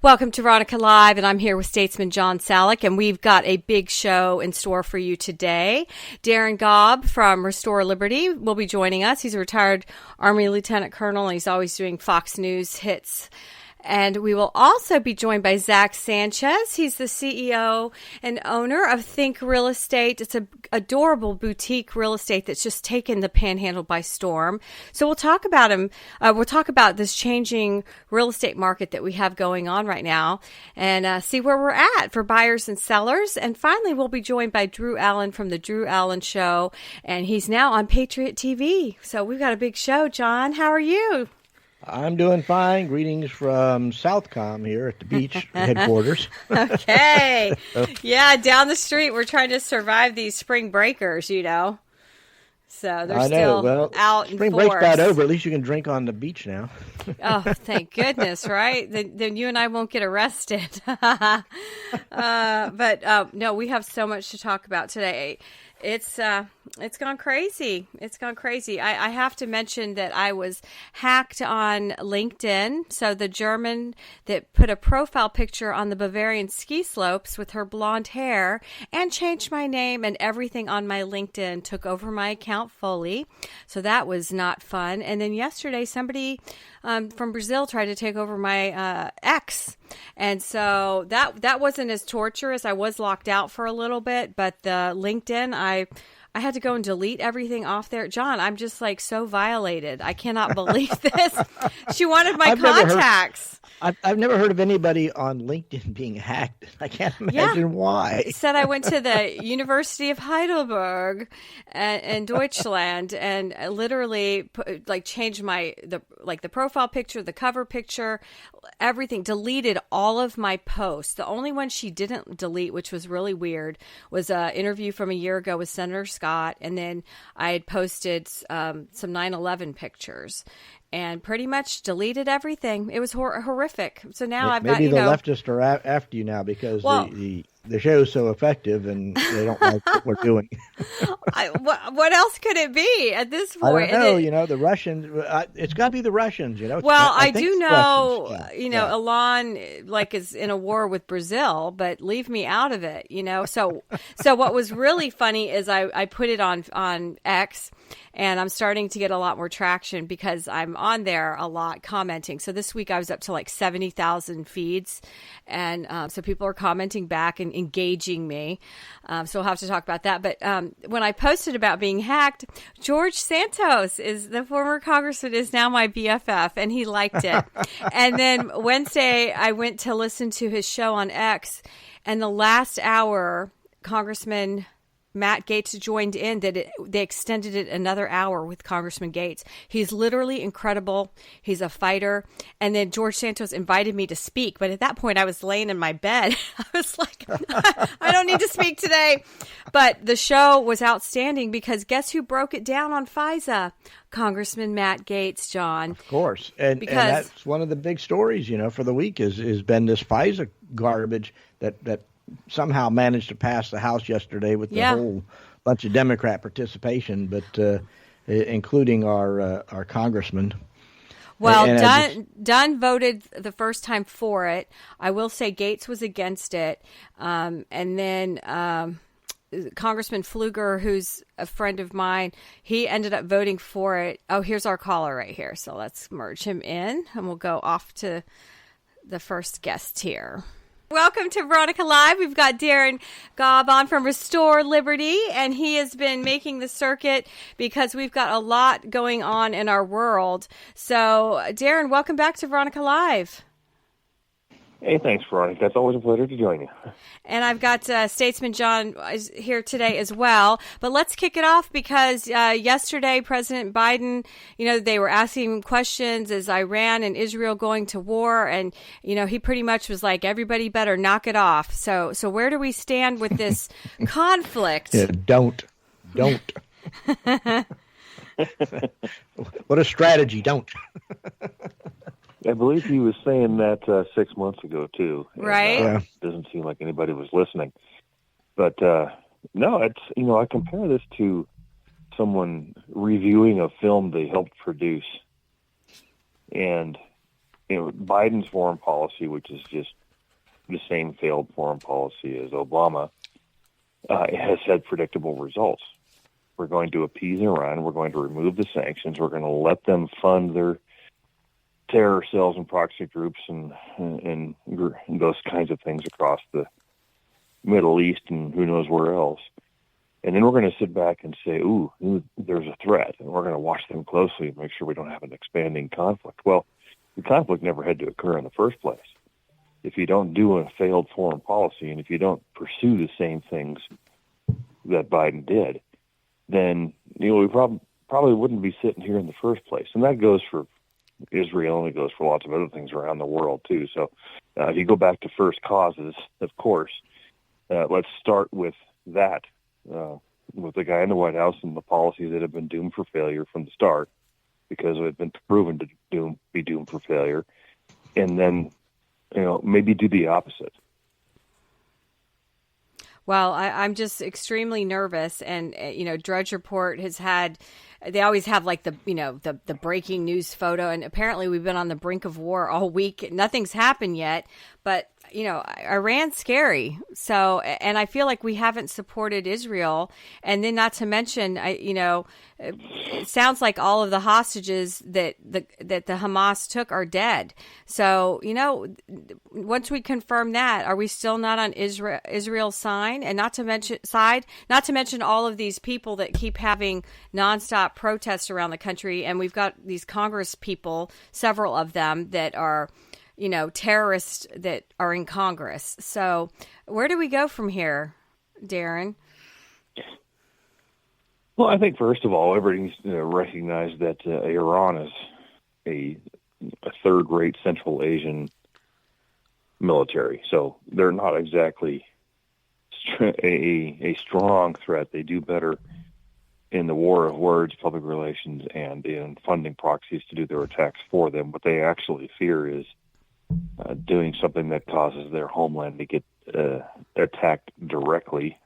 Welcome to Veronica Live, and I'm here with Statesman John Salek, and we've got a big show in store for you today. Darin Gaub from Restore Liberty will be joining us. He's a retired Army Lieutenant Colonel, and he's always doing Fox News hits. And we will also be joined by Zack Sanchez. He's the CEO and owner of Think Real Estate. It's an adorable boutique real estate that's just taken the Panhandle by storm. So we'll talk about him. We'll talk about this changing real estate market that we have going on right now and see where we're at for buyers and sellers. And finally, we'll be joined by Drew Allen from The Drew Allen Show. And he's now on Patriot TV. So we've got a big show. John, how are you? I'm doing fine. Greetings from Southcom here at the beach headquarters. Okay. Yeah, down the street. We're trying to survive these spring breakers, you know. So they're still out in spring force. break's about over. At least you can drink on the beach now. Oh, thank goodness, right? Then you and I won't get arrested. But no, we have so much to talk about today. It's gone crazy. It's gone crazy. I have to mention that I was hacked on LinkedIn. So the German that put a profile picture on the Bavarian ski slopes with her blonde hair and changed my name and everything on my LinkedIn took over my account fully. So that was not fun. And then yesterday, somebody from Brazil tried to take over my X. And so that wasn't as torturous. I was locked out for a little bit, but the LinkedIn, I had to go and delete everything off there. John, I'm just like so violated. I cannot believe this. She wanted my contacts. I've never heard of anybody on LinkedIn being hacked. I can't imagine why. Said I went to the University of Heidelberg in Deutschland and literally changed the profile picture, the cover picture, everything. Deleted all of my posts. The only one she didn't delete, which was really weird, was an interview from a year ago with Senator Scott, and then I had posted some 9/11 pictures. And pretty much deleted everything. It was horrific. So now I've got, maybe the leftists are after you now because the show is so effective and they don't like what we're doing. What else could it be at this point? I don't know. The Russians. It's got to be the Russians. Well, I do know. Elon is in a war with Brazil, but leave me out of it. So what was really funny is I put it on X. And I'm starting to get a lot more traction because I'm on there a lot commenting. So this week I was up to 70,000 feeds. And so people are commenting back and engaging me. So we'll have to talk about that. But when I posted about being hacked, George Santos, is the former congressman, is now my BFF, and he liked it. And then Wednesday I went to listen to his show on X. And the last hour, Congressman Matt Gaetz joined in, they extended it another hour with Congressman Gaetz. He's literally incredible. He's a fighter. And then George Santos invited me to speak. But at that point, I was laying in my bed. I was like, I don't need to speak today. But the show was outstanding because guess who broke it down on FISA? Congressman Matt Gaetz, John. Of course. And that's one of the big stories, for the week is been this FISA garbage that somehow managed to pass the House yesterday with the whole bunch of Democrat participation, but including our congressman. Well, Dunn voted the first time for it. I will say Gaetz was against it. And then Congressman Pfluger, who's a friend of mine, he ended up voting for it. Oh, here's our caller right here. So let's merge him in, and we'll go off to the first guest here. Welcome to Veronica Live. We've got Darin Gaub on from Restore Liberty, and he has been making the circuit because we've got a lot going on in our world. So, Darin, welcome back to Veronica Live. Hey, thanks, Veronica. It's always a pleasure to join you. And I've got Statesman John is here today as well. But let's kick it off because yesterday, President Biden, they were asking questions, is Iran and Israel going to war? And, he pretty much was like, everybody better knock it off. So where do we stand with this conflict? Yeah, don't. What a strategy, don't. I believe he was saying that 6 months ago, too. Right. And, doesn't seem like anybody was listening. But, no, it's, I compare this to someone reviewing a film they helped produce. And Biden's foreign policy, which is just the same failed foreign policy as Obama, has had predictable results. We're going to appease Iran. We're going to remove the sanctions. We're going to let them fund their terror cells and proxy groups and those kinds of things across the Middle East and who knows where else. And then we're going to sit back and say, ooh, there's a threat, and we're going to watch them closely and make sure we don't have an expanding conflict. Well, the conflict never had to occur in the first place. If you don't do a failed foreign policy, and if you don't pursue the same things that Biden did, then we probably wouldn't be sitting here in the first place. And that goes for Israel, and it goes for lots of other things around the world too. So if you go back to first causes, of course, let's start with that. With the guy in the White House and the policies that have been doomed for failure from the start, because it had been proven to be doomed for failure, and then maybe do the opposite. Well, I'm just extremely nervous, and Drudge Report has had. They always have like the breaking news photo, and apparently we've been on the brink of war all week. Nothing's happened yet, but Iran's scary. So, and I feel like we haven't supported Israel, and then not to mention, it sounds like all of the hostages that the Hamas took are dead. So, once we confirm that, are we still not on Israel's side? And not to mention all of these people that keep having nonstop protests around the country, and we've got these Congress people, several of them that are terrorists that are in Congress. So where do we go from here, Darin? Well, I think first of all, everybody needs to recognize that Iran is a third-rate Central Asian military. So they're not exactly a strong threat. They do better in the war of words, public relations, and in funding proxies to do their attacks for them. What they actually fear is doing something that causes their homeland to get attacked directly,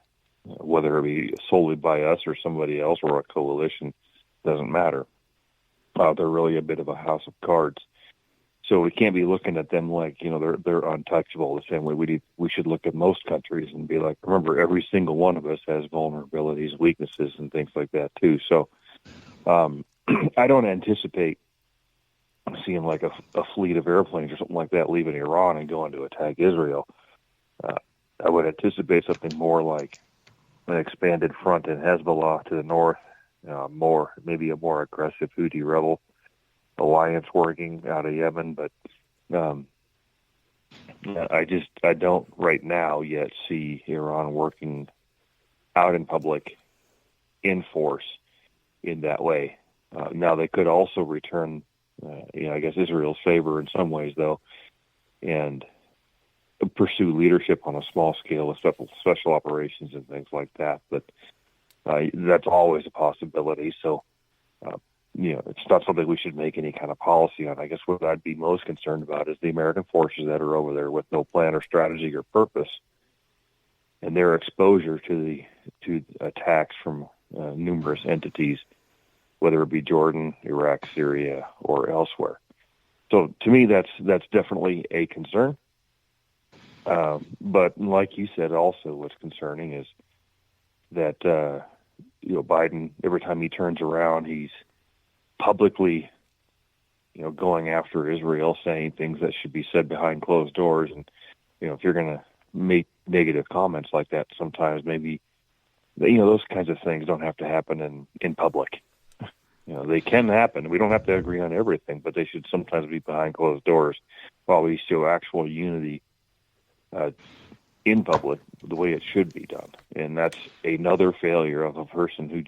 whether it be solely by us or somebody else or a coalition, doesn't matter. They're really a bit of a house of cards. So we can't be looking at them like, they're untouchable the same way we should look at most countries and be like, remember, every single one of us has vulnerabilities, weaknesses, and things like that too. So I don't anticipate seeing like a fleet of airplanes or something like that leaving Iran and going to attack Israel. I would anticipate something more like an expanded front in Hezbollah to the north, maybe a more aggressive Houthi rebel alliance working out of Yemen. But I don't right now yet see Iran working out in public in force in that way. Now they could also return I guess Israel's favor in some ways, though, and pursue leadership on a small scale with special operations and things like that. But that's always a possibility. So, it's not something we should make any kind of policy on. I guess what I'd be most concerned about is the American forces that are over there with no plan or strategy or purpose, and their exposure to attacks from numerous entities, whether it be Jordan, Iraq, Syria, or elsewhere. So to me, that's definitely a concern. But like you said, also what's concerning is that Biden, every time he turns around, he's publicly going after Israel, saying things that should be said behind closed doors. And if you're going to make negative comments like that, sometimes maybe those kinds of things don't have to happen in public. They can happen. We don't have to agree on everything, but they should sometimes be behind closed doors while we show actual unity in public the way it should be done. And that's another failure of a person who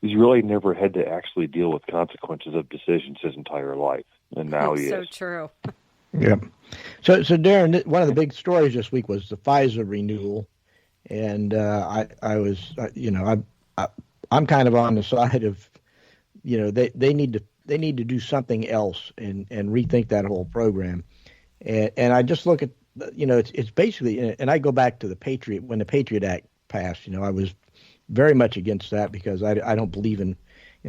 he's really never had to actually deal with consequences of decisions his entire life. And now he is. So true. Yeah. So Darin, one of the big stories this week was the FISA renewal. And I'm kind of on the side of, they need to do something else and rethink that whole program. And I just look at, it's basically, and I go back to when the Patriot Act passed, I was very much against that because I don't believe in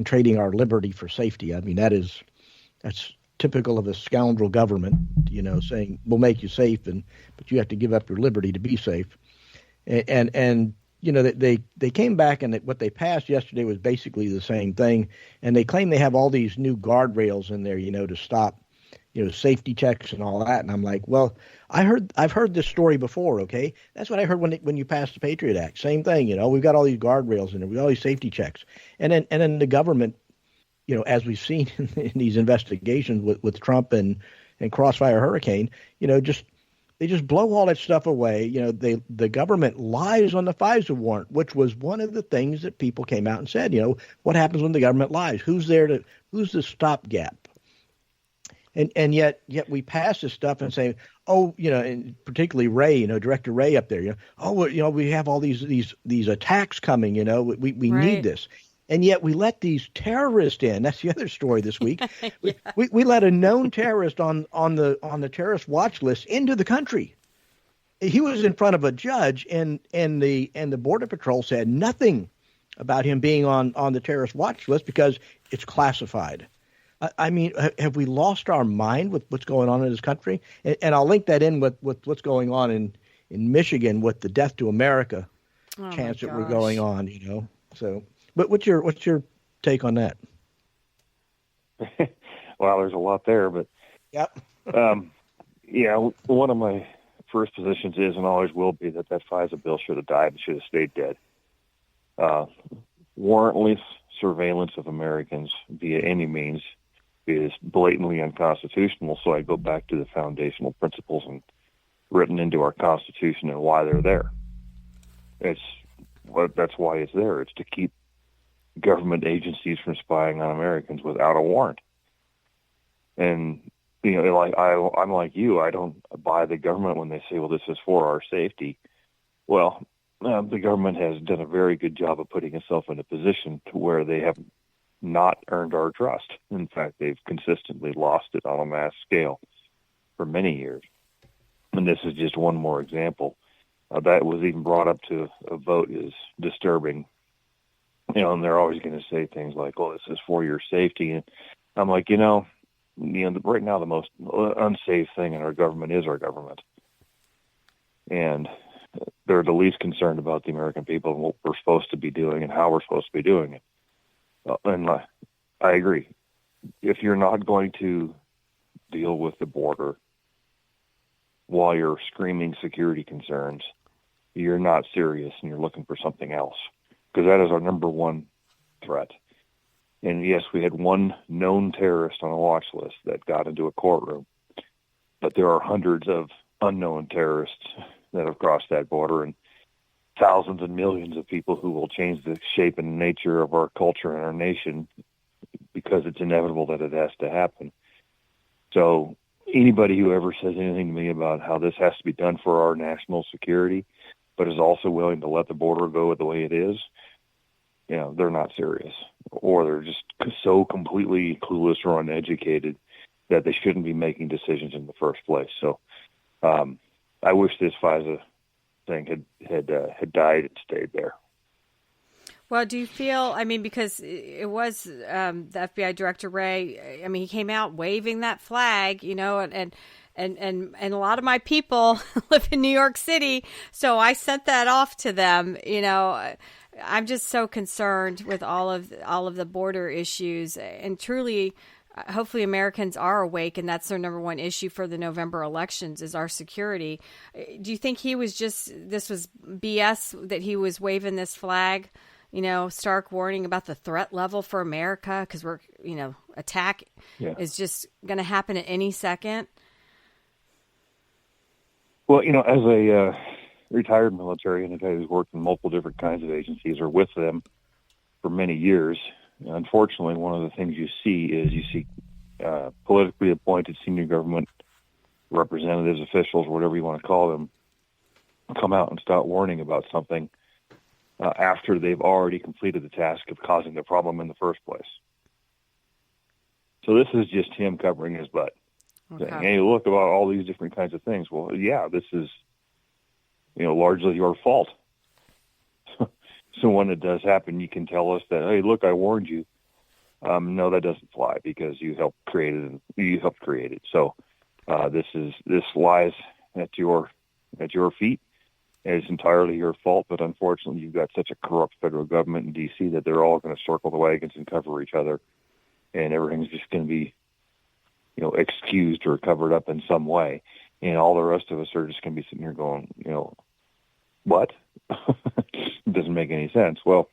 trading our liberty for safety. I mean, that's typical of a scoundrel government, saying we'll make you safe, but you have to give up your liberty to be safe. And they came back, and what they passed yesterday was basically the same thing. And they claim they have all these new guardrails in there, to stop, safety checks and all that. And I'm like, well, I've heard this story before. Okay, that's what I heard when you passed the Patriot Act. Same thing. We've got all these guardrails in there. We've got all these safety checks, and then the government, as we've seen in these investigations with Trump and Crossfire Hurricane, they just blow all that stuff away. The government lies on the FISA warrant, which was one of the things that people came out and said, what happens when the government lies? Who's the stopgap? And yet we pass this stuff and say, and particularly Ray, Director Ray up there, we have all these attacks coming, we right. need this. And yet we let these terrorists in. That's the other story this week. Yeah. We let a known terrorist on the terrorist watch list into the country. He was in front of a judge, and the Border Patrol said nothing about him being on the terrorist watch list because it's classified. I mean, have we lost our mind with what's going on in this country? And I'll link that in with what's going on in Michigan with the Death to America chants that were going on, So, but what's your take on that? Well, there's a lot there, but yep. One of my first positions is and always will be that FISA bill should have died and should have stayed dead. Warrantless surveillance of Americans via any means is blatantly unconstitutional, so I go back to the foundational principles and written into our Constitution and why they're there. That's why it's there. It's to keep government agencies from spying on Americans without a warrant. And I'm like you. I don't buy the government when they say, "Well, this is for our safety." Well, the government has done a very good job of putting itself in a position to where they have not earned our trust. In fact, they've consistently lost it on a mass scale for many years. And this is just one more example. That was even brought up to a vote is disturbing. And they're always going to say things like, "Oh, this is for your safety." And I'm like, right now the most unsafe thing in our government is our government. And they're the least concerned about the American people and what we're supposed to be doing and how we're supposed to be doing it. And I agree. If you're not going to deal with the border while you're screaming security concerns, you're not serious and you're looking for something else, because that is our number one threat. And yes, we had one known terrorist on a watch list that got into a courtroom, but there are hundreds of unknown terrorists that have crossed that border, and thousands and millions of people who will change the shape and nature of our culture and our nation because it's inevitable that it has to happen. So anybody who ever says anything to me about how this has to be done for our national security, but is also willing to let the border go the way it is, they're not serious, or they're just so completely clueless or uneducated that they shouldn't be making decisions in the first place. So I wish this FISA thing had died and stayed there. Well, do you feel, because it was the FBI Director Ray, he came out waving that flag, and a lot of my people live in New York City, so I sent that off to them. I'm just so concerned with all of the border issues, and truly, hopefully Americans are awake, and that's their number one issue for the November elections is our security. Do you think this was BS that he was waving this flag, stark warning about the threat level for America? Because we're, attack is just going to happen at any second. Well, as a retired military and a guy who's worked in multiple different kinds of agencies or with them for many years, unfortunately, one of the things you see politically appointed senior government representatives, officials, whatever you want to call them, come out and start warning about something after they've already completed the task of causing the problem in the first place. So this is just him covering his butt, saying, "Hey, look about all these different kinds of things." Well, yeah, this is largely your fault. So when it does happen, you can tell us that, "Hey, look, I warned you." No, that doesn't fly because you helped create it. You helped create it. So this lies at your feet. It's entirely your fault, but unfortunately, you've got such a corrupt federal government in D.C. that they're all going to circle the wagons and cover each other, and everything's just going to be, excused or covered up in some way. And all the rest of us are just going to be sitting here going, what? It doesn't make any sense. Well,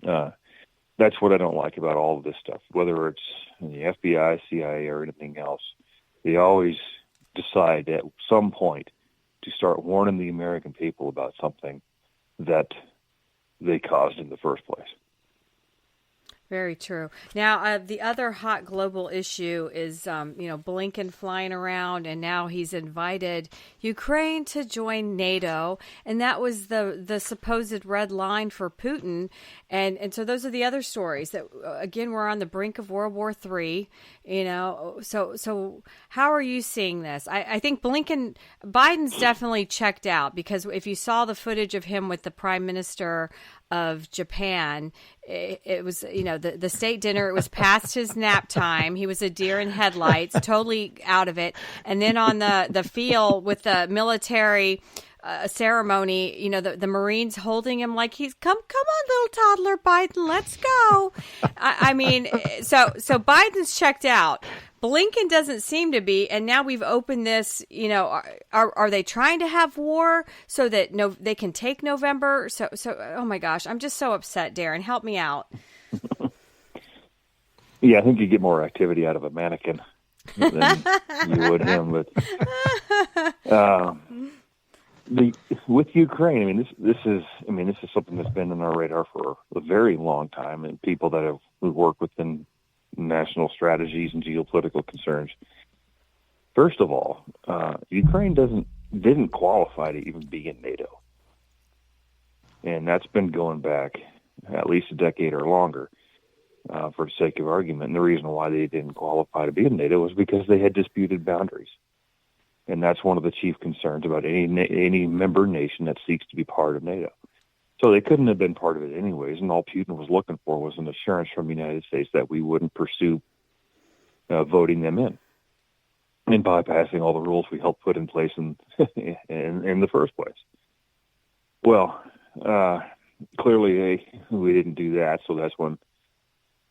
that's what I don't like about all of this stuff, whether it's the FBI, CIA, or anything else. They always decide at some point to start warning the American people about something that they caused in the first place. Very true. Now, the other hot global issue is, Blinken flying around, and now he's invited Ukraine to join NATO, and that was the supposed red line for Putin. And so those are the other stories that, again, we're on the brink of World War III, So how are you seeing this? I think Biden's definitely checked out, because if you saw the footage of him with the Prime Minister of Japan, it was, the state dinner, it was past his nap time. He was a deer in headlights, totally out of it. And then on the field with the military ceremony, the Marines holding him like he's, come on, little toddler Biden, let's go. I mean, so Biden's checked out. Blinken doesn't seem to be, and now we've opened this, are they trying to have war so that they can take November? So, oh my gosh, I'm just so upset, Darin. Help me out. Yeah, I think you get more activity out of a mannequin than you would him. But with Ukraine, this is something that's been on our radar for a very long time, and people that have worked within national strategies and geopolitical concerns. First of all, Ukraine didn't qualify to even be in NATO, and that's been going back at least a decade or longer, for the sake of argument. And the reason why they didn't qualify to be in NATO was because they had disputed boundaries, and that's one of the chief concerns about any member nation that seeks to be part of NATO. So they couldn't have been part of it anyways, and all Putin was looking for was an assurance from the United States that we wouldn't pursue voting them in and bypassing all the rules we helped put in place in the first place. Well, clearly we didn't do that, so that's when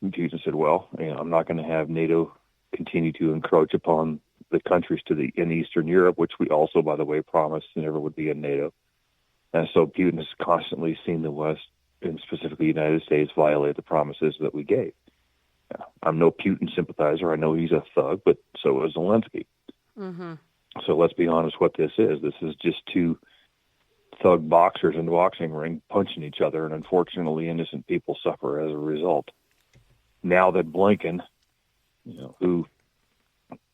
Putin said, well, I'm not going to have NATO continue to encroach upon the countries in Eastern Europe, which we also, by the way, promised never would be in NATO. And so Putin has constantly seen the West, and specifically the United States, violate the promises that we gave. I'm no Putin sympathizer. I know he's a thug, but so is Zelensky. Mm-hmm. So let's be honest what this is. This is just two thug boxers in the boxing ring punching each other, and unfortunately innocent people suffer as a result. Now that Blinken, who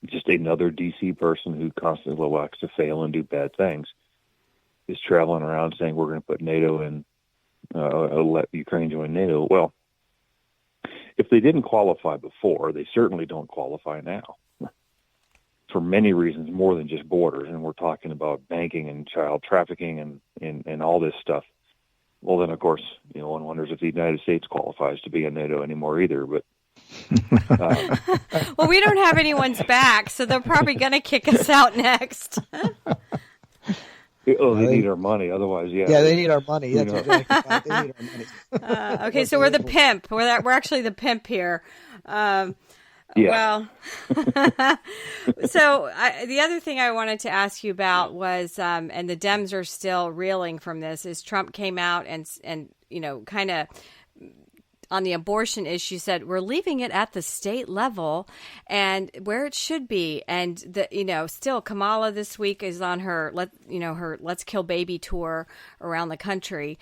just another D.C. person who constantly likes to fail and do bad things, is traveling around saying we're going to put NATO in, let Ukraine join NATO. Well, if they didn't qualify before, they certainly don't qualify now. For many reasons, more than just borders, and we're talking about banking and child trafficking and all this stuff. Well, then, of course, one wonders if the United States qualifies to be in NATO anymore either, but well, we don't have anyone's back, so they're probably going to kick us out next. Oh, they need our money. Otherwise, yeah. Yeah, they need our money. That's exactly right. They need our money. Okay, so we're the pimp. We're actually the pimp here. Yeah. Well, so the other thing I wanted to ask you about was, and the Dems are still reeling from this, is Trump came out and kind of on the abortion issue said we're leaving it at the state level and where it should be. And still Kamala this week is on her Let's Kill Baby tour around the country.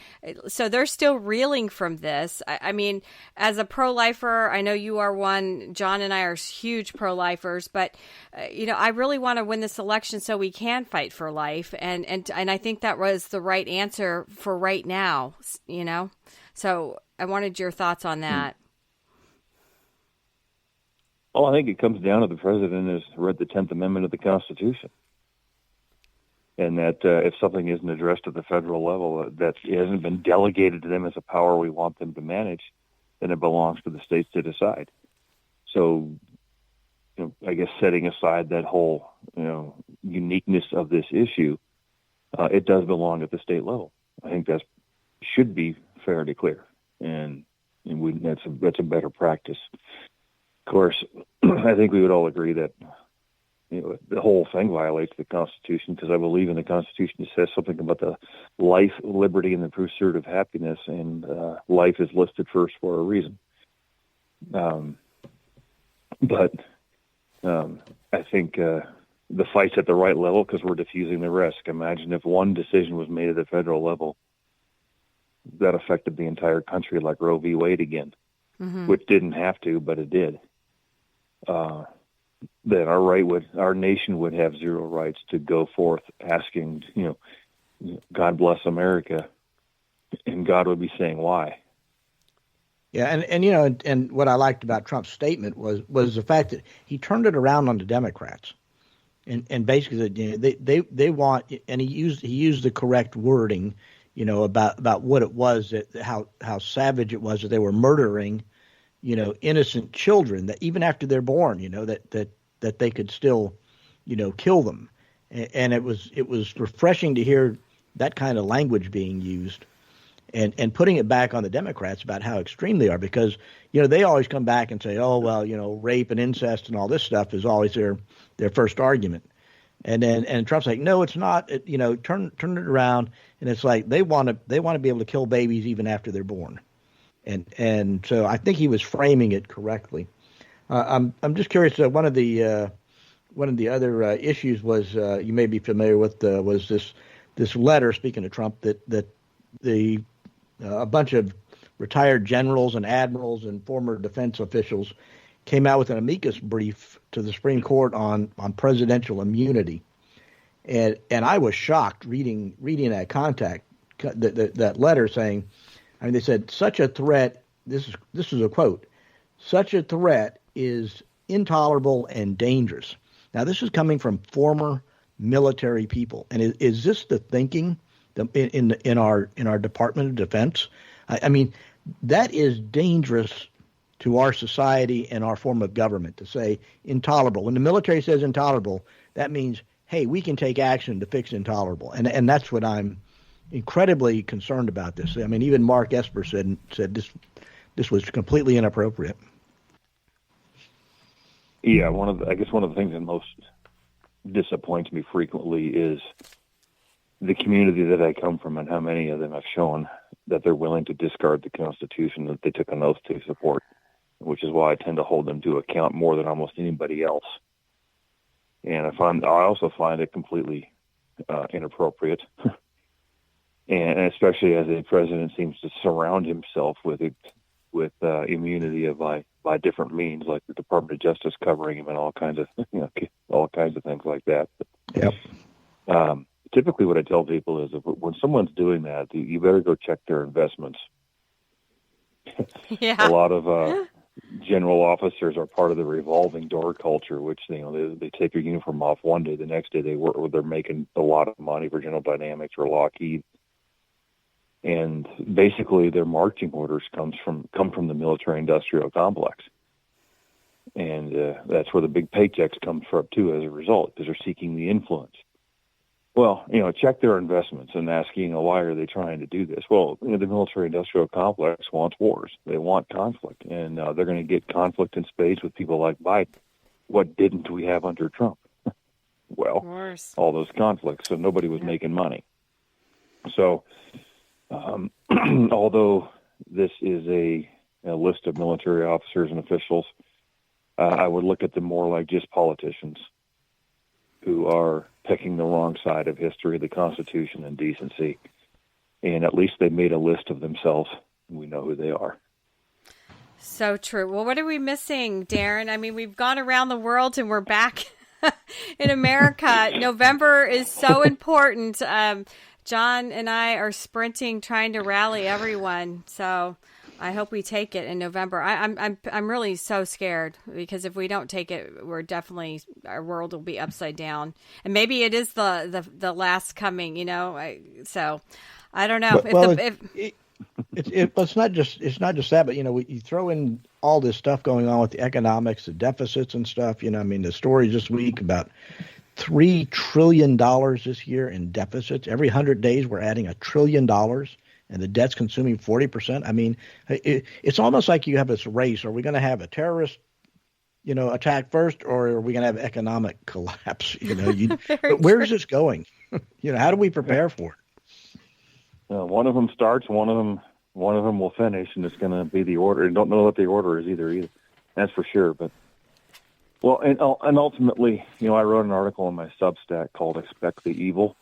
So they're still reeling from this. I mean, as a pro-lifer, I know you are one. John and I are huge pro-lifers, but I really want to win this election so we can fight for life. And I think that was the right answer for right now, So I wanted your thoughts on that. Well, I think it comes down to the president has read the 10th Amendment of the Constitution. And that if something isn't addressed at the federal level, that it hasn't been delegated to them as a power we want them to manage, then it belongs to the states to decide. So, I guess setting aside that whole, uniqueness of this issue, it does belong at the state level. I think that should be fairly clear, and that's a better practice. Of course, I think we would all agree that the whole thing violates the Constitution, because I believe in the Constitution it says something about the life, liberty, and the pursuit of happiness, and life is listed first for a reason. But I think the fight's at the right level because we're diffusing the risk. Imagine if one decision was made at the federal level that affected the entire country, like Roe v. Wade again, which didn't have to, but it did. Then our nation would have zero rights to go forth asking, God bless America, and God would be saying why. Yeah, and what I liked about Trump's statement was the fact that he turned it around on the Democrats, and basically they want, and he used the correct wording, about what it was, that how savage it was that they were murdering, innocent children, that even after they're born, that they could still, kill them, and it was refreshing to hear that kind of language being used. And putting it back on the Democrats about how extreme they are, because, they always come back and say, oh, well, rape and incest and all this stuff is always their first argument. And Trump's like, no, it's not. Turn it around. And it's like they want to be able to kill babies even after they're born. And so I think he was framing it correctly. I'm just curious. One of the other issues was, you may be familiar with, was this letter, speaking of Trump, that a bunch of retired generals and admirals and former defense officials came out with an amicus brief to the Supreme Court on presidential immunity, and I was shocked reading that letter, saying, they said such a threat. This is a quote: "Such a threat is intolerable and dangerous." Now, this is coming from former military people, and is this the thinking in our Department of Defense? I mean, that is dangerous to our society and our form of government to say intolerable. When the military says intolerable, that means, hey, we can take action to fix intolerable. And that's what I'm incredibly concerned about this. I mean, even Mark Esper said this was completely inappropriate. Yeah, I guess one of the things that most disappoints me frequently is the community that I come from, and how many of them have shown that they're willing to discard the Constitution that they took an oath to support, which is why I tend to hold them to account more than almost anybody else. And I also find it completely inappropriate, and especially as a president seems to surround himself with immunity by different means, like the Department of Justice covering him and all kinds of things like that. But, yep. Typically what I tell people is, when someone's doing that, you better go check their investments. Yeah. A lot of general officers are part of the revolving door culture, which, they take their uniform off one day, the next day they're making a lot of money for General Dynamics or Lockheed. And basically their marching orders come from the military-industrial complex. And that's where the big paychecks come from, too, as a result, because they're seeking the influence. Well, check their investments and asking, why are they trying to do this? Well, the military-industrial complex wants wars. They want conflict, and they're going to get conflict in spades with people like Biden. What didn't we have under Trump? Well, all those conflicts, so nobody was making money. So, although this is a list of military officers and officials, I would look at them more like just politicians who are picking the wrong side of history, the Constitution, and decency. And at least they made a list of themselves. We know who they are. So true. Well, what are we missing, Darin? I mean, we've gone around the world and we're back in America. November is so important. John and I are sprinting, trying to rally everyone. So I hope we take it in November. I'm really so scared, because if we don't take it, our world will be upside down, and maybe it is the last coming. So I don't know. It's not just that, but you throw in all this stuff going on with the economics, the deficits and stuff. I mean, the story this week about $3 trillion this year in deficits. Every 100 days, we're adding $1 trillion, and the debt's consuming 40%. I mean, it's almost like you have this race. Are we going to have a terrorist, attack first, or are we going to have economic collapse? But where's this going? How do we prepare for it? One of them starts, one of them will finish, and it's going to be the order. And don't know what the order is either. That's for sure. But and ultimately, I wrote an article in my Substack called "Expect the Evil."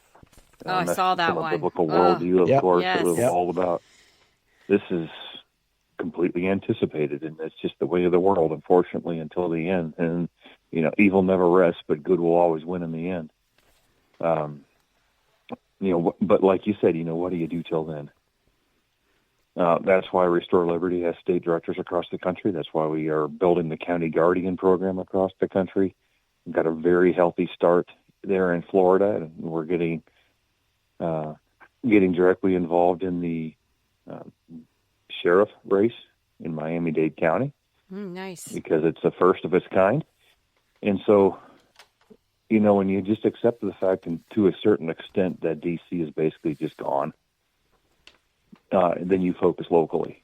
I saw that from one. A biblical worldview, of course. Yes. It was all about this is completely anticipated, and it's just the way of the world, unfortunately, until the end. And evil never rests, but good will always win in the end. But like you said, what do you do till then? That's why Restore Liberty has state directors across the country. That's why we are building the County Guardian program across the country. We've got a very healthy start there in Florida, and we're getting directly involved in the sheriff race in Miami-Dade County. Nice. Because it's the first of its kind. And so, when you just accept the fact, and to a certain extent, that D.C. is basically just gone, then you focus locally.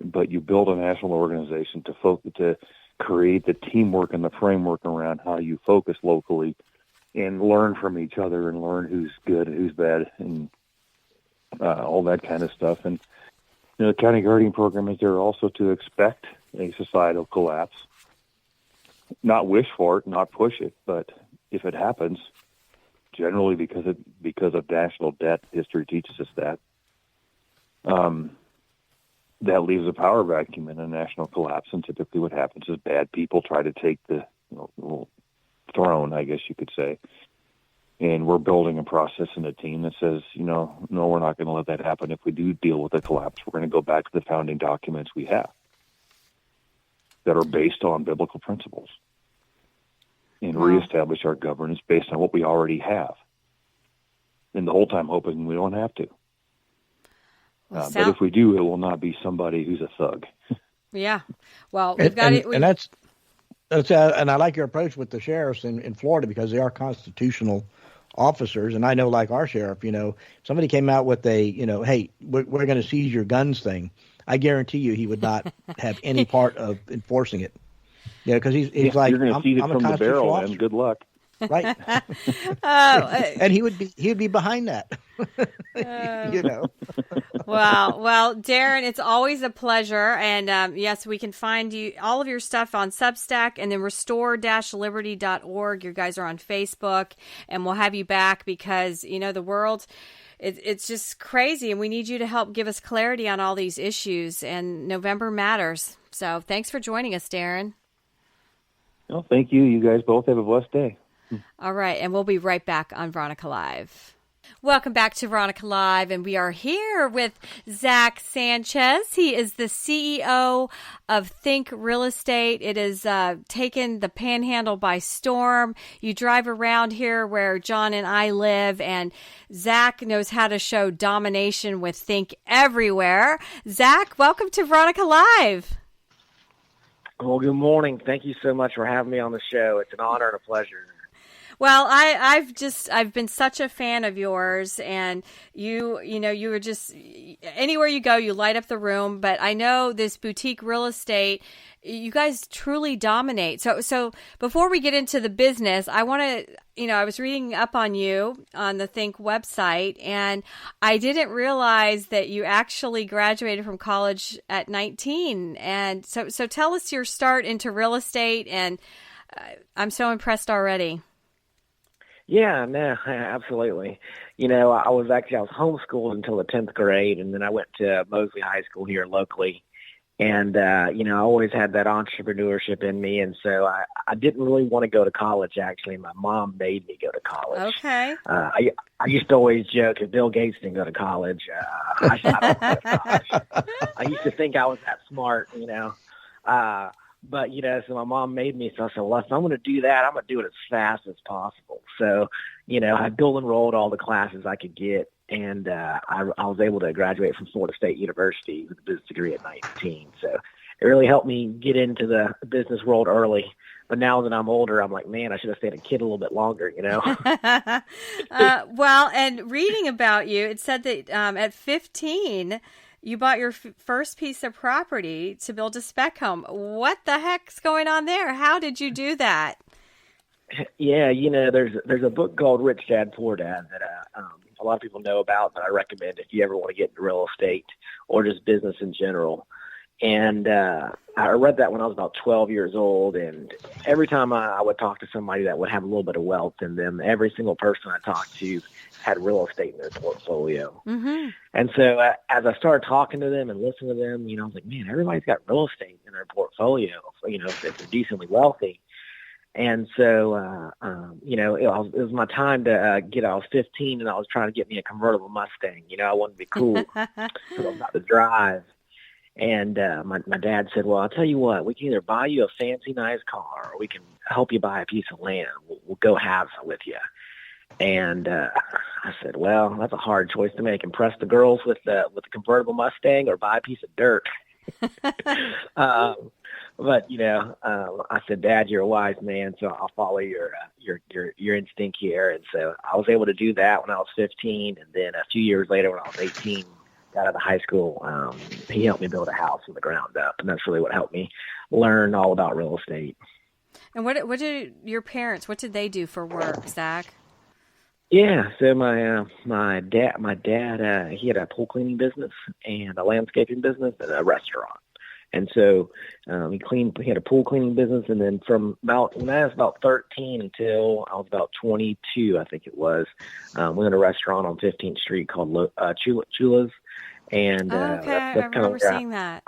But you build a national organization to create the teamwork and the framework around how you focus locally and learn from each other and learn who's good and who's bad and all that kind of stuff. And the County Guardian program is there also to expect a societal collapse, not wish for it, not push it, but if it happens, generally because of national debt, history teaches us that, that leaves a power vacuum in a national collapse. And typically what happens is bad people try to take the throne, I guess you could say. And we're building a process and a team that says, no, we're not going to let that happen. If we do deal with a collapse, we're going to go back to the founding documents we have that are based on biblical principles and reestablish our governance based on what we already have. And the whole time hoping we don't have to. But if we do, it will not be somebody who's a thug. Yeah. Well, we've got it. And that's and I like your approach with the sheriffs in Florida because they are constitutional officers. And I know, like our sheriff, somebody came out with a, hey, we're going to seize your guns thing. I guarantee you he would not have any part of enforcing it. Because he's like, you're going to seize it from the barrel, officer. and good luck. Right. And he would be behind that. Well, Darin, it's always a pleasure. And yes, we can find all of your stuff on Substack and then restore-liberty.org. You guys are on Facebook, and we'll have you back because, the world, it's just crazy. And we need you to help give us clarity on all these issues. And November matters. So thanks for joining us, Darin. Well, thank you. You guys both have a blessed day. All right, and we'll be right back on Veronica Live. Welcome back to Veronica Live, and we are here with Zack Sanchez. He is the CEO of Think Real Estate. It has taken the Panhandle by storm. You drive around here where John and I live, and Zack knows how to show domination with Think everywhere. Zack, welcome to Veronica Live. Well, good morning. Thank you so much for having me on the show. It's an honor and a pleasure. Well, I've been such a fan of yours, and you were just anywhere you go, you light up the room. But I know this boutique real estate, you guys truly dominate. So before we get into the business, I want to, I was reading up on you on the Think website, and I didn't realize that you actually graduated from college at 19. And so tell us your start into real estate, and I'm so impressed already. Yeah, no, absolutely. I was homeschooled until the 10th grade, and then I went to Mosley High School here locally. And, I always had that entrepreneurship in me. And so I didn't really want to go to college, actually. My mom made me go to college. Okay. I used to always joke, if Bill Gates didn't go to college, I don't go to college. I used to think I was that smart, But, so my mom made me, so I said, well, if I'm going to do that, I'm going to do it as fast as possible. So, I dual enrolled all the classes I could get, and I was able to graduate from Florida State University with a business degree at 19. So it really helped me get into the business world early. But now that I'm older, I'm like, man, I should have stayed a kid a little bit longer, Well, and reading about you, it said that at 15, you bought your first piece of property to build a spec home. What the heck's going on there? How did you do that? Yeah, there's a book called Rich Dad, Poor Dad that a lot of people know about, but I recommend if you ever want to get into real estate or just business in general. And I read that when I was about 12 years old, and every time I would talk to somebody that would have a little bit of wealth in them, every single person I talked to had real estate in their portfolio. Mm-hmm. And so as I started talking to them and listening to them, I was like, man, everybody's got real estate in their portfolio, if they're decently wealthy. And so, it was my time to I was 15, and I was trying to get me a convertible Mustang. I wanted to be cool, so I was about to drive. And my dad said, well, I'll tell you what, we can either buy you a fancy, nice car, or we can help you buy a piece of land. We'll go halves with you. And I said, well, that's a hard choice to make. Impress the girls with the convertible Mustang or buy a piece of dirt. But I said, Dad, you're a wise man, so I'll follow your instinct here. And so I was able to do that when I was 15, and then a few years later, when I was 18, got out of high school, he helped me build a house from the ground up, and that's really what helped me learn all about real estate. And what did your parents? What did they do for work, Zach? Yeah, so my dad, he had a pool cleaning business and a landscaping business and a restaurant. And so he had a pool cleaning business, and then from when I was about 13 until I was about 22, I think it was, we had a restaurant on 15th Street called Chula's. And okay, that's I remember seeing that.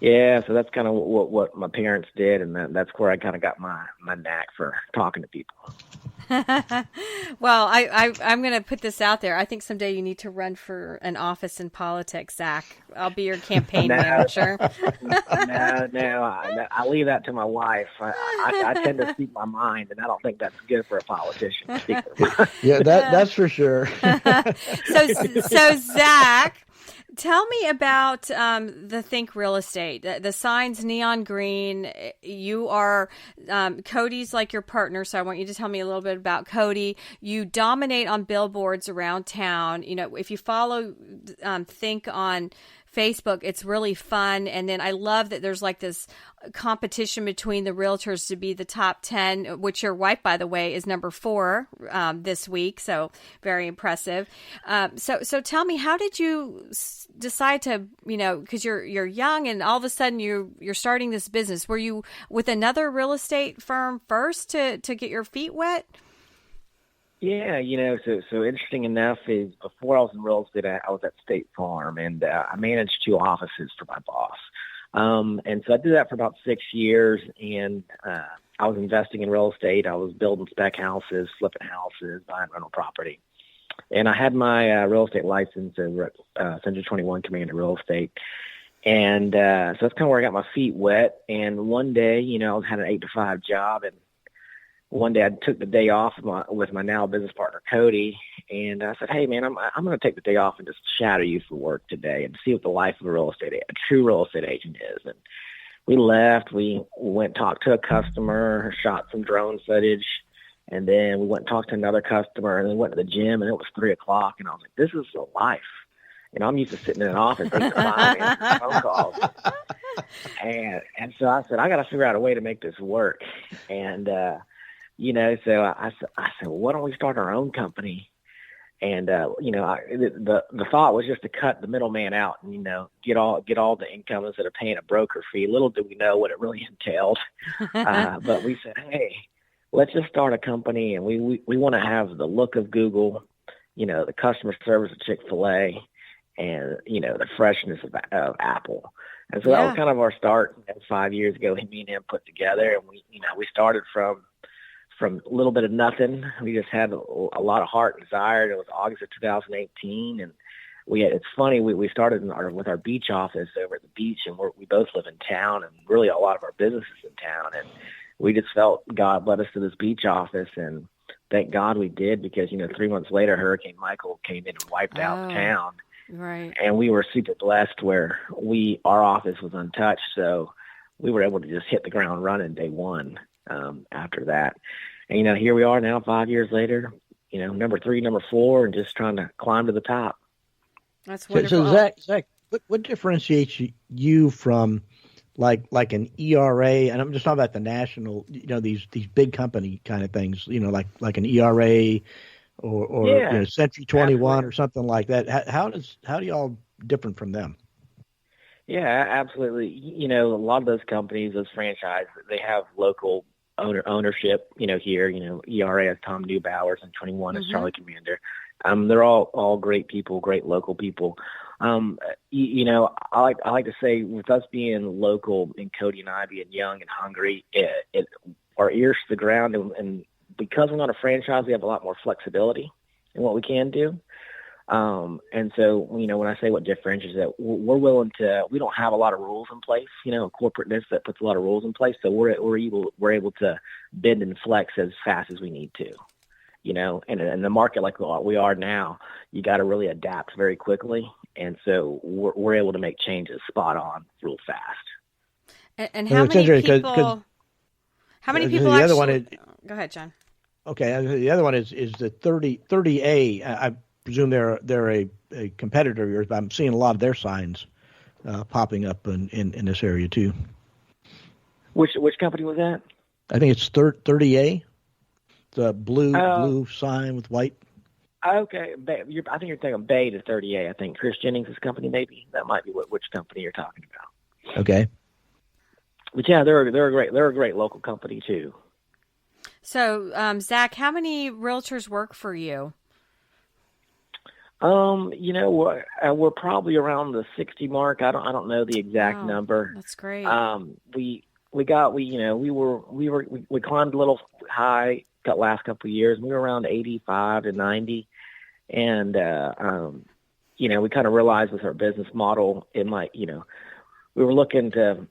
Yeah, so that's kind of what my parents did, and that's where I kind of got my knack for talking to people. Well, I'm going to put this out there. I think someday you need to run for an office in politics, Zach. I'll be your campaign manager. No, I leave that to my wife. I tend to speak my mind, and I don't think that's good for a politician. Yeah, that's for sure. So Zach, tell me about the Think Real Estate. The sign's neon green. You are Cody's like your partner, so I want you to tell me a little bit about Cody. You dominate on billboards around town. If you follow Think on Facebook, it's really fun. And then I love that there's like this competition between the realtors to be the top 10, which your wife, by the way, is number 4 this week. So very impressive. So tell me, how did you decide to, because you're young and all of a sudden you're starting this business. Were you with another real estate firm first to get your feet wet? Yeah, so interesting enough is before I was in real estate, I was at State Farm, and I managed 2 offices for my boss. And so I did that for about 6 years, and I was investing in real estate. I was building spec houses, flipping houses, buying rental property. And I had my real estate license in Central 21 Command in Real Estate. And so that's kind of where I got my feet wet. And one day, I had an 8-to-5 job, and one day I took the day off with my now business partner, Cody, and I said, hey, man, I'm going to take the day off and just shadow you for work today and see what the life of a true real estate agent is. And we left. We went talked to a customer, shot some drone footage, and then we went and talked to another customer, and then went to the gym, and it was 3 o'clock, and I was like, this is the life. I'm used to sitting in an office and answering phone calls. And so I said, I got to figure out a way to make this work. And so I said, well, why don't we start our own company? And, the thought was just to cut the middleman out and, get all the income instead of paying a broker fee. Little did we know what it really entailed. But we said, hey, let's just start a company, and we want to have the look of Google, the customer service of Chick-fil-A, and, the freshness of Apple. And so that was kind of our start 5 years ago. Me and him put together, and we started from a little bit of nothing. We just had a lot of heart and desire. It was August of 2018, and it's funny, we started with our beach office over at the beach, and we both live in town, and really a lot of our business is in town, and we just felt God led us to this beach office, and thank God we did, because 3 months later, Hurricane Michael came in and wiped out the town. Right. And we were super blessed where our office was untouched, so we were able to just hit the ground running day one after that. And here we are now, 5 years later. Number 3, number 4, and just trying to climb to the top. That's wonderful. So Zach, what differentiates you from like an ERA, and I'm just talking about the national, these big company kind of things, like an ERA or Century 21 absolutely. Or something like that. How do y'all different from them? Yeah, absolutely. A lot of those companies, those franchises, they have local ownership. Here, ERA has Tom Neubauer and 21 is Charlie Commander. They're all great people, great local people. I like to say, with us being local and Cody and I being young and hungry, our ears to the ground, and because we're not a franchise, we have a lot more flexibility in what we can do. And so, when I say what differentiates it, we don't have a lot of rules in place, corporateness that puts a lot of rules in place. So we're able to bend and flex as fast as we need to, and in the market like we are now, you got to really adapt very quickly. And so we're able to make changes spot on real fast. And how many people? How many people? The other one is, go ahead, John. Okay, the other one is the 30A. I presume they're a competitor of yours, but I'm seeing a lot of their signs popping up in this area too. Which company was that? I think it's 30A, the blue sign with white. Okay, I think you're thinking Bay to 30A. I think Chris Jennings' company, maybe that might be which company you're talking about. Okay, but yeah, they're a great local company too. So, Zack, how many realtors work for you? We're probably around the 60 mark. I don't know the exact number. That's great. We climbed a little high the last couple of years. We were around 85 to 90. And, we kind of realized with our business model, it might, we wanted to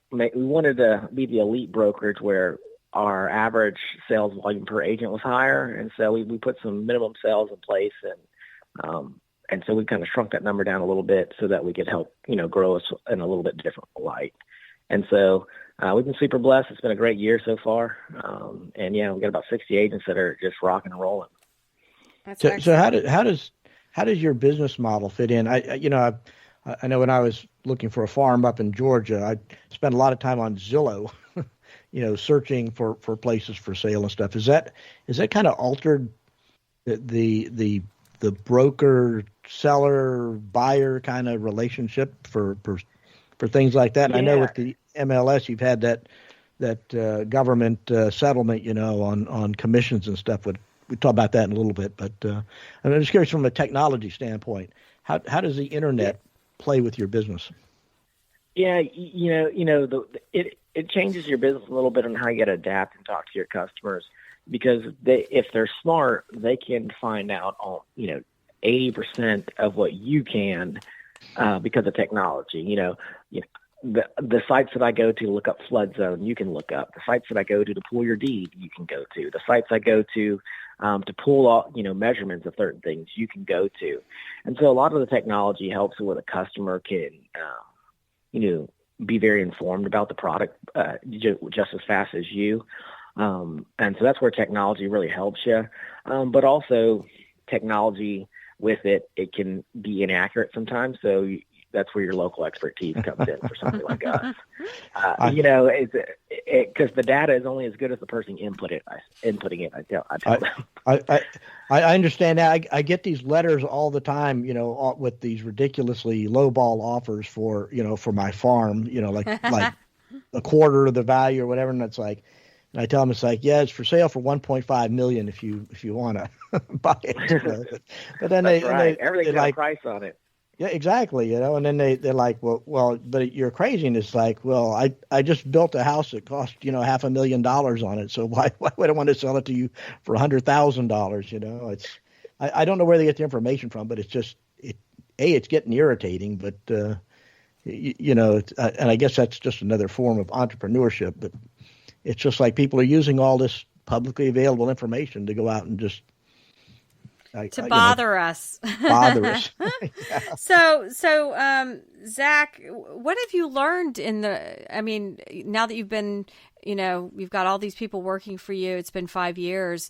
be the elite brokerage where our average sales volume per agent was higher. And so we put some minimum sales in place, and so we kind of shrunk that number down a little bit so that we could help, grow us in a little bit different light. And so we've been super blessed. It's been a great year so far. And we got about 60 agents that are just rocking and rolling. So how does your business model fit in? I know when I was looking for a farm up in Georgia, I spent a lot of time on Zillow, searching for places for sale and stuff. Is that kind of altered the broker seller buyer kind of relationship for things like that? Yeah. I know with the MLS you've had that government settlement, on commissions and stuff. We talk about that in a little bit, but I'm just curious from a technology standpoint, how does the internet play with your business? Yeah, it changes your business a little bit on how you got to adapt and talk to your customers, because if they're smart, they can find out 80% of what you can because of technology. The sites that I go to look up flood zone, you can look up. The sites that I go to pull your deed, you can go to. The sites I go to pull all, measurements of certain things, you can go to. And so a lot of the technology helps where the customer can, be very informed about the product just as fast as you. And so that's where technology really helps you. But also technology with it can be inaccurate sometimes. So that's where your local expertise comes in for something like us. Because the data is only as good as the person inputting it. I tell them. I understand that. I get these letters all the time, with these ridiculously lowball offers for my farm, like a quarter of the value or whatever. And it's like, and I tell them, it's like, yeah, it's for sale for $1.5 million if you want to buy it. But then everything's got a price on it. Yeah, exactly. And then they're like, well, but you're crazy. And it's like, well, I just built a house that cost, $500,000 on it. So why would I want to sell it to you for $100,000? It's, I don't know where they get the information from, but it's just, it's getting irritating, but, and I guess that's just another form of entrepreneurship, but it's just like people are using all this publicly available information to go out and just to bother us. Bother us. Yeah. So, Zack, what have you learned now that you've been, you've got all these people working for you, it's been 5 years.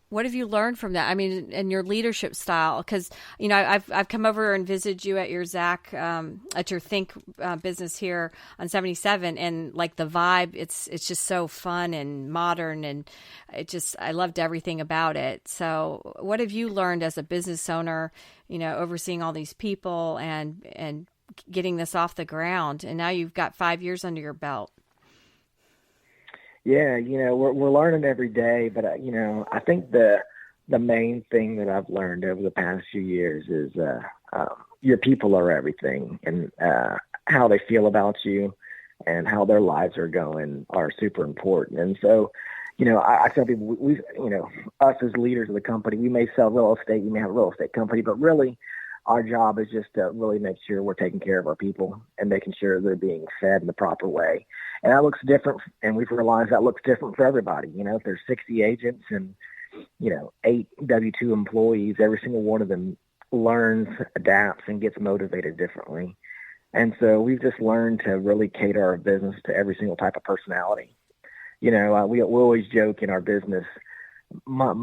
What have you learned from that? I mean, and your leadership style, because I've come over and visited you at your Zack at your Think business here on 77, and like the vibe, it's just so fun and modern, and I loved everything about it. So, what have you learned as a business owner? Overseeing all these people and getting this off the ground, and now you've got 5 years under your belt. Yeah, we're learning every day, but I think the main thing that I've learned over the past few years is your people are everything, and how they feel about you and how their lives are going are super important. And so, I tell people, we us as leaders of the company, we may sell real estate, we may have a real estate company, but really our job is just to really make sure we're taking care of our people and making sure they're being fed in the proper way. And that looks different, and we've realized that looks different for everybody. If there's 60 agents and, 8 W-2 employees, every single one of them learns, adapts, and gets motivated differently. And so we've just learned to really cater our business to every single type of personality. We always joke in our business, my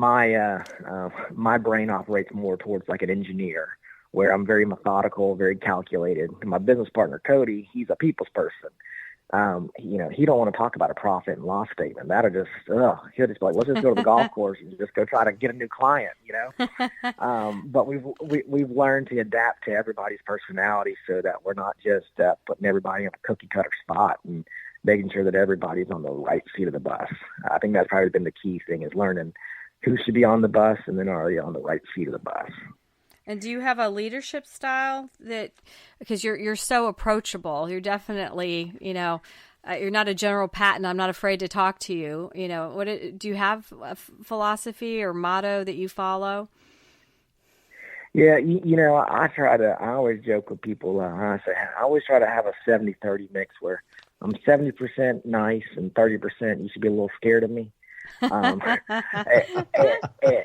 brain operates more towards like an engineer, where I'm very methodical, very calculated. And my business partner, Cody, he's a people's person. He don't want to talk about a profit and loss statement. That'll just, he'll just be like, let's just go to the golf course and just go try to get a new client, But we've learned to adapt to everybody's personality so that we're not just putting everybody in a cookie cutter spot and making sure that everybody's on the right seat of the bus. I think that's probably been the key thing, is learning who should be on the bus and then are you on the right seat of the bus. And do you have a leadership style because you're so approachable? You're definitely, you're not a General Patton. I'm not afraid to talk to you. Do you have a philosophy or motto that you follow? Yeah, I always joke with people. I always try to have a 70-30 mix where I'm 70% nice and 30% you should be a little scared of me. And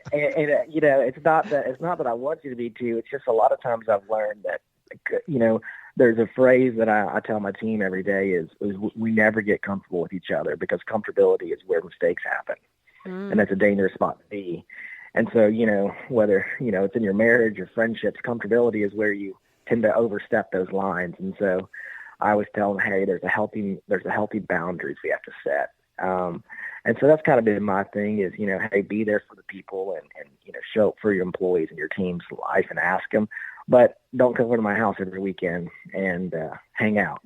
it's not that I want you to be too. It's just a lot of times I've learned that, there's a phrase that I tell my team every day is we never get comfortable with each other, because comfortability is where mistakes happen. And that's a dangerous spot to be. And so, whether, it's in your marriage or friendships, comfortability is where you tend to overstep those lines. And so I always tell them, hey, there's a healthy boundaries we have to set. And so that's kind of been my thing is, hey, be there for the people and show up for your employees and your team's life and ask them, but don't come over to my house every weekend and hang out,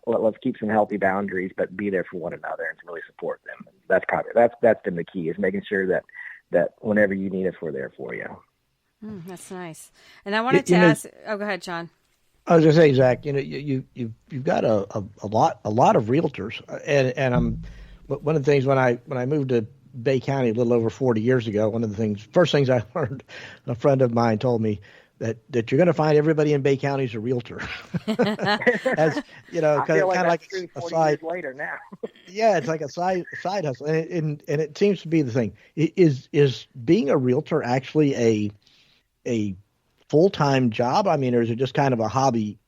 let's keep some healthy boundaries, but be there for one another and really support them. And that's been the key, is making sure that whenever you need us, we're there for you. That's nice. And I wanted to ask, go ahead, John. I was going to say, Zack, you've got a lot of realtors, and one of the things when I moved to Bay County a little over 40 years ago, first things I learned, a friend of mine told me that you're going to find everybody in Bay County is a realtor. As kind of like a side years later now. Yeah, it's like a side hustle, and it seems to be the thing. Is being a realtor actually a full-time job? I mean, or is it just kind of a hobby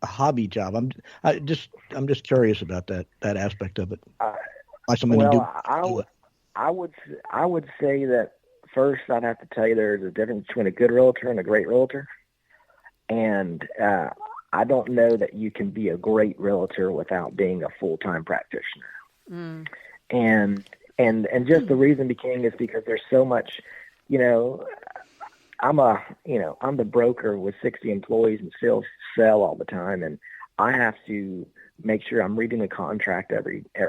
job? I'm just curious about that aspect of it. I would say that first I'd have to tell you there's a difference between a good realtor and a great realtor. And I don't know that you can be a great realtor without being a full-time practitioner. And just the reason being is because there's so much, I'm the broker with 60 employees and still sell all the time. And I have to make sure I'm reading the contract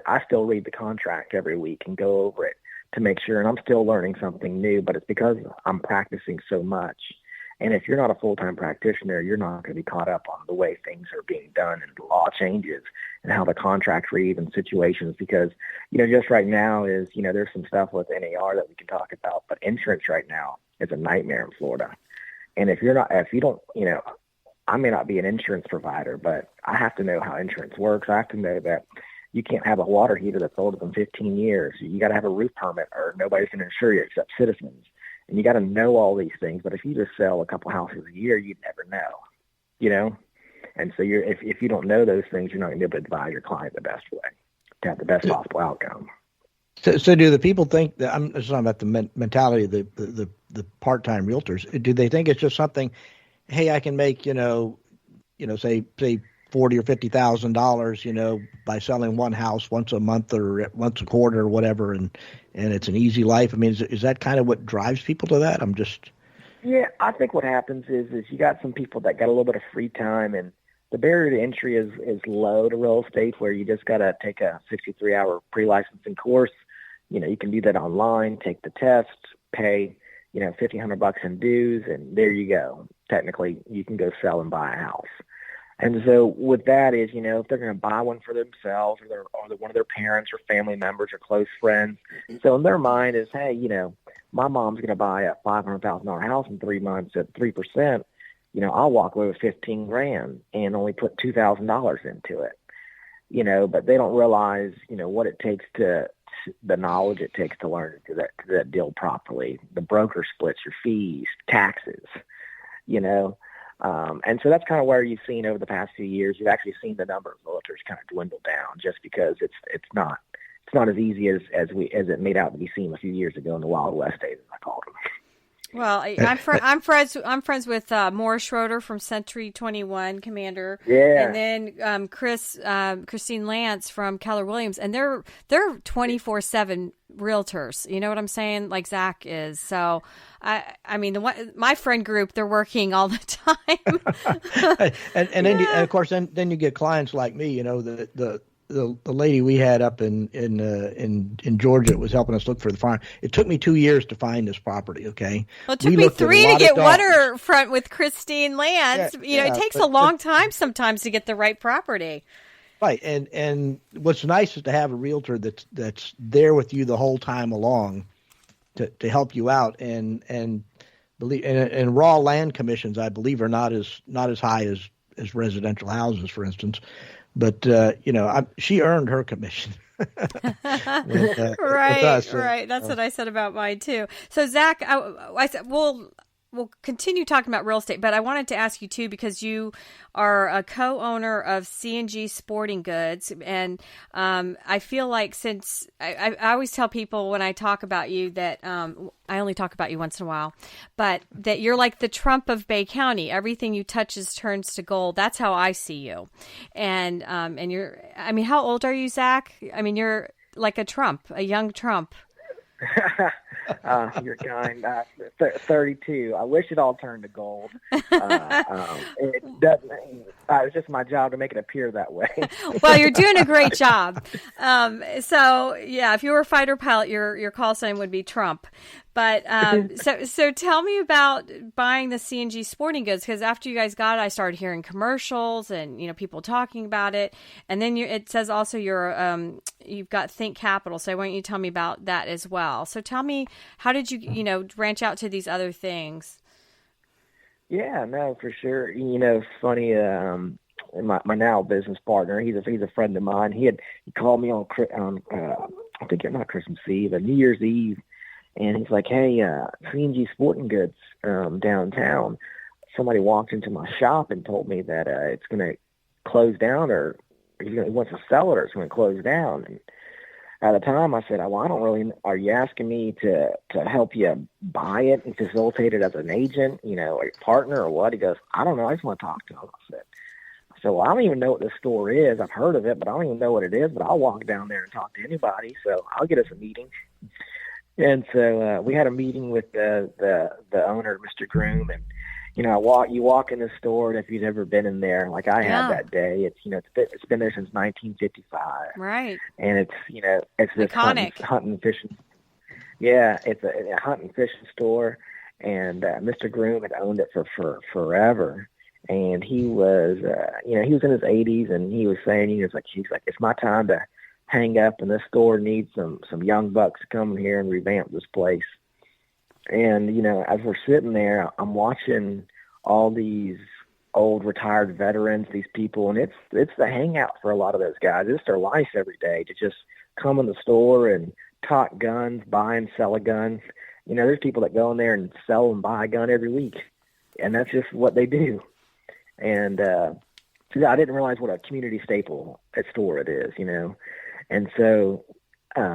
I still read the contract every week and go over it to make sure, and I'm still learning something new, but it's because I'm practicing so much. And if you're not a full-time practitioner, you're not going to be caught up on the way things are being done and the law changes and how the contracts read and situations, because, just right now is, there's some stuff with NAR that we can talk about, but insurance right now is a nightmare in Florida. And if you don't, I may not be an insurance provider, but I have to know how insurance works. I have to know that you can't have a water heater that's older than 15 years. You got to have a roof permit or nobody's going to insure you except Citizens. and you got to know all these things. But if you just sell a couple houses a year, you'd never know, you know. And so if you don't know those things, you're not going to be able to advise your client the best way to have the best possible outcome. So do the people think that, I'm just talking about the mentality of the part-time realtors, do they think it's just something, hey, I can make, say $40,000 or $50,000, by selling one house once a month or once a quarter or whatever, and it's an easy life? I mean, is that kind of what drives people to that? Yeah, I think what happens is you got some people that got a little bit of free time, and the barrier to entry is low to real estate, where you just got to take a 63-hour pre-licensing course. You can do that online, take the test, pay, $1,500 in dues, and there you go. Technically, you can go sell and buy a house. And so with that is, if they're going to buy one for themselves or one of their parents or family members or close friends. So in their mind is, hey, my mom's going to buy a $500,000 house in 3 months at 3%. I'll walk away with $15,000 and only put $2,000 into it. But they don't realize, what it takes the knowledge it takes to learn to do that deal properly. The broker splits your fees, taxes, and so that's kind of where you've seen over the past few years, you've actually seen the number of realtors kind of dwindle down, just because it's not as easy as it made out to be seen a few years ago in the Wild West days, as I called them. Well, I'm friends with Morris Schroeder from Century 21 Commander, yeah, and then Christine Lance from Keller Williams, and they're 24/7 realtors. You know what I'm saying? Like Zack is. So I mean, my friend group, they're working all the time. and then of course then you get clients like me. The lady we had up in Georgia was helping us look for the farm. It took me 2 years to find this property. Okay. Well, it took me 3 to get waterfront with Christine Lance. Yeah, it takes a long time sometimes to get the right property. Right. And what's nice is to have a realtor that's there with you the whole time along to help you out, and believe and raw land commissions, I believe, are not as high as residential houses, for instance. But, she earned her commission. with us. Right. That's what I said about mine, too. So, Zack, I said, we'll continue talking about real estate, but I wanted to ask you, too, because you are a co-owner of C&G Sporting Goods. And I feel like since I always tell people when I talk about you that I only talk about you once in a while, but that you're like the Trump of Bay County. Everything you touches turns to gold. That's how I see you. And you're, I mean, how old are you, Zack? I mean, you're like a young Trump. You're kind. 32. I wish it all turned to gold. It doesn't. It's just my job to make it appear that way. Well, you're doing a great job. So yeah, if you were a fighter pilot, your call sign would be Trump. But so tell me about buying the C&G Sporting Goods, because after you guys got it, I started hearing commercials and people talking about it. And then it says also you've got Think Capital. So why don't you tell me about that as well? So tell me, how did you branch out to these other things? Yeah, no, for sure. It's funny. My now business partner, he's a friend of mine. He called me on I think not Christmas Eve, but New Year's Eve. And he's like, hey, C&G Sporting Goods downtown, somebody walked into my shop and told me that it's going to close down, or he wants to sell it, or it's going to close down. And at the time I said, well, I don't really, are you asking me to help you buy it and facilitate it as an agent, or a partner, or what? He goes, I don't know. I just want to talk to him. I said, well, I don't even know what this store is. I've heard of it, but I don't even know what it is, but I'll walk down there and talk to anybody. So I'll get us a meeting. And so we had a meeting with the owner, Mr. Groom, and you walk in the store, and if you've ever been in there, like I had that day, it's it's been there since 1955, right? And it's this hunting fishing, it's a hunting fishing store, and Mr. Groom had owned it for forever, and he was he was in his 80s, and he was saying he's like it's my time to hang up, and this store needs some young bucks to come in here and revamp this place. And, as we're sitting there, I'm watching all these old retired veterans, these people, and it's the hangout for a lot of those guys. It's their life every day to just come in the store and talk guns, buy and sell a gun. there's people that go in there and sell and buy a gun every week, and that's just what they do. And so I didn't realize what a community staple store it is, And so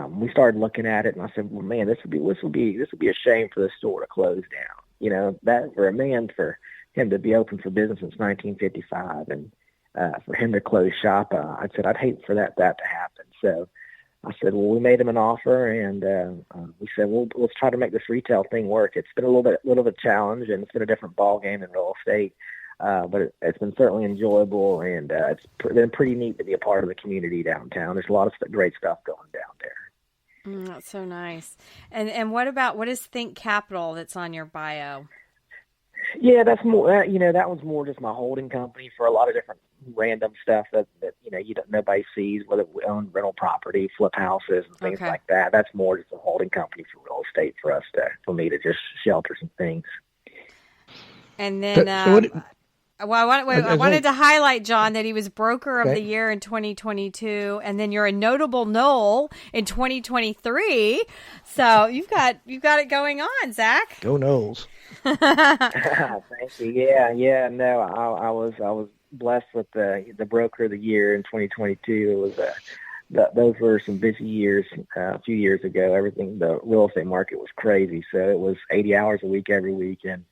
we started looking at it, and I said, well, man, this would be a shame for the store to close down. That for a man, for him to be open for business since 1955, and for him to close shop, I said I'd hate for that to happen. So I said, well, we made him an offer, and we said, well, let's try to make this retail thing work. It's been a little bit of a challenge, and it's been a different ball game in real estate, but it's been certainly enjoyable, and it's been pretty neat to be a part of the community downtown. There's a lot of great stuff going down there. That's so nice. And what is Think Capital that's on your bio? Yeah, that's more. That one's more just my holding company for a lot of different random stuff that nobody sees, whether we own rental property, flip houses, and things like that. That's more just a holding company for real estate for me to just shelter some things. And then, I wanted to highlight, John, that he was Broker of the Year in 2022, and then you're a notable Knoll in 2023. So you've got it going on, Zack. Go Knowles. Thank you. Yeah. No, I was blessed with the Broker of the Year in 2022. It was those were some busy years a few years ago. The real estate market was crazy, so it was 80 hours a week every week, and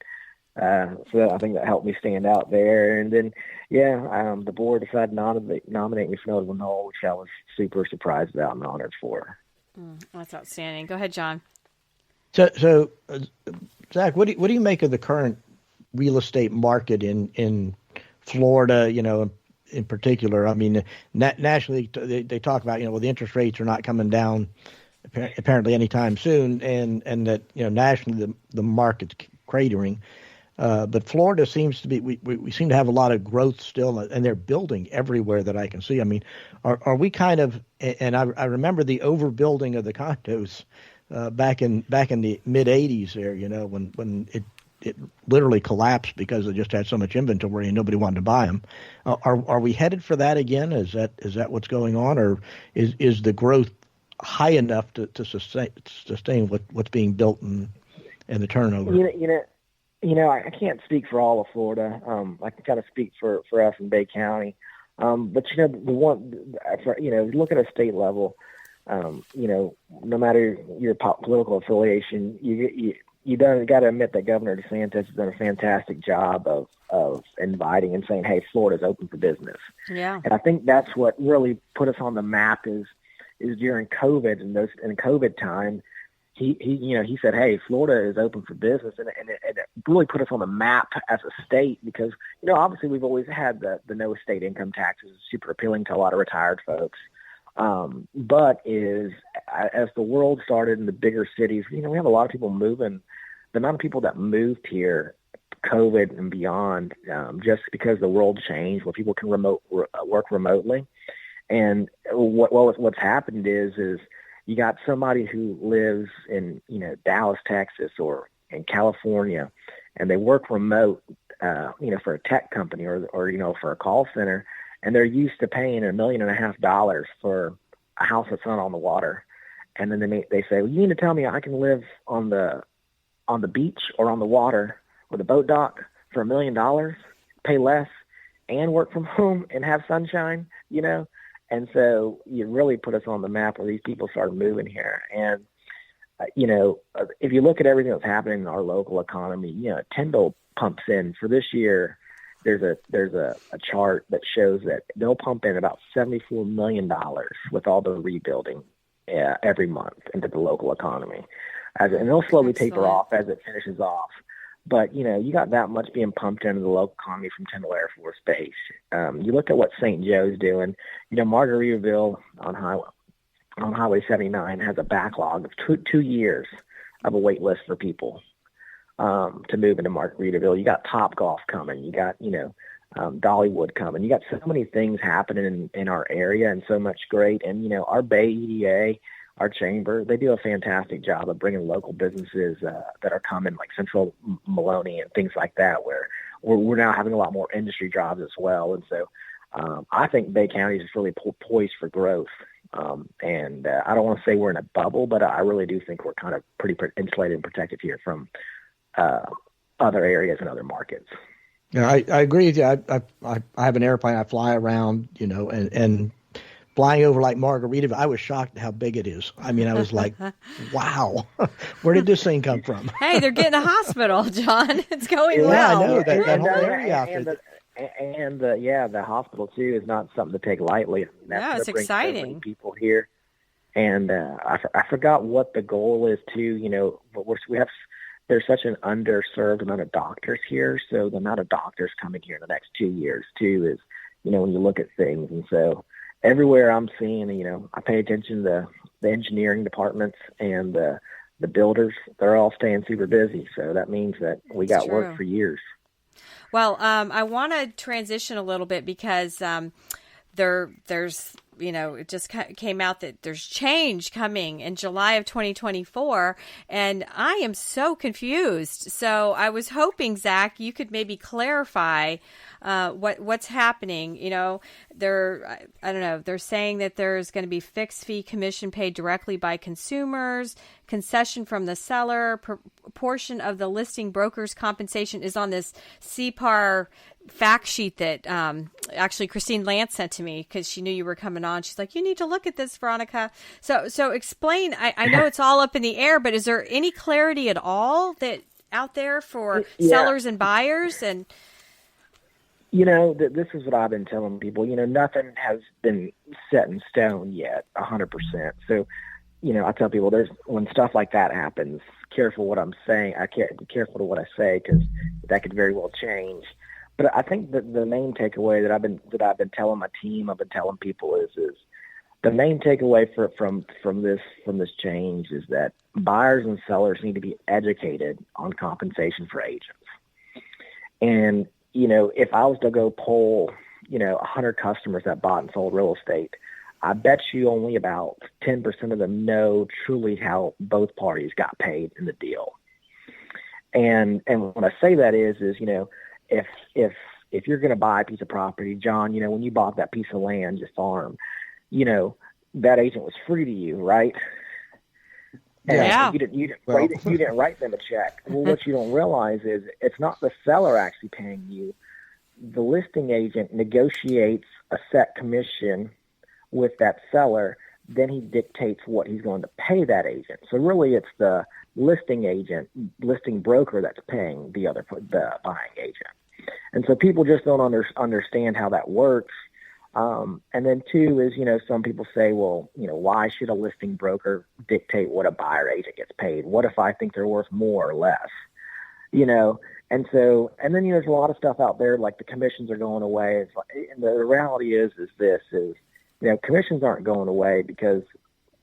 so I think that helped me stand out there. And then, the board decided to nominate me for notable Knoll, which I was super surprised about and honored for. That's outstanding. Go ahead, John. So Zack, what do you make of the current real estate market in Florida? In particular, I mean, nationally they talk about the interest rates are not coming down apparently anytime soon, and that nationally the market's cratering. But Florida seems to be, we seem to have a lot of growth still, and they're building everywhere that I can see. I mean, are we kind of, and I remember the overbuilding of the condos back in the mid 80s there, when it literally collapsed because they just had so much inventory and nobody wanted to buy them. Are we headed for that again? Is that what's going on, or is the growth high enough to sustain what's being built and the turnover? I can't speak for all of Florida. I can kind of speak for us in Bay County. But look at a state level, no matter your political affiliation, you got to admit that Governor DeSantis has done a fantastic job of inviting and saying, hey, Florida's open for business. Yeah. And I think that's what really put us on the map is during COVID and in COVID time. He said, hey, Florida is open for business, and it really put us on the map as a state because, obviously we've always had the no state income taxes, super appealing to a lot of retired folks. But as the world started in the bigger cities, we have a lot of people moving. The amount of people that moved here, COVID and beyond, just because the world changed where people can work remotely. And what's happened is you got somebody who lives in, Dallas, Texas, or in California, and they work remote, for a tech company or for a call center, and they're used to paying $1.5 million for a house that's not on the water. And then they say, well, you need to tell me I can live on the beach or on the water with a boat dock for $1 million, pay less, and work from home and have sunshine, And so you really put us on the map where these people started moving here. And, if you look at everything that's happening in our local economy, Tyndall pumps in for this year. There's a chart that shows that they'll pump in about $74 million with all the rebuilding every month into the local economy. And they'll slowly taper off as it finishes off. But, you got that much being pumped into the local economy from Tyndall Air Force Base. You look at what St. Joe's doing. Margaritaville on Highway 79 has a backlog of two years of a wait list for people to move into Margaritaville. You got Topgolf coming. You got, Dollywood coming. You got so many things happening in our area and so much great. And, our Bay EDA, our chamber, they do a fantastic job of bringing local businesses that are coming, like Central Maloney and things like that, where we're now having a lot more industry jobs as well. And so I think Bay County is really poised for growth. And I don't want to say we're in a bubble, but I really do think we're kind of pretty insulated and protected here from other areas and other markets. Yeah, I agree with you. I have an airplane. I fly around, and flying over like Margaritaville, I was shocked at how big it is. I mean, I was like, wow, where did this thing come from? Hey, they're getting a hospital, John. It's going well. Yeah, I know that whole area out there. And the hospital too is not something to take lightly. No, it's exciting. So many people here, and I forgot what the goal is too. But there's such an underserved amount of doctors here, so the amount of doctors coming here in the next 2 years too is, when you look at things, and so everywhere I'm seeing, I pay attention to the engineering departments and the builders. They're all staying super busy, so that means that we got work for years. Well, I want to transition a little bit because there's, it just came out that there's change coming in July of 2024, and I am so confused. So I was hoping, Zack, you could maybe clarify what's happening. I don't know. They're saying that there's going to be fixed fee commission paid directly by consumers, concession from the seller, portion of the listing broker's compensation is on this CPAR fact sheet that actually Christine Lance sent to me because she knew you were coming on. She's like, you need to look at this, Veronica. So explain. I know it's all up in the air, but is there any clarity at all that out there for sellers and buyers? And this is what I've been telling people. Nothing has been set in stone yet, 100%. So, I tell people when stuff like that happens, careful what I'm saying. I can't be careful to what I say because that could very well change. But I think that the main takeaway that I've been telling my team, I've been telling people is the main takeaway from this change is that buyers and sellers need to be educated on compensation for agents. And if I was to go poll 100 customers that bought and sold real estate, I bet you only about 10% of them know truly how both parties got paid in the deal. And what I say that is if you're going to buy a piece of property, John, when you bought that piece of land, your farm, that agent was free to you, right? And yeah. You didn't write them a check. Well, what you don't realize is it's not the seller actually paying you. The listing agent negotiates a set commission with that seller. Then he dictates what he's going to pay that agent. So really, it's the listing broker that's paying the buying agent. And so people just don't understand how that works. And then two is, some people say, well, why should a listing broker dictate what a buyer agent gets paid? What if I think they're worth more or less? And then there's a lot of stuff out there like the commissions are going away. It's like, and the reality is commissions aren't going away because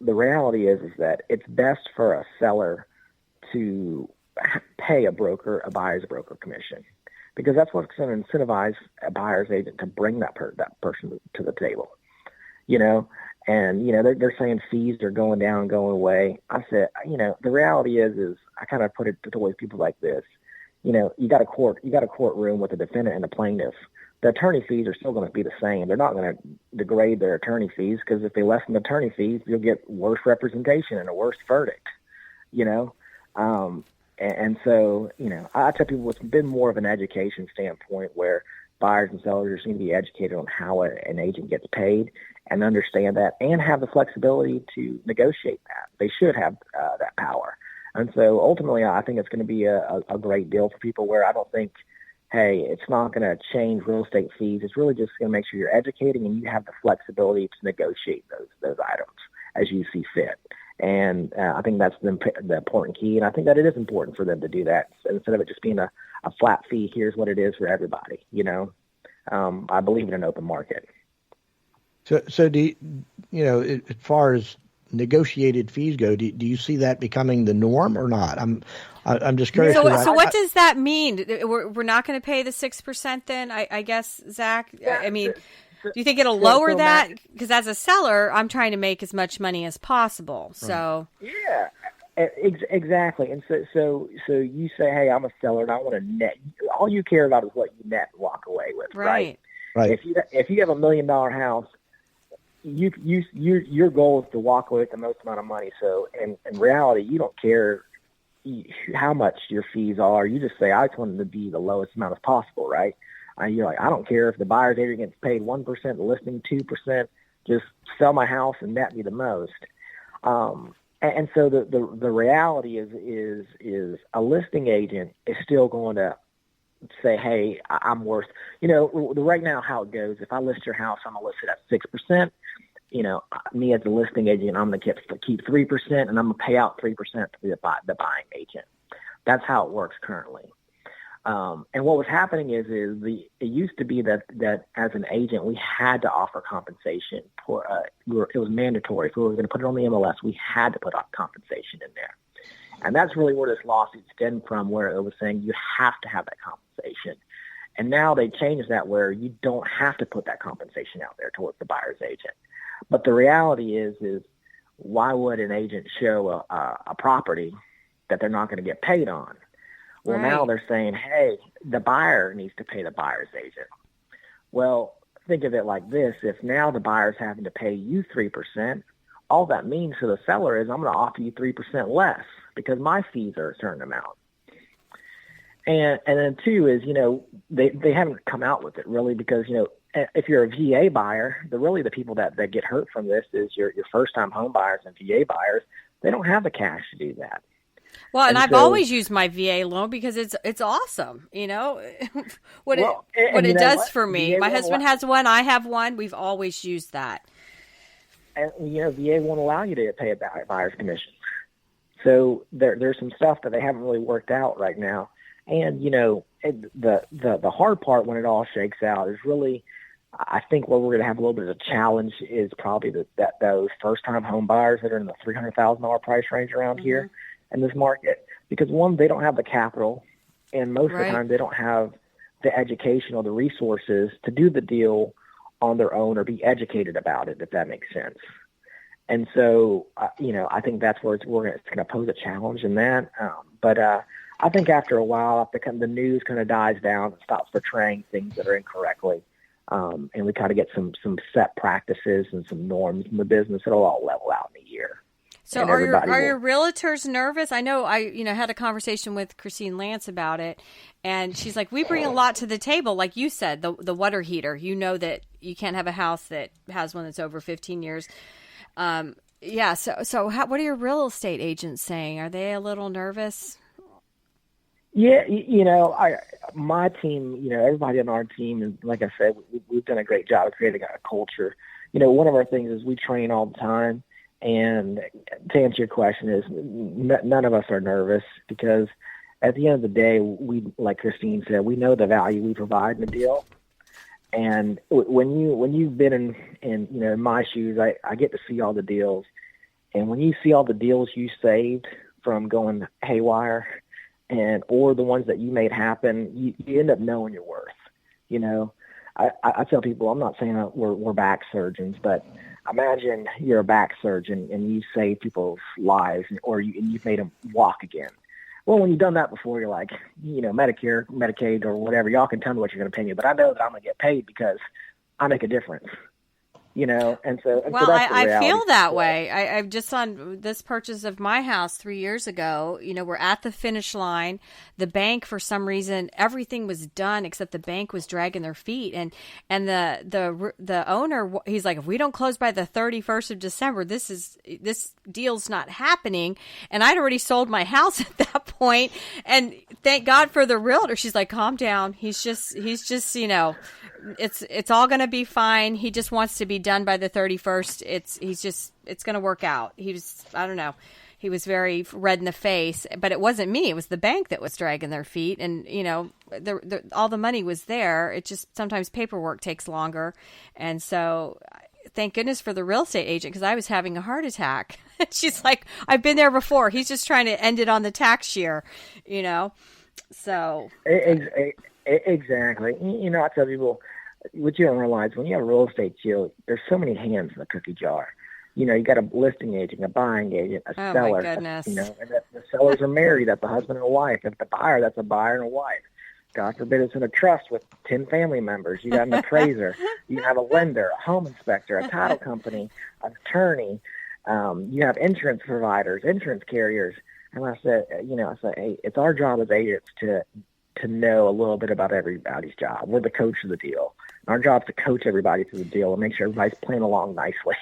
the reality is that it's best for a seller to pay a buyer's broker commission, because that's what's going to incentivize a buyer's agent to bring that person to the table, and, they're saying fees are going down and going away. I said, the reality is I kind of put it to the people like this, you got a courtroom with a defendant and a plaintiff. The attorney fees are still going to be the same. They're not going to degrade their attorney fees because if they lessen the attorney fees, you'll get worse representation and a worse verdict, And so, I tell people it's been more of an education standpoint where buyers and sellers need to be educated on how an agent gets paid and understand that and have the flexibility to negotiate that. They should have that power. And so ultimately, I think it's going to be a great deal for people where I don't think, hey, it's not going to change real estate fees. It's really just going to make sure you're educating and you have the flexibility to negotiate those items as you see fit. And I think that's the important key. And I think that it is important for them to do that instead of it just being a flat fee. Here's what it is for everybody. I believe in an open market. So do you, as far as negotiated fees go, do you see that becoming the norm or not? I'm just curious. So what does that mean? We're not going to pay the 6% then? I guess, Zack. Yeah, I mean. Do you think it'll lower that? Because as a seller, I'm trying to make as much money as possible. So yeah, exactly. And so you say, hey, I'm a seller and I want to net. All you care about is what you net and walk away with, right? Right. If you have $1 million house, your goal is to walk away with the most amount of money. So in reality, you don't care how much your fees are. You just say, I just want them to be the lowest amount as possible, right? You're like, I don't care if the buyer's agent gets paid 1%, the listing 2%, just sell my house and net me the most. And so the reality is a listing agent is still going to say, hey, I'm worth, right now how it goes, if I list your house, I'm going to list it at 6%. Me as a listing agent, I'm going to keep 3%, and I'm going to pay out 3% to the buying agent. That's how it works currently. And what was happening is it used to be that as an agent, we had to offer compensation for, it was mandatory. If we were going to put it on the MLS, we had to put compensation in there. And that's really where this lawsuit stemmed from, where it was saying you have to have that compensation. And now they changed that where you don't have to put that compensation out there towards the buyer's agent. But the reality is why would an agent show a property that they're not going to get paid on? Well, right. Now they're saying, hey, the buyer needs to pay the buyer's agent. Well, think of it like this. If now the buyer's having to pay you 3%, all that means to the seller is I'm going to offer you 3% less because my fees are a certain amount. And then two is, they haven't come out with it really because, if you're a VA buyer, the people that get hurt from this is your first-time home buyers and VA buyers. They don't have the cash to do that. Well, and I've always used my VA loan because it's awesome, what it does for me. My husband has one, I have one. We've always used that. And VA won't allow you to pay a buyer's commission. So there's some stuff that they haven't really worked out right now. And the hard part when it all shakes out is really, I think where we're going to have a little bit of a challenge is probably that those first-time home buyers that are in the $300,000 price range around here in this market, because one, they don't have the capital, and most of the time they don't have the education or the resources to do the deal on their own or be educated about it, if that makes sense. And so, I think that's where it's going to pose a challenge in that. But I think after a while, if the news kind of dies down and stops portraying things that are incorrectly, and we kind of get some set practices and some norms in the business, it'll all level out in a year. So are your realtors nervous? I know I had a conversation with Christine Lance about it, and she's like, we bring a lot to the table. Like you said, the water heater, that you can't have a house that has one that's over 15 years. So what are your real estate agents saying? Are they a little nervous? Yeah, my team, everybody on our team, and like I said, we've done a great job of creating a culture. One of our things is we train all the time. And to answer your question is none of us are nervous because at the end of the day, we, like Christine said, we know the value we provide in the deal. And when you've been in my shoes, I get to see all the deals. And when you see all the deals you saved from going haywire or the ones that you made happen, you end up knowing your worth. I tell people, I'm not saying that we're back surgeons, but imagine you're a back surgeon and you save people's lives and you've made them walk again. Well, when you've done that before, you're like, Medicare, Medicaid, or whatever, y'all can tell me what you're going to pay me, but I know that I'm going to get paid because I make a difference. And so. Well, so I feel that way. I've just on this purchase of my house 3 years ago, we're at the finish line. The bank, for some reason, everything was done except the bank was dragging their feet. And the owner, he's like, if we don't close by the 31st of December, this deal's not happening. And I'd already sold my house at that point. And thank God for the realtor. She's like, calm down. He's just, it's all going to be fine. He just wants to be done by the 31st. It's going to work out. I don't know. He was very red in the face, but it wasn't me. It was the bank that was dragging their feet. And, all the money was there. It just sometimes paperwork takes longer. And so thank goodness for the real estate agent because I was having a heart attack. She's like, I've been there before. He's just trying to end it on the tax year, so. Exactly. I tell people, what you don't realize, when you have a real estate deal, there's so many hands in the cookie jar. You got a listing agent, a buying agent, a seller. Oh, my goodness. And the sellers are married. That's a husband and a wife. If the buyer, that's a buyer and a wife. God forbid it's in a trust with 10 family members. You got an appraiser. You have a lender, a home inspector, a title company, an attorney. You have insurance providers, insurance carriers. And I said, hey, it's our job as agents to know a little bit about everybody's job. We're the coach of the deal. And our job is to coach everybody through the deal and make sure everybody's playing along nicely.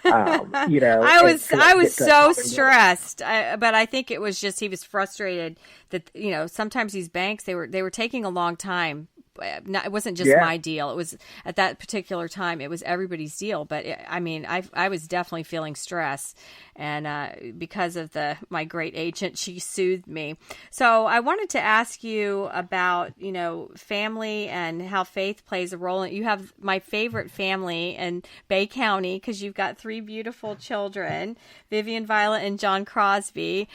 I was so stressed, but I think it was just he was frustrated that sometimes these banks they were taking a long time. It wasn't just my deal. It was at that particular time. It was everybody's deal. But I was definitely feeling stress, and because of my great agent, she soothed me. So I wanted to ask you about family and how faith plays a role. You have my favorite family in Bay County because you've got 3 beautiful children, Vivian, Violet, and John Crosby.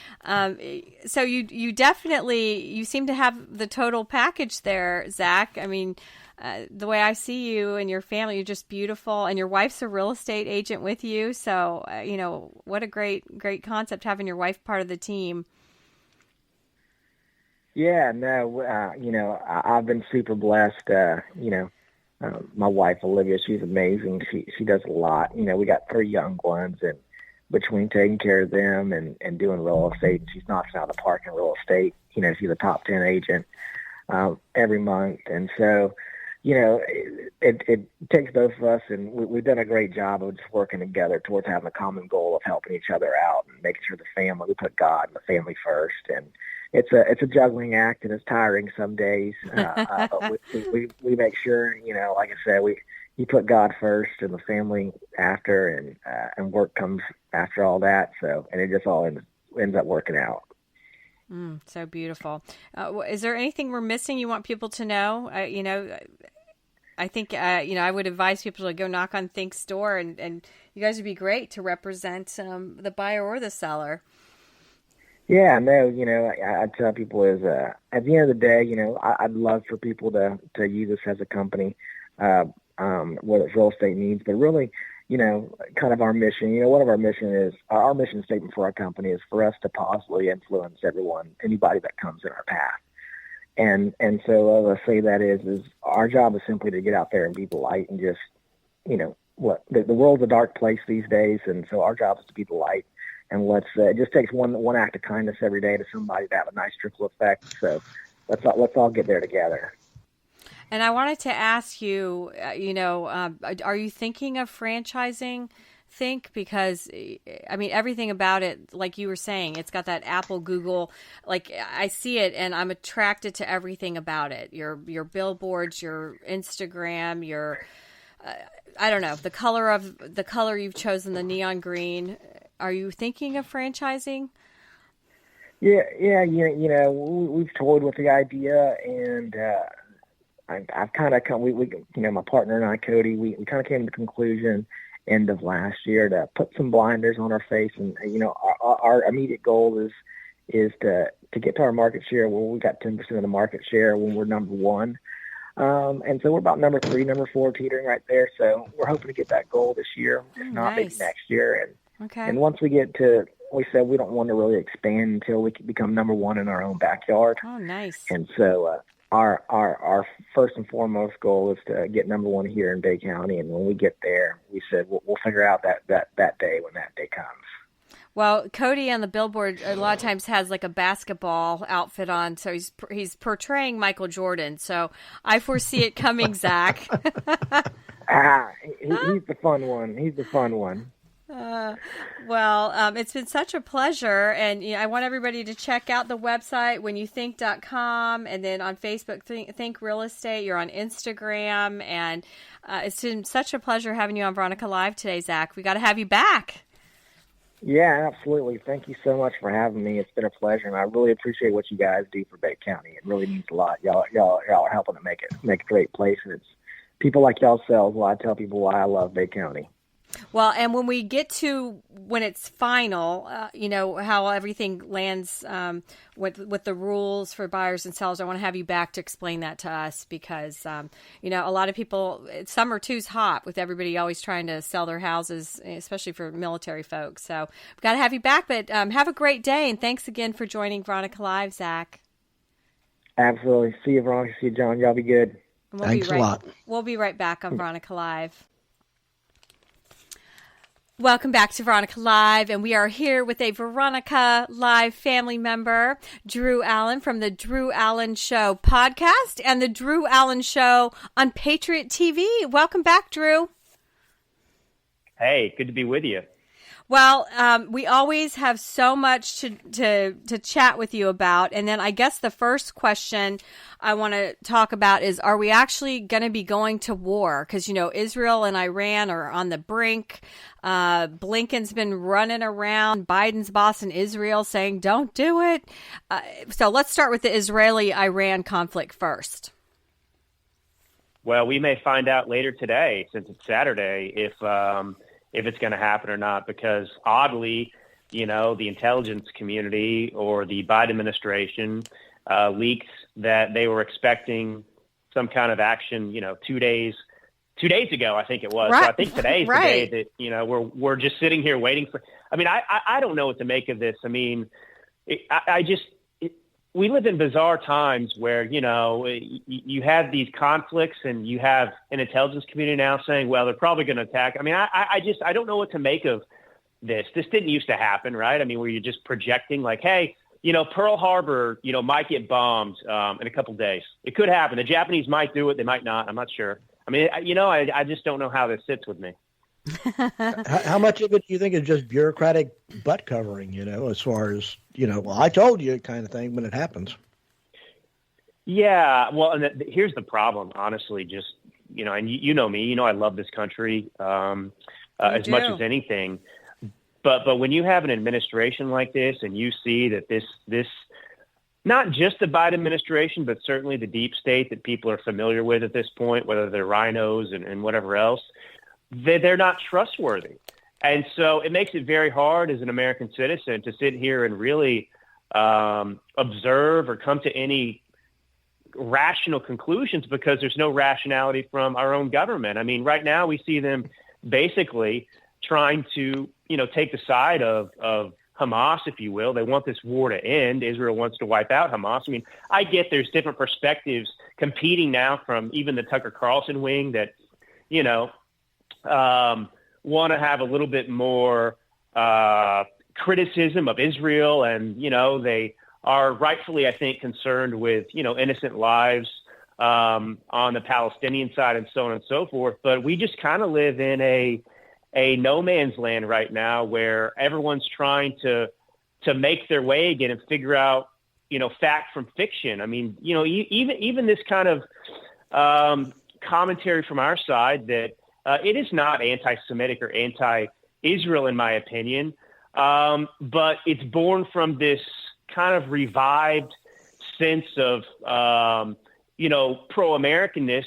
So you definitely seem to have the total package there, Zack. I mean, the way I see you and your family, you're just beautiful, and your wife's a real estate agent with you. So, what a great concept having your wife part of the team. Yeah, no, I've been super blessed. My wife Olivia, she's amazing. She does a lot. We got 3 young ones, and between taking care of them and doing real estate, she's knocking out of the park in real estate. She's a top 10 agent every month. And so, it takes both of us, and we've done a great job of just working together towards having a common goal of helping each other out and making sure the family, we put God and the family first. And it's a juggling act, and it's tiring some days. But we make sure, like I said, you put God first and the family after, and work comes after all that. So, and it just all ends up working out. So beautiful. Is there anything we're missing you want people to know? I think, I would advise people to go knock on Think's door, and you guys would be great to represent the buyer or the seller. Yeah, no, I tell people is at the end of the day, I'd love for people to use us as a company, what it's real estate needs, but really, kind of our mission, one of our mission is, our mission statement for our company is for us to positively influence anybody that comes in our path. And so I say that is our job is simply to get out there and be the light, and just, the world's a dark place these days. And so our job is to be the light, and it just takes one act of kindness every day to somebody to have a nice trickle effect. So let's all get there together. And I wanted to ask you, are you thinking of franchising Think? Because, everything about it, like you were saying, it's got that Apple, Google, like I see it and I'm attracted to everything about it. Your billboards, your Instagram, your, I don't know, the color you've chosen, the neon green. Are you thinking of franchising? Yeah. We've toyed with the idea, and, I've kind of come, my partner and I, Cody, we kind of came to the conclusion end of last year to put some blinders on our face. And, our immediate goal is to get to our market share where we got 10% of the market share when we're number 1. And so we're about number 3, number 4, teetering right there. So we're hoping to get that goal this year, if not maybe next year. And once we get to, we said we don't want to really expand until we can become number 1 in our own backyard. Oh, nice. And so, our first and foremost goal is to get number 1 here in Bay County, and when we get there, we said we'll figure out that day when that day comes. Well, Cody on the billboard a lot of times has like a basketball outfit on, so he's portraying Michael Jordan. So I foresee it coming, Zack. He's the fun one. He's the fun one. It's been such a pleasure, and I want everybody to check out the website whenyouthink.com, and then on Facebook Think Real Estate. You're on Instagram, and it's been such a pleasure having you on Veronica Live today, Zack. We got to have you back. Yeah, absolutely. Thank you so much for having me. It's been a pleasure, and I really appreciate what you guys do for Bay County. It really means a lot. Y'all are helping to make a great place, and it's people like y'allselves why I tell people why I love Bay County. Well, and when we get to when it's final, how everything lands with the rules for buyers and sellers, I want to have you back to explain that to us because, a lot of people, summer two's hot with everybody always trying to sell their houses, especially for military folks. So we've got to have you back, but have a great day. And thanks again for joining Veronica Live, Zack. Absolutely. See you, Veronica. See you, John. Y'all be good. Thanks a lot. We'll be right back on Veronica Live. Welcome back to Veronica Live, and we are here with a Veronica Live family member, Drew Allen from the Drew Allen Show podcast and the Drew Allen Show on Patriot TV. Welcome back, Drew. Hey, good to be with you. Well, we always have so much to chat with you about. And then I guess the first question I want to talk about is, are we actually going to be going to war? Because, Israel and Iran are on the brink. Blinken's been running around Biden's boss in Israel saying, don't do it. So let's start with the Israeli-Iran conflict first. Well, we may find out later today, since it's Saturday, if it's going to happen or not, because oddly, the intelligence community or the Biden administration leaked that they were expecting some kind of action, 2 days ago, I think it was. Right. So I think today's the day that, we're just sitting here waiting for, I don't know what to make of this. We live in bizarre times where, you have these conflicts and you have an intelligence community now saying, well, they're probably going to attack. I don't know what to make of this. This didn't used to happen, right? Where you're just projecting like, hey, Pearl Harbor, might get bombed in a couple of days. It could happen. The Japanese might do it. They might not. I'm not sure. I just don't know how this sits with me. How much of it do you think is just bureaucratic butt covering, as far as, well, I told you kind of thing when it happens? Yeah, well, and here's the problem, honestly, just, and you know me, I love this country as much as anything. But when you have an administration like this and you see that this not just the Biden administration, but certainly the deep state that people are familiar with at this point, whether they're rhinos and whatever else, they're not trustworthy. And so it makes it very hard as an American citizen to sit here and really observe or come to any rational conclusions, because there's no rationality from our own government. Right now we see them basically trying to, take the side of Hamas, if you will. They want this war to end. Israel wants to wipe out Hamas. I get there's different perspectives competing now from even the Tucker Carlson wing that, want to have a little bit more criticism of Israel, and they are rightfully, I think, concerned with innocent lives on the Palestinian side and so on and so forth. But we just kind of live in a no man's land right now, where everyone's trying to make their way again and figure out fact from fiction. Even this kind of commentary from our side that. It is not anti-Semitic or anti-Israel, in my opinion, but it's born from this kind of revived sense of, pro-Americanness,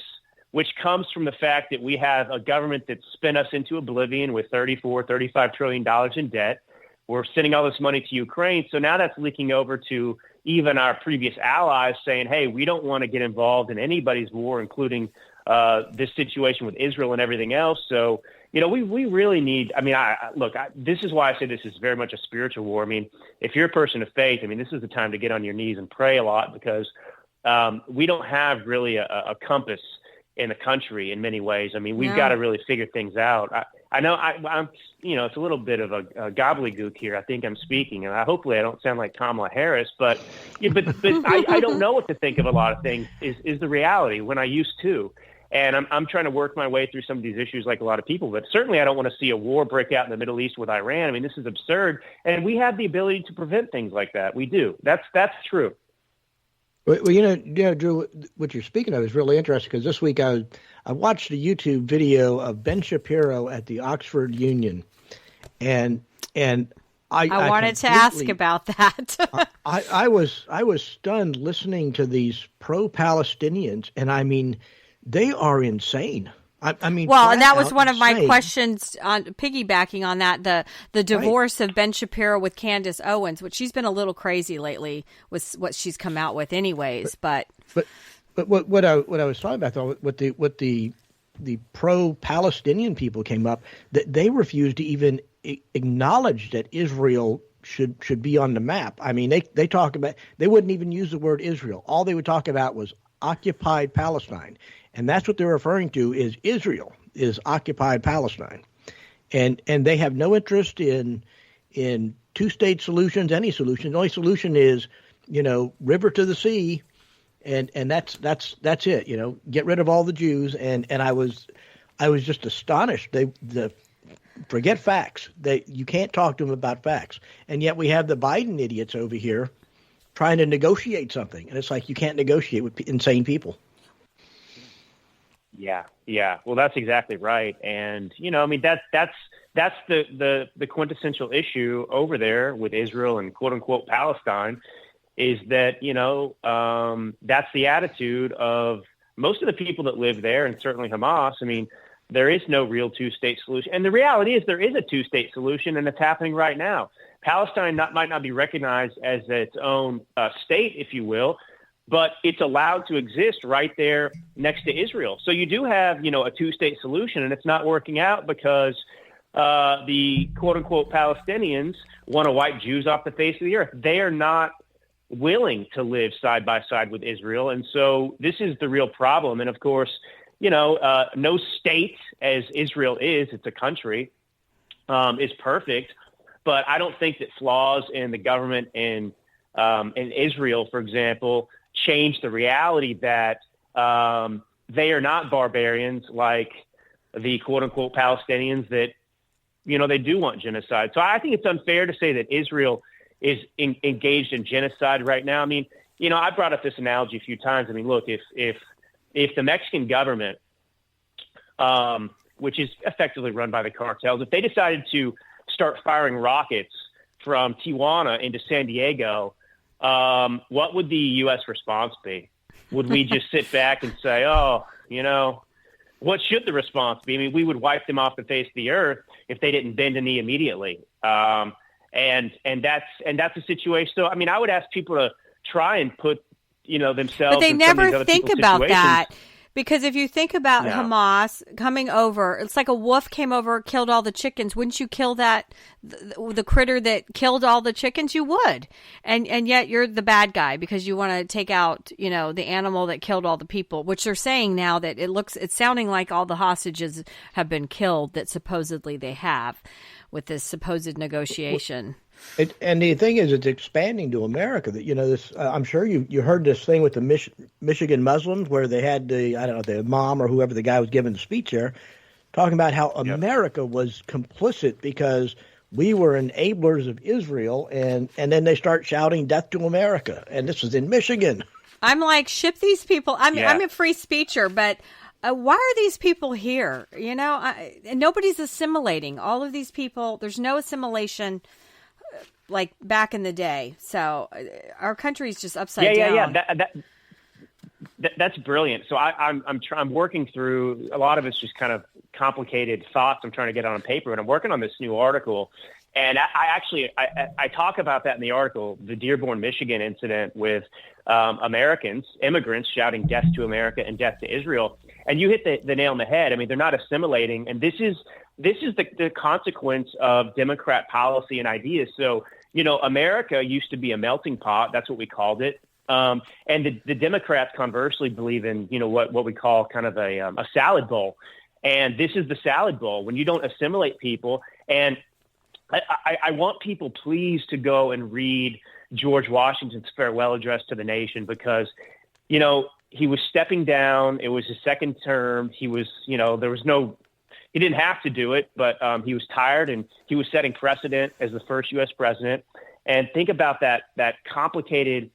which comes from the fact that we have a government that spent us into oblivion with $35 trillion in debt. We're sending all this money to Ukraine. So now that's leaking over to even our previous allies saying, hey, we don't want to get involved in anybody's war, including this situation with Israel and everything else. So, we really need, this is why I say this is very much a spiritual war. If you're a person of faith, this is the time to get on your knees and pray a lot, because we don't have really a compass in the country in many ways. We've got to really figure things out. I know I'm, it's a little bit of a gobbledygook here. I think I'm speaking, and hopefully I don't sound like Kamala Harris, but I don't know what to think of a lot of things is the reality when I used to. And I'm trying to work my way through some of these issues like a lot of people, but certainly I don't want to see a war break out in the Middle East with Iran. This is absurd. And we have the ability to prevent things like that. We do. That's true. Well, Drew, what you're speaking of is really interesting, because this week I watched a YouTube video of Ben Shapiro at the Oxford Union, and I wanted to ask about that. I was stunned listening to these pro-Palestinians, and they are insane. And that was one of my questions on piggybacking on that, the divorce of Ben Shapiro with Candace Owens, which she's been a little crazy lately with what she's come out with anyways. But what I was talking about, though, what the pro-Palestinian people came up, that they refused to even acknowledge that Israel should be on the map. I mean, they talk about, they wouldn't even use the word Israel. All they would talk about was occupied Palestine. And that's what they're referring to, is Israel is occupied Palestine. And they have no interest in two-state solutions, any solution. The only solution is, river to the sea, and that's it. Get rid of all the Jews. And I was just astonished. Forget facts. You can't talk to them about facts. And yet we have the Biden idiots over here trying to negotiate something. And it's like, you can't negotiate with insane people. Yeah. Well, that's exactly right. And, that's the quintessential issue over there with Israel and quote unquote Palestine, is that, that's the attitude of most of the people that live there, and certainly Hamas. I mean, there is no real two-state solution. And the reality is there is a two-state solution, and it's happening right now. Palestine might not be recognized as its own state, if you will, but it's allowed to exist right there next to Israel. So you do have, a two-state solution, and it's not working out because the quote-unquote Palestinians want to wipe Jews off the face of the earth. They are not willing to live side by side with Israel, and so this is the real problem. And, of course, no state, as Israel is, it's a country, is perfect, but I don't think that flaws in the government in Israel, for example, change the reality that they are not barbarians like the quote-unquote Palestinians that, they do want genocide. So I think it's unfair to say that Israel is engaged in genocide right now. I mean, I brought up this analogy a few times. I mean, look, if the Mexican government, which is effectively run by the cartels, if they decided to start firing rockets from Tijuana into San Diego, what would the U.S. response be? Would we just sit back and say, what should the response be? I mean, we would wipe them off the face of the earth if they didn't bend a knee immediately. And that's a situation. So, I mean, I would ask people to try and put, themselves. But they in some of these never other think people's about situations. that. Because if you think about Hamas coming over, it's like a wolf came over, killed all the chickens. Wouldn't you kill the critter that killed all the chickens? You would. And yet you're the bad guy because you want to take out, the animal that killed all the people, which they're saying now that it's sounding like all the hostages have been killed that supposedly they have with this supposed negotiation. And the thing is, it's expanding to America. That this. I'm sure you heard this thing with the Michigan Muslims, where they had the imam or whoever the guy was giving the speech there, talking about how America was complicit because we were enablers of Israel, and then they start shouting "Death to America," and this was in Michigan. I'm like, ship these people. I'm a free speecher, but. Why are these people here? And nobody's assimilating. All of these people, there's no assimilation like back in the day. So our country is just upside down. That's brilliant. So I'm working through, a lot of it's just kind of complicated thoughts I'm trying to get on paper, and I'm working on this new article. And I talk about that in the article, the Dearborn, Michigan incident with immigrants shouting death to America and death to Israel. And you hit the nail on the head. I mean, they're not assimilating. And this is the consequence of Democrat policy and ideas. So, America used to be a melting pot. That's what we called it. And the Democrats conversely believe in, what we call kind of a salad bowl. And this is the salad bowl when you don't assimilate people. And I want people, please, to go and read George Washington's farewell address to the nation because, he was stepping down. It was his second term. He was, he didn't have to do it, but he was tired and he was setting precedent as the first U.S. president. And think about that complicated,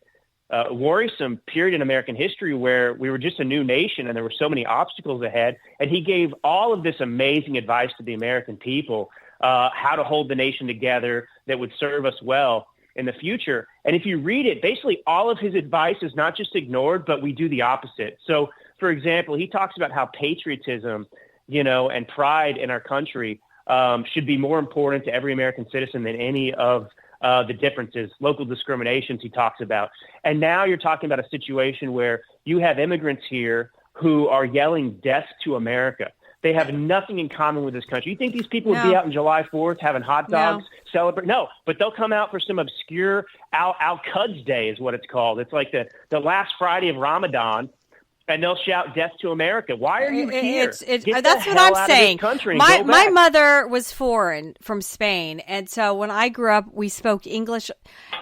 worrisome period in American history where we were just a new nation and there were so many obstacles ahead. And he gave all of this amazing advice to the American people, how to hold the nation together that would serve us well in the future. And if you read it, basically all of his advice is not just ignored, but we do the opposite. So, for example, he talks about how patriotism, and pride in our country should be more important to every American citizen than any of the differences, local discriminations he talks about. And now you're talking about a situation where you have immigrants here who are yelling death to America. They have nothing in common with this country. You think these people would be out on July 4th having hot dogs, celebrate? No, but they'll come out for some obscure Al-Quds Day is what it's called. It's like the last Friday of Ramadan, and they'll shout "Death to America." Why are you here? That's what I'm saying. My mother was foreign from Spain, and so when I grew up, we spoke English.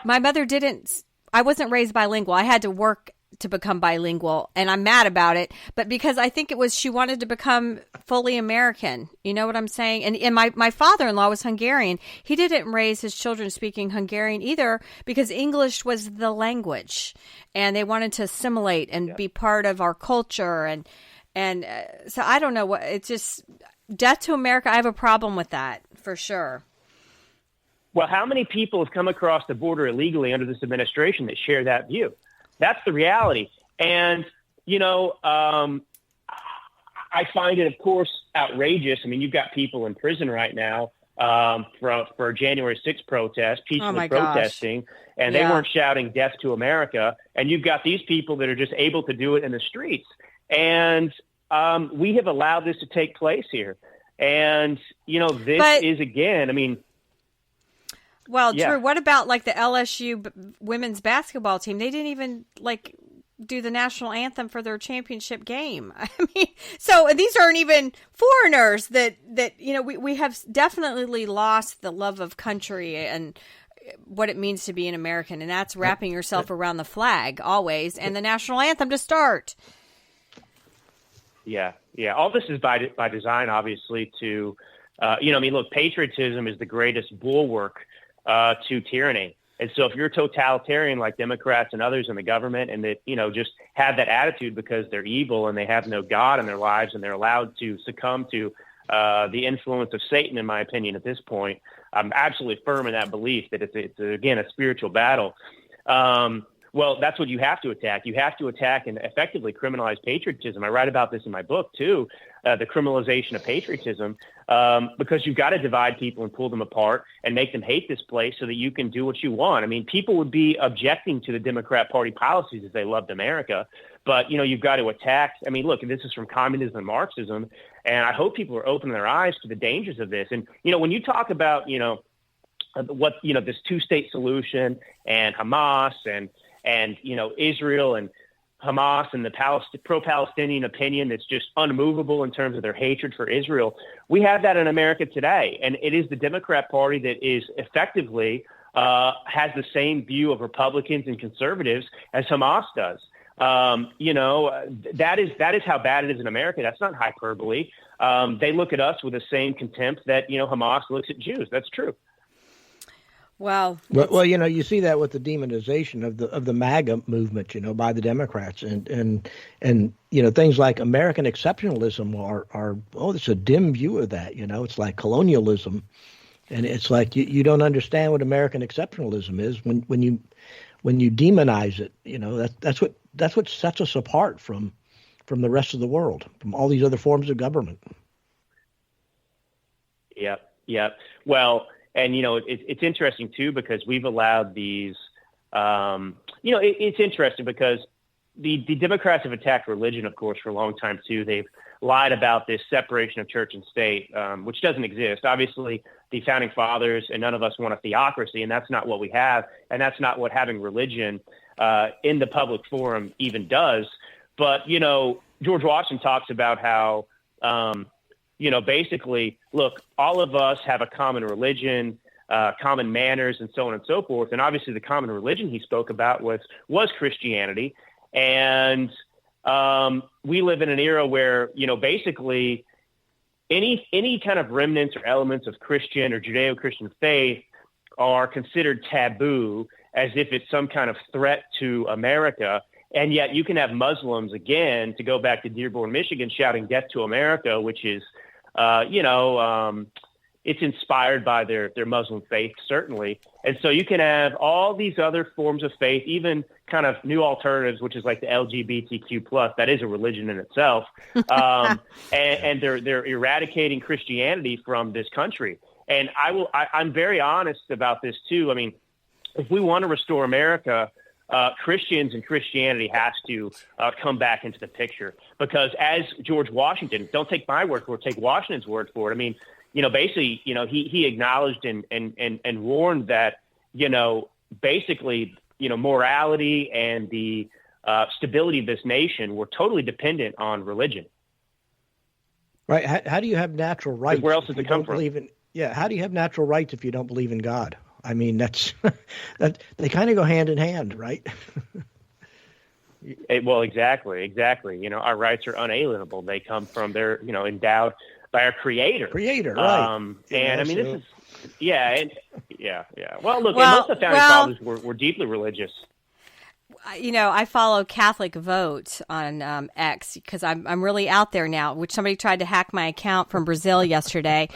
My mother didn't. I wasn't raised bilingual. I had to work to become bilingual, and I'm mad about it, but because I think it was she wanted to become fully American. You know what I'm saying? And my father-in-law was Hungarian. He didn't raise his children speaking Hungarian either because English was the language, and they wanted to assimilate and be part of our culture. And so I don't know what it's just death to America. I have a problem with that for sure. Well, how many people have come across the border illegally under this administration that share that view? That's the reality. And, I find it, of course, outrageous. I mean, you've got people in prison right now for January 6th protest, peacefully protesting, and they weren't shouting death to America. And you've got these people that are just able to do it in the streets. And we have allowed this to take place here. And, this is, again, I mean, well, Drew, what about like the LSU women's basketball team? They didn't even do the national anthem for their championship game. I mean, so these aren't even foreigners that we have definitely lost the love of country and what it means to be an American. And that's wrapping yourself around the flag always and the national anthem to start. Yeah. All this is by design, obviously, to, look, patriotism is the greatest bulwark to tyranny. And so if you're totalitarian like Democrats and others in the government and that, just have that attitude because they're evil and they have no God in their lives and they're allowed to succumb to the influence of Satan, in my opinion, at this point, I'm absolutely firm in that belief that it's again, a spiritual battle. Well, that's what you have to attack. You have to attack and effectively criminalize patriotism. I write about this in my book, too, the criminalization of patriotism, because you've got to divide people and pull them apart and make them hate this place so that you can do what you want. I mean, people would be objecting to the Democrat Party policies if they loved America. But, you've got to attack. I mean, look, this is from communism and Marxism, and I hope people are opening their eyes to the dangers of this. And, when you talk about, this two-state solution and Hamas and Israel and Hamas and the pro-Palestinian opinion that's just unmovable in terms of their hatred for Israel. We have that in America today. And it is the Democrat Party that is effectively has the same view of Republicans and conservatives as Hamas does. That is how bad it is in America. That's not hyperbole. They look at us with the same contempt that, Hamas looks at Jews. That's true. Well, you see that with the demonization of the MAGA movement, by the Democrats, and things like American exceptionalism are it's a dim view of that. It's like colonialism, and it's like you don't understand what American exceptionalism is when you demonize it. That's what sets us apart from the rest of the world, from all these other forms of government. Yep. Well. And, it's interesting, too, because we've allowed these, it's interesting because the Democrats have attacked religion, of course, for a long time, too. They've lied about this separation of church and state, which doesn't exist. Obviously, the founding fathers and none of us want a theocracy, and that's not what we have. And that's not what having religion in the public forum even does. But, George Washington talks about how basically, look, all of us have a common religion, common manners, and so on and so forth. And obviously the common religion he spoke about was Christianity. And we live in an era where, basically any kind of remnants or elements of Christian or Judeo-Christian faith are considered taboo as if it's some kind of threat to America. And yet you can have Muslims, again, to go back to Dearborn, Michigan, shouting death to America, which is, it's inspired by their Muslim faith, certainly. And so you can have all these other forms of faith, even kind of new alternatives, which is like the LGBTQ plus. That is a religion in itself. And they're eradicating Christianity from this country. And I'm very honest about this, too. I mean, if we want to restore America, Christians and Christianity has to come back into the picture, because as George Washington, don't take my word for it, take Washington's word for it. I mean, basically, he acknowledged and warned that, basically, morality and the stability of this nation were totally dependent on religion. Right. How do you have natural rights? Where else does it come from? How do you have natural rights if you don't believe in God? I mean, that's that they kind of go hand in hand, right? Well, exactly. Our rights are unalienable. They come from endowed by our Creator. Right? And I mean, this is yeah. Well, look, most of the founding fathers were deeply religious. I follow Catholic Vote on X because I'm really out there now, which somebody tried to hack my account from Brazil yesterday,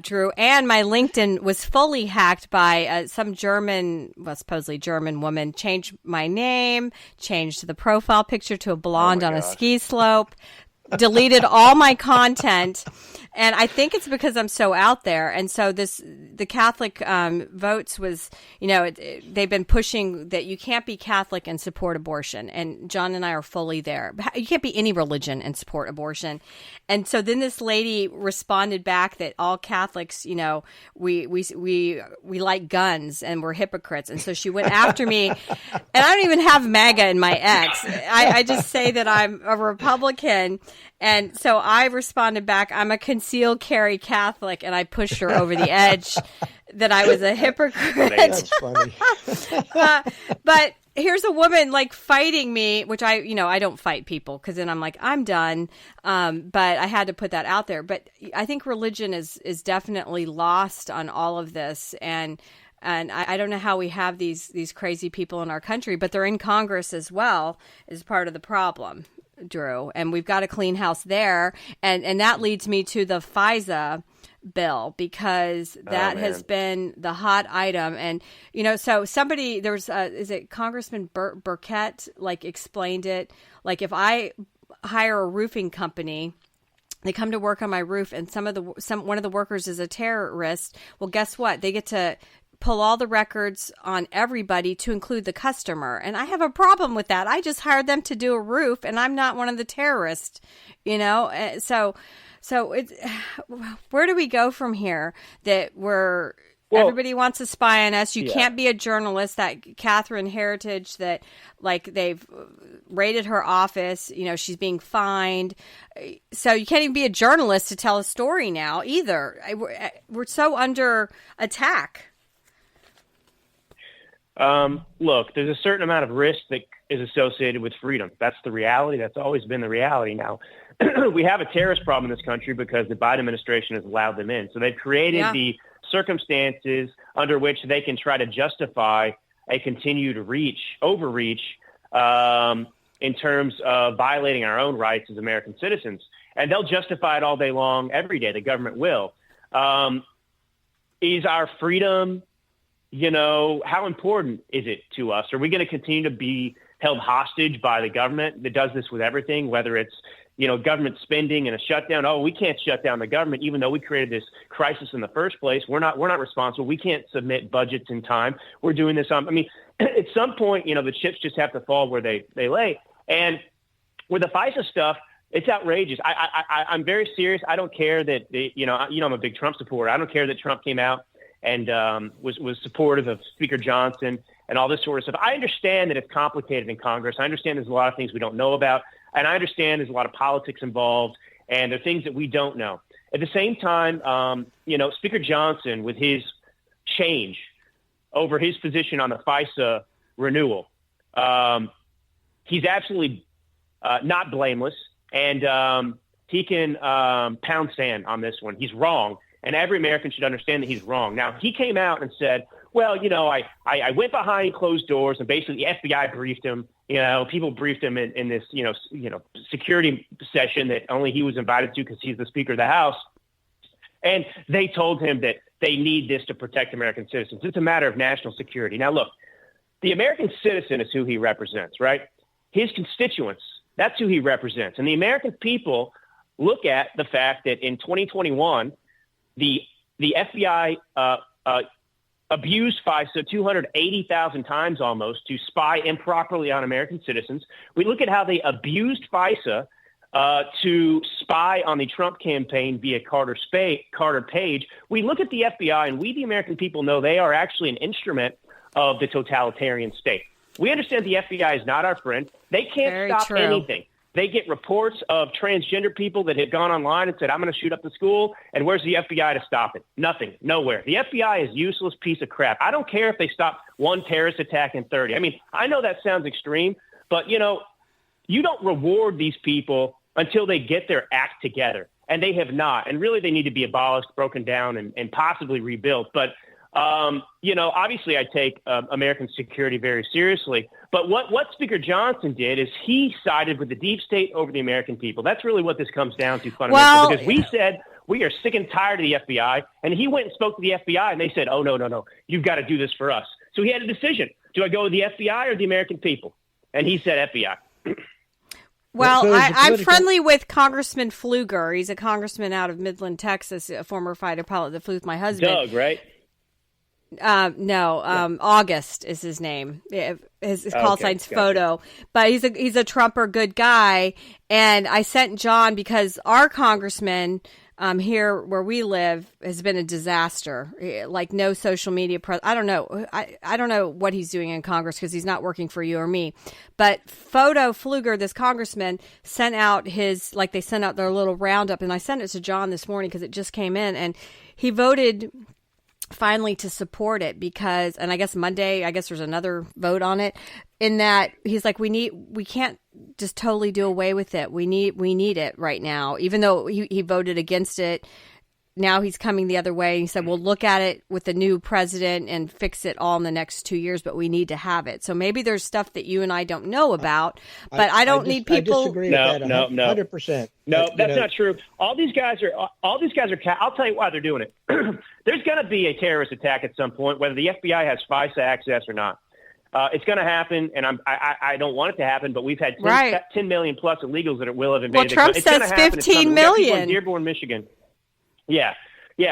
Drew. And my LinkedIn was fully hacked by some supposedly German woman, changed my name, changed the profile picture to a blonde on a ski slope, deleted all my content. And I think it's because I'm so out there. And so the Catholic votes was, they've been pushing that you can't be Catholic and support abortion. And John and I are fully there. You can't be any religion and support abortion. And so then this lady responded back that all Catholics, we like guns and we're hypocrites. And so she went after me. And I don't even have MAGA in my X. I just say that I'm a Republican. And so I responded back, I'm a concealed carry Catholic, and I pushed her over the edge that I was a hypocrite. That's funny. But here's a woman fighting me, which I don't fight people because then I'm like, I'm done. But I had to put that out there. But I think religion is definitely lost on all of this. And I don't know how we have these crazy people in our country, but they're in Congress as well as part of the problem, Drew, and we've got a clean house there. And that leads me to the FISA bill, because that has been the hot item. And, so somebody, is it Congressman Burkett, explained it. If I hire a roofing company, they come to work on my roof and one of the workers is a terrorist. Well, guess what? They get to pull all the records on everybody to include the customer. And I have a problem with that. I just hired them to do a roof and I'm not one of the terrorists, So it's, where do we go from here that everybody wants to spy on us? You can't be a journalist. That Catherine Heritage that they've raided her office, she's being fined. So you can't even be a journalist to tell a story now either. We're so under attack. Look, there's a certain amount of risk that is associated with freedom. That's the reality. That's always been the reality. Now, we have a terrorist problem in this country because the Biden administration has allowed them in. So they've created the circumstances under which they can try to justify a continued overreach in terms of violating our own rights as American citizens. And they'll justify it all day long, every day. The government will. Is our freedom... how important is it to us? Are we going to continue to be held hostage by the government that does this with everything, whether it's, government spending and a shutdown? Oh, we can't shut down the government, even though we created this crisis in the first place. We're not responsible. We can't submit budgets in time. We're doing this at some point, the chips just have to fall where they lay. And with the FISA stuff, it's outrageous. I'm very serious. I don't care that, I'm a big Trump supporter. I don't care that Trump came out and was supportive of Speaker Johnson and all this sort of stuff. I understand that it's complicated in Congress. I understand there's a lot of things we don't know about, and I understand there's a lot of politics involved, and there are things that we don't know. At the same time, Speaker Johnson, with his change over his position on the FISA renewal, he's absolutely not blameless, and he can pound sand on this one. He's wrong. And every American should understand that he's wrong. Now, he came out and said, well, I went behind closed doors and basically the FBI briefed him. People briefed him in this, security session that only he was invited to because he's the Speaker of the House. And they told him that they need this to protect American citizens. It's a matter of national security. Now, look, the American citizen is who he represents, right? His constituents, that's who he represents. And the American people look at the fact that in 2021, the FBI abused FISA 280,000 times almost to spy improperly on American citizens. We look at how they abused FISA to spy on the Trump campaign via Carter Page. We look at the FBI, and we, the American people, know they are actually an instrument of the totalitarian state. We understand the FBI is not our friend. They can't stop anything. They get reports of transgender people that had gone online and said, I'm going to shoot up the school. And where's the FBI to stop it? Nothing. Nowhere. The FBI is a useless piece of crap. I don't care if they stop one terrorist attack in 30. I mean, I know that sounds extreme, but, you don't reward these people until they get their act together. And they have not. And really, they need to be abolished, broken down, and possibly rebuilt. But, obviously I take American security very seriously. But what Speaker Johnson did is he sided with the deep state over the American people. That's really what this comes down to fundamentally. Because we said we are sick and tired of the FBI. And he went and spoke to the FBI, and they said, oh, no, you've got to do this for us. So he had a decision. Do I go with the FBI or the American people? And he said FBI. Well, I'm friendly with Congressman Pfluger. He's a congressman out of Midland, Texas, a former fighter pilot that flew with my husband. Doug, right? August is his name. His call sign's Photo. But he's a Trumper, good guy. And I sent John because our congressman here where we live has been a disaster. Like no social media. I don't know. I don't know what he's doing in Congress because he's not working for you or me. But Photo Pfluger, this congressman, sent out they sent out their little roundup. And I sent it to John this morning because it just came in. And he voted finally to support it because, and I guess Monday, there's another vote on it, in that he's like, we can't just totally do away with it. We need it right now. Even though he voted against it, now he's coming the other way. He said, we'll look at it with the new president and fix it all in the next 2 years, but we need to have it. So maybe there's stuff that you and I don't know about, but I don't need people. I disagree with that 100%. No, that's not true. All these guys are, I'll tell you why they're doing it. There's going to be a terrorist attack at some point, whether the FBI has FISA access or not. It's going to happen, and I don't want it to happen, but we've had 10 million plus illegals that will have invaded. Well, Trump says 15 million. In Dearborn, Michigan. Yeah.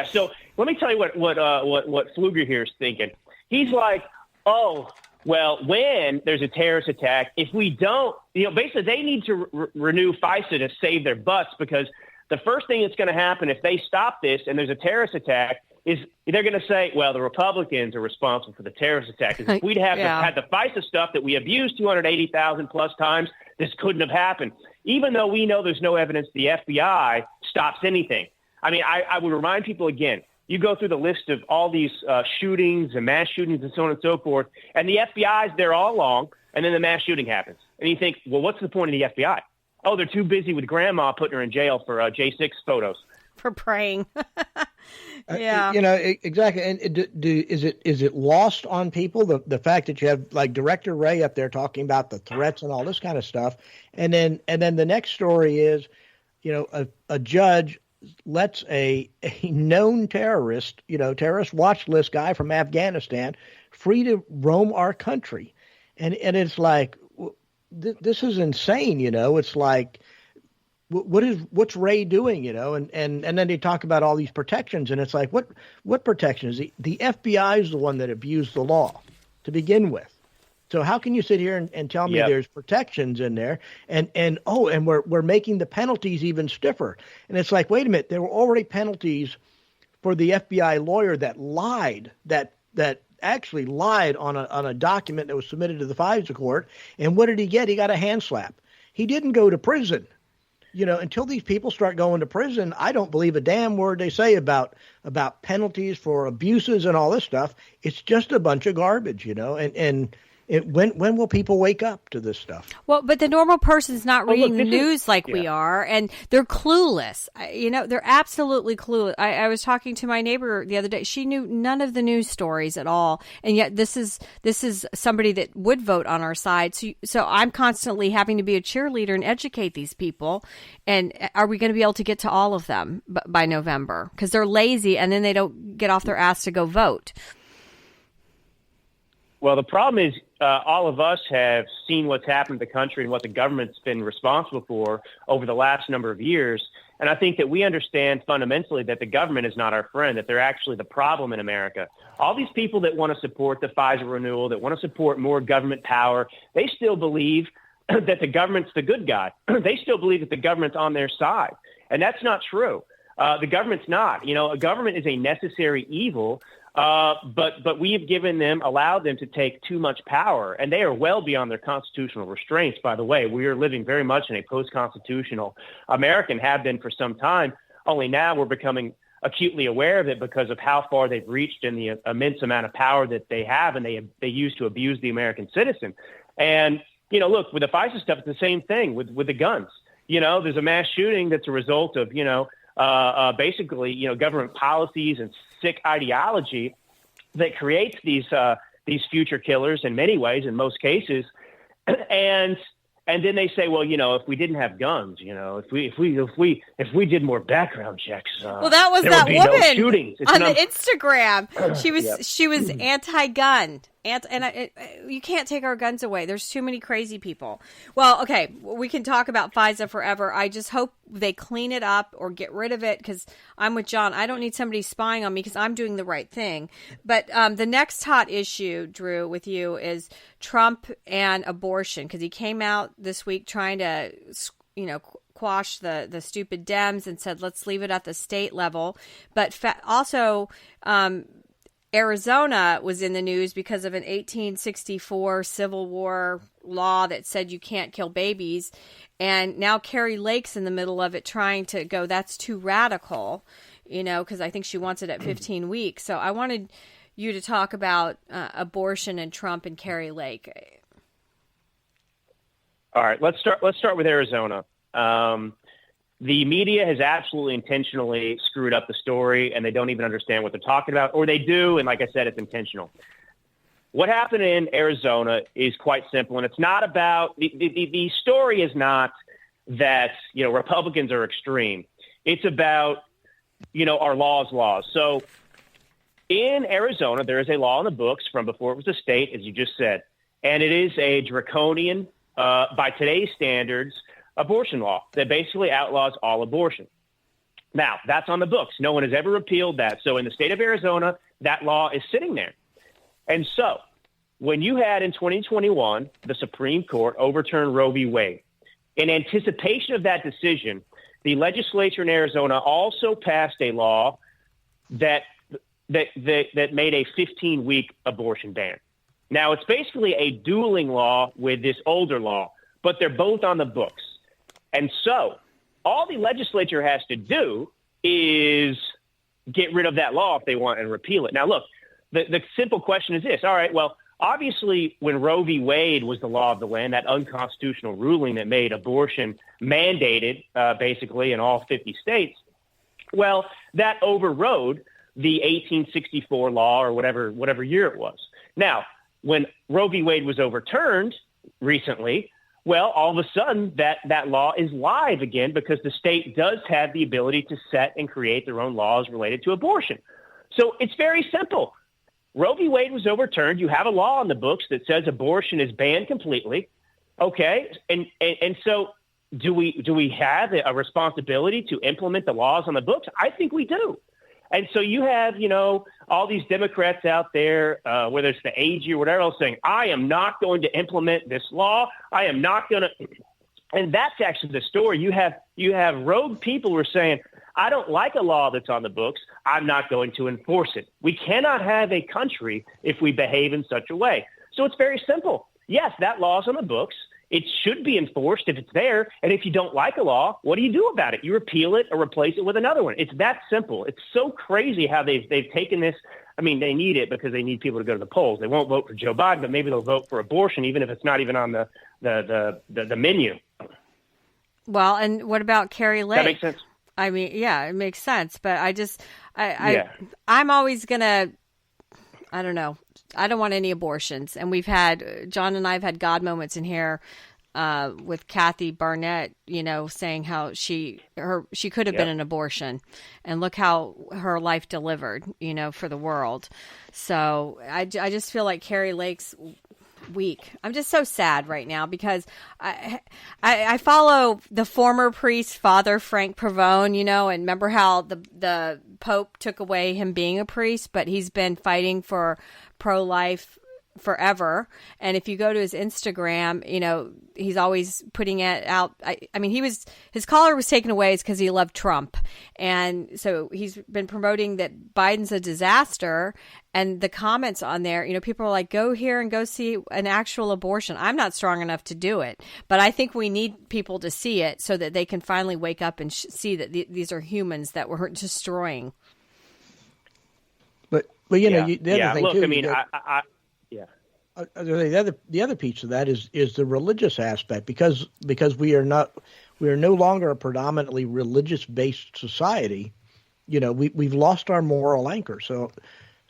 So let me tell you what Pfluger here is thinking. He's like, oh, well, when there's a terrorist attack, if we don't, basically they need to renew FISA to save their butts, because the first thing that's going to happen if they stop this and there's a terrorist attack is they're going to say, well, the Republicans are responsible for the terrorist attack. If we'd have had the FISA stuff that we abused 280,000 plus times, this couldn't have happened, even though we know there's no evidence the FBI stops anything. I mean, I would remind people again, you go through the list of all these shootings and mass shootings and so on and so forth, and the FBI's there all along, and then the mass shooting happens. And you think, well, what's the point of the FBI? Oh, they're too busy with grandma putting her in jail for J6 photos. For praying. Yeah. Exactly. And is it lost on people, the fact that you have like Director Wray up there talking about the threats and all this kind of stuff, and then the next story is, a judge lets a known terrorist, terrorist watch list guy from Afghanistan free to roam our country. And it's like, this is insane. It's like, what's Ray doing, and then they talk about all these protections, and it's like, what protections? The FBI is the one that abused the law to begin with. So how can you sit here and tell me there's protections in there, and we're making the penalties even stiffer? And it's like, wait a minute, there were already penalties for the FBI lawyer that lied, that actually lied on a document that was submitted to the FISA court. And what did he get? He got a hand slap. He didn't go to prison. Until these people start going to prison, I don't believe a damn word they say about penalties for abuses and all this stuff. It's just a bunch of garbage, and when will people wake up to this stuff? Well, but the normal person's not reading the news like we are, and they're clueless. They're absolutely clueless. I was talking to my neighbor the other day. She knew none of the news stories at all, and yet this is somebody that would vote on our side. So I'm constantly having to be a cheerleader and educate these people. And are we going to be able to get to all of them by November? Because they're lazy, and then they don't get off their ass to go vote. Well, the problem is all of us have seen what's happened to the country and what the government's been responsible for over the last number of years. And I think that we understand fundamentally that the government is not our friend, that they're actually the problem in America. All these people that want to support the FISA renewal, that want to support more government power, they still believe that the government's the good guy. They still believe that the government's on their side. And that's not true. The government's not. A government is a necessary evil, but we have allowed them to take too much power, and they are well beyond their constitutional restraints, by the way. We are living very much in a post-constitutional America and have been for some time, only now we're becoming acutely aware of it because of how far they've reached and the immense amount of power that they have and they use to abuse the American citizen. And, look, with the FISA stuff, it's the same thing with the guns. There's a mass shooting that's a result of, basically, government policies and sick ideology that creates these future killers in many ways, in most cases. And then they say, well, if we didn't have guns, if we did more background checks, well, that was there that would be woman no shootings. on the Instagram. She was anti-gun. You can't take our guns away. There's too many crazy people. Well, okay, we can talk about FISA forever. I just hope they clean it up or get rid of it, because I'm with John. I don't need somebody spying on me because I'm doing the right thing. But the next hot issue, Drew, with you is Trump and abortion, because he came out this week trying to, quash the stupid Dems and said, let's leave it at the state level. But also, Arizona was in the news because of an 1864 Civil War law that said you can't kill babies. And now Carrie Lake's in the middle of it trying to go, that's too radical, because I think she wants it at 15 weeks. So I wanted you to talk about abortion and Trump and Carrie Lake. All right, let's start with Arizona. The media has absolutely intentionally screwed up the story, and they don't even understand what they're talking about, or they do, and like I said, it's intentional. What happened in Arizona is quite simple, and it's not about the story is not that Republicans are extreme. It's about our laws. So in Arizona, there is a law in the books from before it was a state, as you just said, and it is a draconian, by today's standards, abortion law that basically outlaws all abortion. Now, that's on the books. No one has ever repealed that. So in the state of Arizona, that law is sitting there. And so when you had in 2021, the Supreme Court overturn Roe v. Wade, in anticipation of that decision, the legislature in Arizona also passed a law that made a 15-week abortion ban. Now, it's basically a dueling law with this older law, but they're both on the books. And so all the legislature has to do is get rid of that law if they want and repeal it. Now, look, the simple question is this. All right, well, obviously when Roe v. Wade was the law of the land, that unconstitutional ruling that made abortion mandated basically in all 50 states, well, that overrode the 1864 law or whatever year it was. Now, when Roe v. Wade was overturned recently, well, all of a sudden that law is live again because the state does have the ability to set and create their own laws related to abortion. So it's very simple. Roe v. Wade was overturned. You have a law on the books that says abortion is banned completely. Okay. And so do we have a responsibility to implement the laws on the books? I think we do. And so you have, all these Democrats out there, whether it's the AG or whatever else, saying, I am not going to implement this law. I am not going to. And that's actually the story. You have rogue people who are saying, I don't like a law that's on the books. I'm not going to enforce it. We cannot have a country if we behave in such a way. So it's very simple. Yes, that law is on the books. It should be enforced if it's there. And if you don't like a law, what do you do about it? You repeal it or replace it with another one. It's that simple. It's so crazy how they've taken this. I mean, they need it because they need people to go to the polls. They won't vote for Joe Biden, but maybe they'll vote for abortion, even if it's not even on the menu. Well, and what about Carrie Lake? That makes sense. I mean, yeah, it makes sense. But I'm always going to, I don't know. I don't want any abortions. And John and I have had God moments in here with Kathy Barnett, saying how she could have been an abortion, and look how her life delivered, for the world. So I just feel like Carrie Lake's week. I'm just so sad right now because I follow the former priest, Father Frank Pavone, and remember how the Pope took away him being a priest, but he's been fighting for pro-life forever. And if you go to his Instagram, he's always putting it out. I mean, his collar was taken away because he loved Trump. And so he's been promoting that Biden's a disaster. And the comments on there, people are like, go here and go see an actual abortion. I'm not strong enough to do it, but I think we need people to see it so that they can finally wake up and see that these are humans that we're destroying. But the other thing look, too, I mean, the other piece of that is the religious aspect because we are no longer a predominantly religious based society. We've lost our moral anchor. So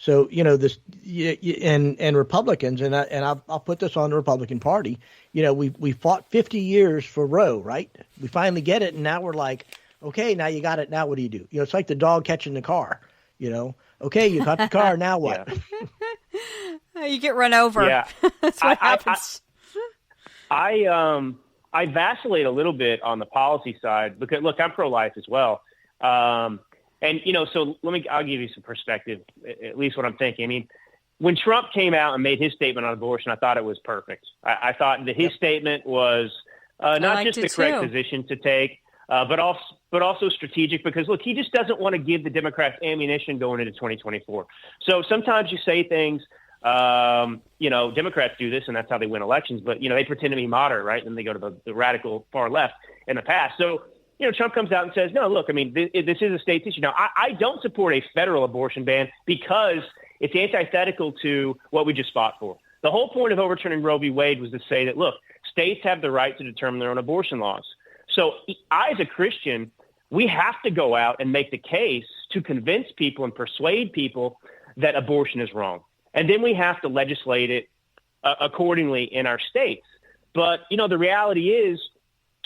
this and Republicans and I'll put this on the Republican Party. We fought 50 years for Roe, right? We finally get it, and now we're like, okay, now you got it. Now what do? It's like the dog catching the car. Okay, you caught the car. Now what? You get run over. Yeah. That's what happens. I vacillate a little bit on the policy side because, look, I'm pro-life as well. So I'll give you some perspective, at least what I'm thinking. I mean, when Trump came out and made his statement on abortion, I thought it was perfect. I thought that his statement was not just the correct position to take, but also strategic because, look, he just doesn't want to give the Democrats ammunition going into 2024. So sometimes you say things, Democrats do this and that's how they win elections, but, they pretend to be moderate, right? And they go to the radical far left in the past. So, Trump comes out and says, no, look, I mean, this is a state's issue. Now, I don't support a federal abortion ban because it's antithetical to what we just fought for. The whole point of overturning Roe v. Wade was to say that, look, states have the right to determine their own abortion laws. So I, as a Christian, we have to go out and make the case to convince people and persuade people that abortion is wrong. And then we have to legislate it accordingly in our states. But, the reality is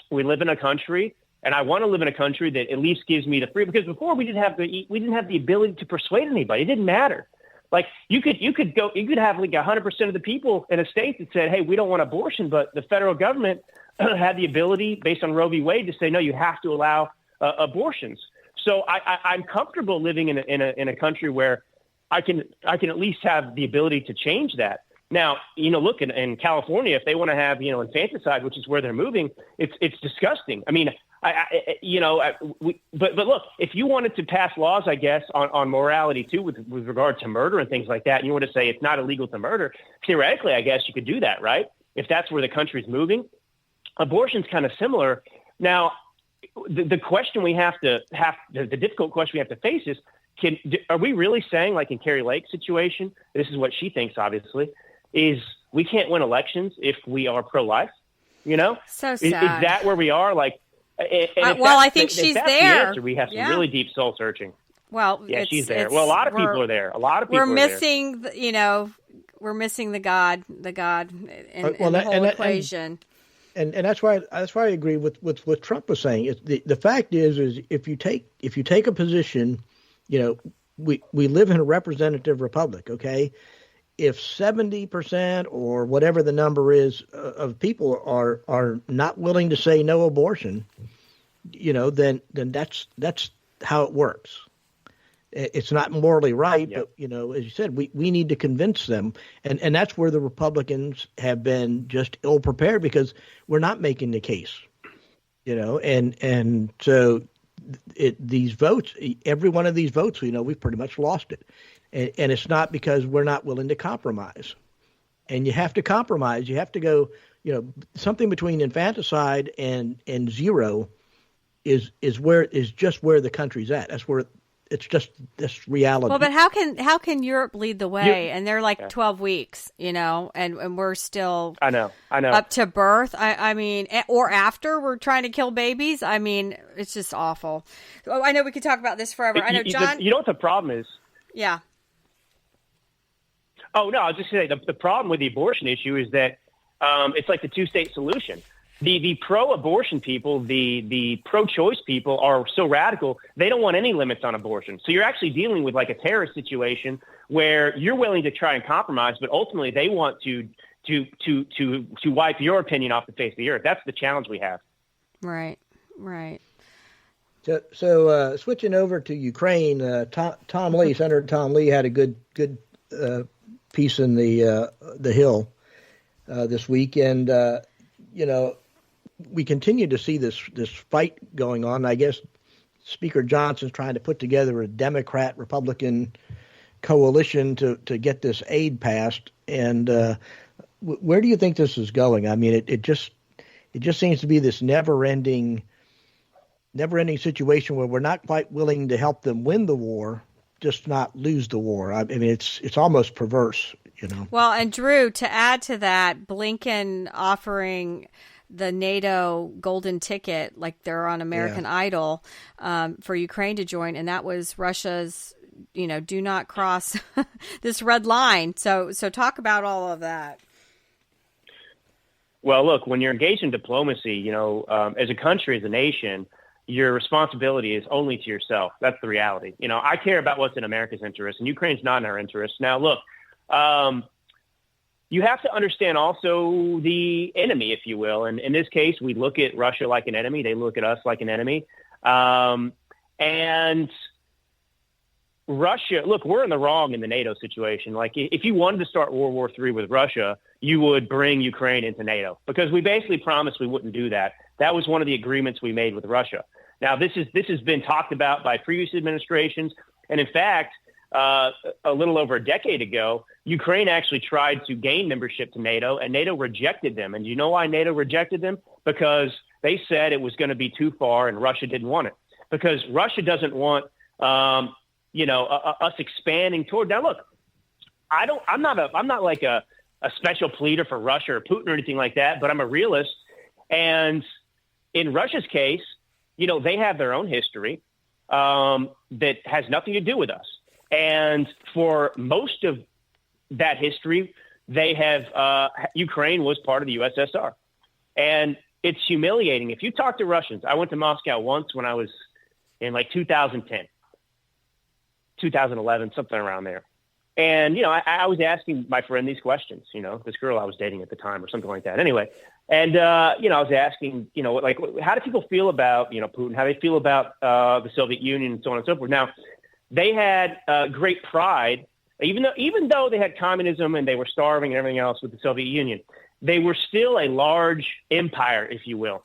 we live in a country, and I want to live in a country that at least gives me the freedom. Because before we didn't have the ability to persuade anybody. It didn't matter. Like you could have like 100% of the people in a state that said, hey, we don't want abortion, but the federal government had the ability based on Roe v. Wade to say, no, you have to allow abortions. So I'm comfortable living in a country where I can at least have the ability to change that. Now, look in California, if they want to have, infanticide, which is where they're moving, it's disgusting. I mean, but look, if you wanted to pass laws, I guess, on morality too, with regard to murder and things like that, and you want to say it's not illegal to murder, theoretically, I guess you could do that, right? If that's where the country's moving. Abortion's kind of similar. Now, the question we have to the difficult question we have to face is, are we really saying, like in Carrie Lake's situation, this is what she thinks, obviously, is we can't win elections if we are pro-life? So sad. Is that where we are? Like, I think she's there. The answer, we have some really deep soul searching. Well, yeah, she's there. Well, a lot of people are there. We're missing, we're missing the God in the whole equation. And that's why I agree with what Trump was saying. The fact is if you take a position, we live in a representative republic, okay? If 70% or whatever the number is of people are not willing to say no abortion, then that's how it works. It's not morally right, but as you said, we need to convince them, and that's where the Republicans have been just ill prepared because we're not making the case, and so these votes, every one of these votes, we've pretty much lost it. And it's not because we're not willing to compromise. And you have to compromise. You have to go, something between infanticide and zero is just where the country's at. That's where it's just this reality. Well, but how can Europe lead the way? And they're like 12 weeks, and we're still I know up to birth. I mean, or after we're trying to kill babies. I mean, it's just awful. Oh, I know we could talk about this forever. I know, John. You know what the problem is? Yeah. Oh, no, I was just saying the problem with the abortion issue is that it's like the two-state solution. The pro-abortion people, the pro-choice people are so radical, they don't want any limits on abortion. So you're actually dealing with like a terrorist situation where you're willing to try and compromise, but ultimately they want to to wipe your opinion off the face of the earth. That's the challenge we have. Right. So switching over to Ukraine, Tom Lee, Senator Tom Lee had a good piece in the Hill this week, and we continue to see this fight going on. I guess Speaker Johnson's trying to put together a Democrat-Republican coalition to get this aid passed. And where do you think this is going? I mean, it just seems to be this never-ending situation where we're not quite willing to help them win the war, just not lose the war. I mean, it's almost perverse, Well, and Drew, to add to that, Blinken offering the NATO golden ticket, like they're on American Idol, for Ukraine to join, and that was Russia's, do not cross this red line. So talk about all of that. Well, look, when you're engaged in diplomacy, as a country, as a nation, your responsibility is only to yourself. That's the reality. I care about what's in America's interest, and Ukraine's not in our interest. Now, look, you have to understand also the enemy, if you will. And in this case, we look at Russia like an enemy. They look at us like an enemy. And Russia, look, we're in the wrong in the NATO situation. Like, if you wanted to start World War III with Russia, you would bring Ukraine into NATO, because we basically promised we wouldn't do that. That was one of the agreements we made with Russia. Now, this has been talked about by previous administrations. And in fact, a little over a decade ago, Ukraine actually tried to gain membership to NATO, and NATO rejected them. And you know why NATO rejected them? Because they said it was going to be too far, and Russia didn't want it. Because Russia doesn't want, us expanding toward. Now, look, I'm not like a special pleader for Russia or Putin or anything like that, but I'm a realist. And in Russia's case, they have their own history that has nothing to do with us. And for most of that history, they have Ukraine was part of the USSR. And it's humiliating. If you talk to Russians, I went to Moscow once when I was in like 2010, 2011, something around there. And, I was asking my friend these questions, this girl I was dating at the time or something like that. Anyway. And, I was asking, how do people feel about, Putin, how they feel about the Soviet Union and so on and so forth. Now, they had great pride, even though they had communism and they were starving and everything else with the Soviet Union, they were still a large empire, if you will.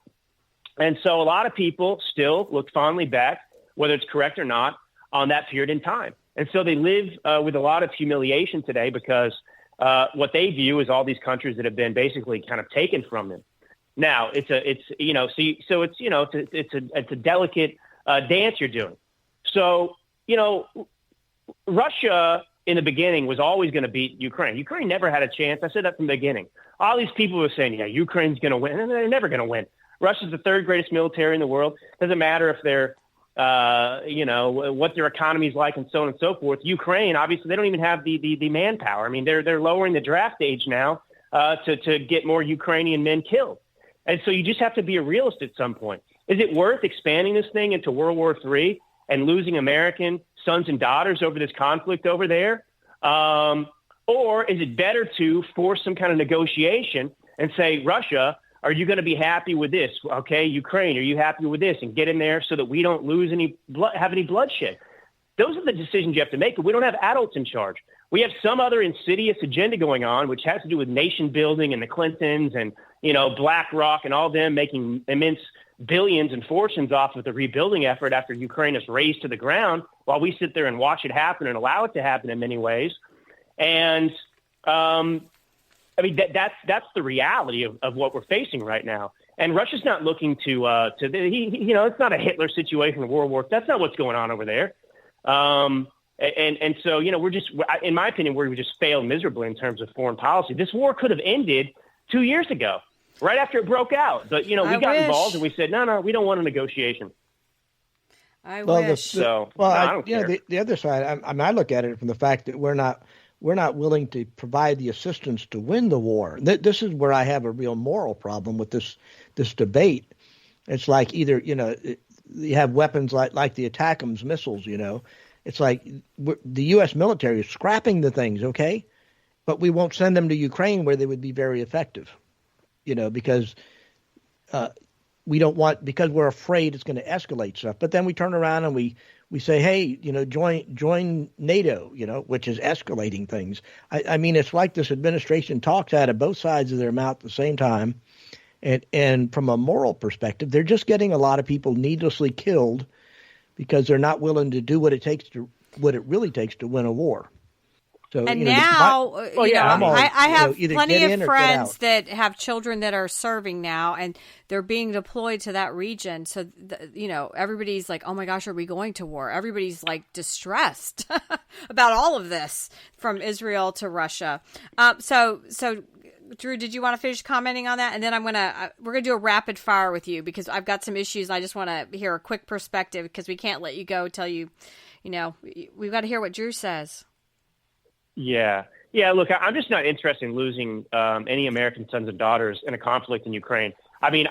And so a lot of people still look fondly back, whether it's correct or not, on that period in time. And so they live with a lot of humiliation today because what they view is all these countries that have been basically kind of taken from them. Now it's a delicate dance you're doing. So, Russia in the beginning was always going to beat Ukraine. Ukraine never had a chance. I said that from the beginning. All these people were saying, Ukraine's going to win. And they're never going to win. Russia's the third greatest military in the world. Doesn't matter if they're, what their economy is like and so on and so forth. Ukraine, obviously, they don't even have the manpower. I mean, they're lowering the draft age now to get more Ukrainian men killed. And so you just have to be a realist at some point. Is it worth expanding this thing into World War III and losing American sons and daughters over this conflict over there? Or is it better to force some kind of negotiation and say, Russia, are you going to be happy with this? Okay, Ukraine, are you happy with this? And get in there so that we don't lose have any bloodshed. Those are the decisions you have to make. But we don't have adults in charge. We have some other insidious agenda going on, which has to do with nation building and the Clintons and, BlackRock and all them making immense billions and fortunes off of the rebuilding effort after Ukraine is razed to the ground, while we sit there and watch it happen and allow it to happen in many ways. And that's the reality of what we're facing right now. And Russia's not looking it's not a Hitler situation in World War. That's not what's going on over there. And so, we're just, in my opinion, we just failed miserably in terms of foreign policy. This war could have ended 2 years ago, right after it broke out. But, we got involved and we said, no, we don't want a negotiation. I wish. I don't care. The other side, I look at it from the fact that we're not willing to provide the assistance to win the war. This is where I have a real moral problem with this debate. It's like either, you have weapons like the ATACMS missiles, It's like the U.S. military is scrapping the things, okay? but we won't send them to Ukraine where they would be very effective, because we don't want, because we're afraid it's going to escalate stuff. But then we turn around and we say, hey, join NATO, which is escalating things. I mean, it's like this administration talks out of both sides of their mouth at the same time. And from a moral perspective, they're just getting a lot of people needlessly killed because they're not willing to do what it really takes to win a war. So, and now, I have plenty of friends that have children that are serving now, and they're being deployed to that region. So, everybody's like, oh my gosh, are we going to war? Everybody's like distressed about all of this, from Israel to Russia. So Drew, did you want to finish commenting on that? And then we're going to do a rapid fire with you, because I've got some issues. I just want to hear a quick perspective, because we can't let you go till we've got to hear what Drew says. Yeah. Look, I'm just not interested in losing any American sons and daughters in a conflict in Ukraine. I mean,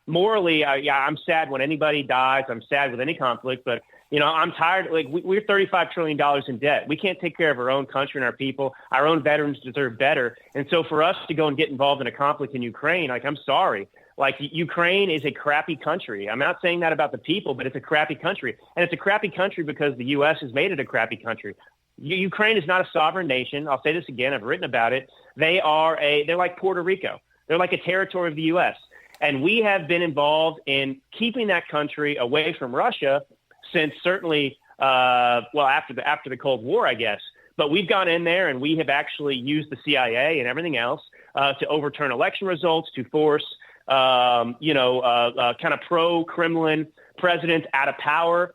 morally, I'm sad when anybody dies. I'm sad with any conflict, but I'm tired. Like, we're $35 trillion in debt. We can't take care of our own country and our people. Our own veterans deserve better. And so for us to go and get involved in a conflict in Ukraine, I'm sorry. Like, Ukraine is a crappy country. I'm not saying that about the people, but it's a crappy country. And it's a crappy country because the U.S. has made it a crappy country. Ukraine is not a sovereign nation. I'll say this again. I've written about it. They're like Puerto Rico. They're like a territory of the U.S. And we have been involved in keeping that country away from Russia since certainly, after the Cold War, I guess. But we've gone in there and we have actually used the CIA and everything else to overturn election results, to force, kind of pro-Kremlin presidents out of power.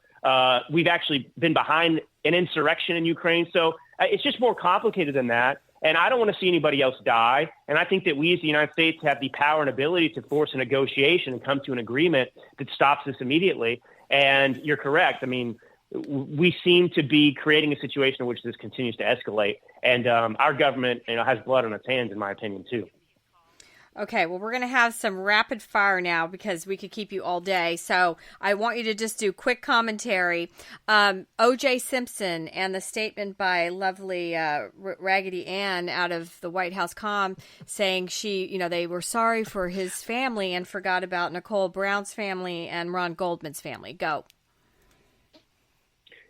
We've actually been behind an insurrection in Ukraine. So it's just more complicated than that. And I don't want to see anybody else die. And I think that we as the United States have the power and ability to force a negotiation and come to an agreement that stops this immediately. And you're correct. I mean, we seem to be creating a situation in which this continues to escalate. And our government, has blood on its hands, in my opinion, too. Okay, well, we're going to have some rapid fire now, because we could keep you all day. So I want you to just do quick commentary. O.J. Simpson and the statement by lovely Raggedy Ann out of the White House comm saying they were sorry for his family and forgot about Nicole Brown's family and Ron Goldman's family. Go.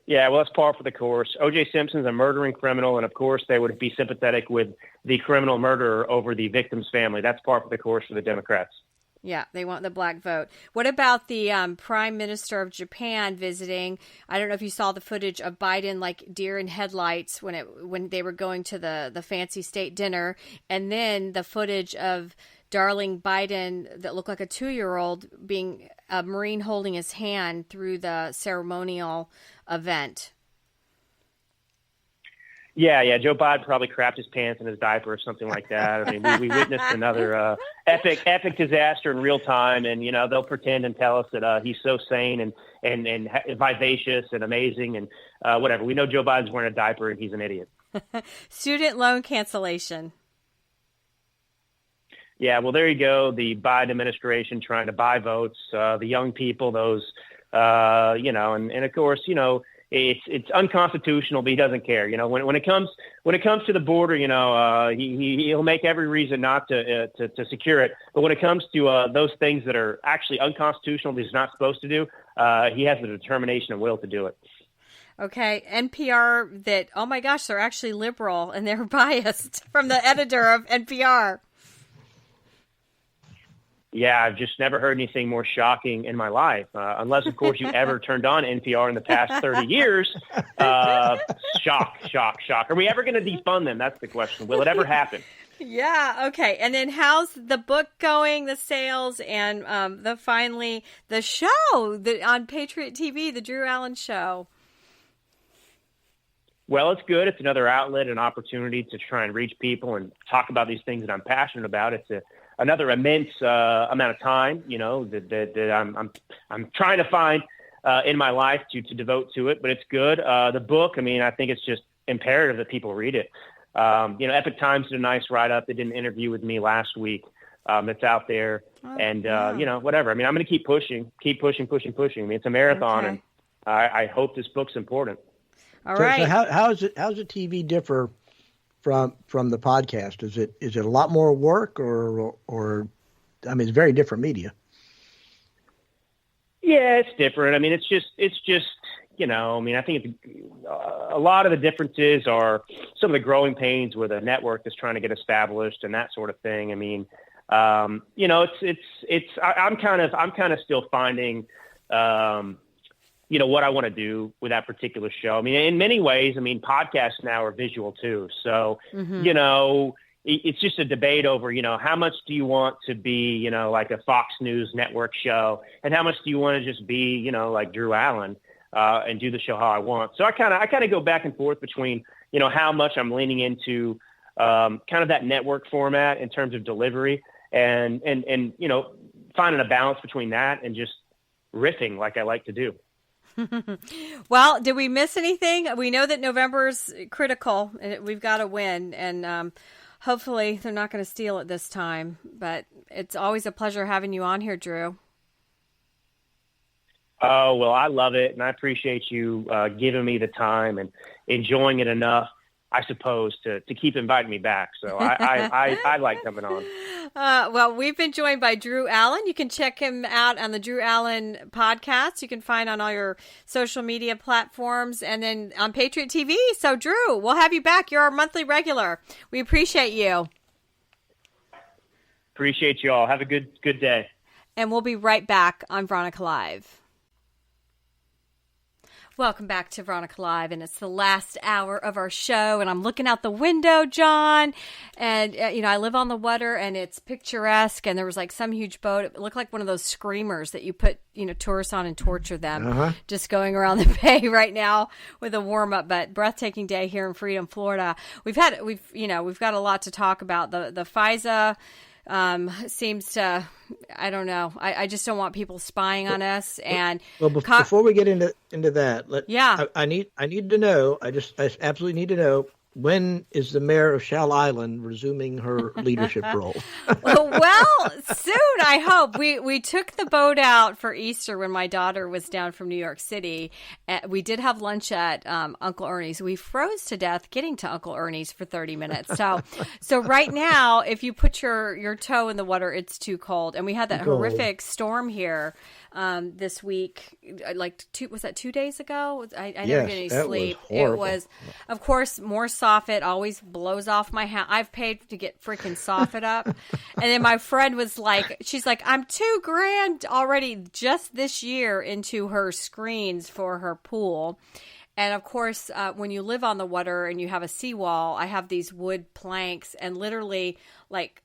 Yeah, well, that's par for the course. O.J. Simpson's a murdering criminal, and of course they would be sympathetic with the criminal murderer over the victim's family. That's par for the course for the Democrats. Yeah, they want the black vote. What about the Prime Minister of Japan visiting? I don't know if you saw the footage of Biden like deer in headlights when they were going to the fancy state dinner, and then the footage of darling Biden that looked like a 2-year-old being a Marine holding his hand through the ceremonial event. Yeah. Joe Biden probably crapped his pants in his diaper or something like that. I mean, we witnessed another epic disaster in real time, and they'll pretend and tell us that he's so sane and vivacious and amazing and whatever. We know Joe Biden's wearing a diaper and he's an idiot. Student loan cancellation. Yeah, well, there you go. The Biden administration trying to buy votes, the young people, those, and of course, it's unconstitutional, but he doesn't care. When it comes to the border, he'll make every reason not to secure it. But when it comes to those things that are actually unconstitutional, that he's not supposed to do, he has the determination and will to do it. Okay, NPR that, oh my gosh, they're actually liberal and they're biased, from the editor of NPR. Yeah, I've just never heard anything more shocking in my life, unless, of course, you ever turned on NPR in the past 30 years. Shock. Are we ever going to defund them? That's the question. Will it ever happen? Yeah, okay. And then how's the book going, the sales, and the show on Patriot TV, the Drew Allen Show? Well, it's good. It's another outlet, an opportunity to try and reach people and talk about these things that I'm passionate about. It's another immense amount of time, that I'm trying to find in my life to devote to it. But it's good. The book, I think it's just imperative that people read it. Epic Times did a nice write-up. They did an interview with me last week. It's out there. Whatever. I'm going to keep pushing. It's a marathon, and I hope this book's important. All right. So how's the TV differ from the podcast? Is it a lot more work or I mean, it's very different media. Yeah, it's different. I mean, it's just I mean, I think a lot of the differences are some of the growing pains with a network that's trying to get established and that sort of thing. I mean, I'm kind of still finding, what I want to do with that particular show. I mean, in many ways, I mean, podcasts now are visual too. So, it's just a debate over, how much do you want to be, like a Fox News network show, and how much do you want to just be, like Drew Allen, and do the show how I want. So I kind of go back and forth between, how much I'm leaning into, kind of that network format in terms of delivery and finding a balance between that and just riffing like I like to do. Well, did we miss anything? We know that November's critical and we've got to win, and hopefully they're not going to steal it this time, but it's always a pleasure having you on here, Drew. Oh, well, I love it, and I appreciate you giving me the time and enjoying it enough, I suppose, to keep inviting me back. So I like coming on. Well, we've been joined by Drew Allen. You can check him out on the Drew Allen podcast. You can find on all your social media platforms and then on Patriot TV. So, Drew, we'll have you back. You're our monthly regular. We appreciate you. Appreciate you all. Have a good day. And we'll be right back on Veronica Live. Welcome back to Veronica Live, and it's the last hour of our show, and I'm looking out the window, John, and, I live on the water, and it's picturesque, and there was, like, some huge boat. It looked like one of those screamers that you put, tourists on and torture them, just going around the bay right now with a warm-up, but breathtaking day here in Freedom, Florida. We've got a lot to talk about. The FISA seems to, I don't know. I just don't want people spying on us. And before we get into that, I need to know. I absolutely need to know, when is the mayor of Shell Island resuming her leadership role? Well, soon, I hope. We took the boat out for Easter when my daughter was down from New York City. We did have lunch at Uncle Ernie's. We froze to death getting to Uncle Ernie's for 30 minutes. So right now, if you put your toe in the water, it's too cold. And we had that horrific storm here this week. Was that 2 days ago? I never get any sleep. It was, of course, more soffit always blows off my house. I've paid to get freaking soffit up. And then my friend was like, she's like, I'm $2,000 already just this year into her screens for her pool. And of course, when you live on the water and you have a seawall, I have these wood planks, and literally, like,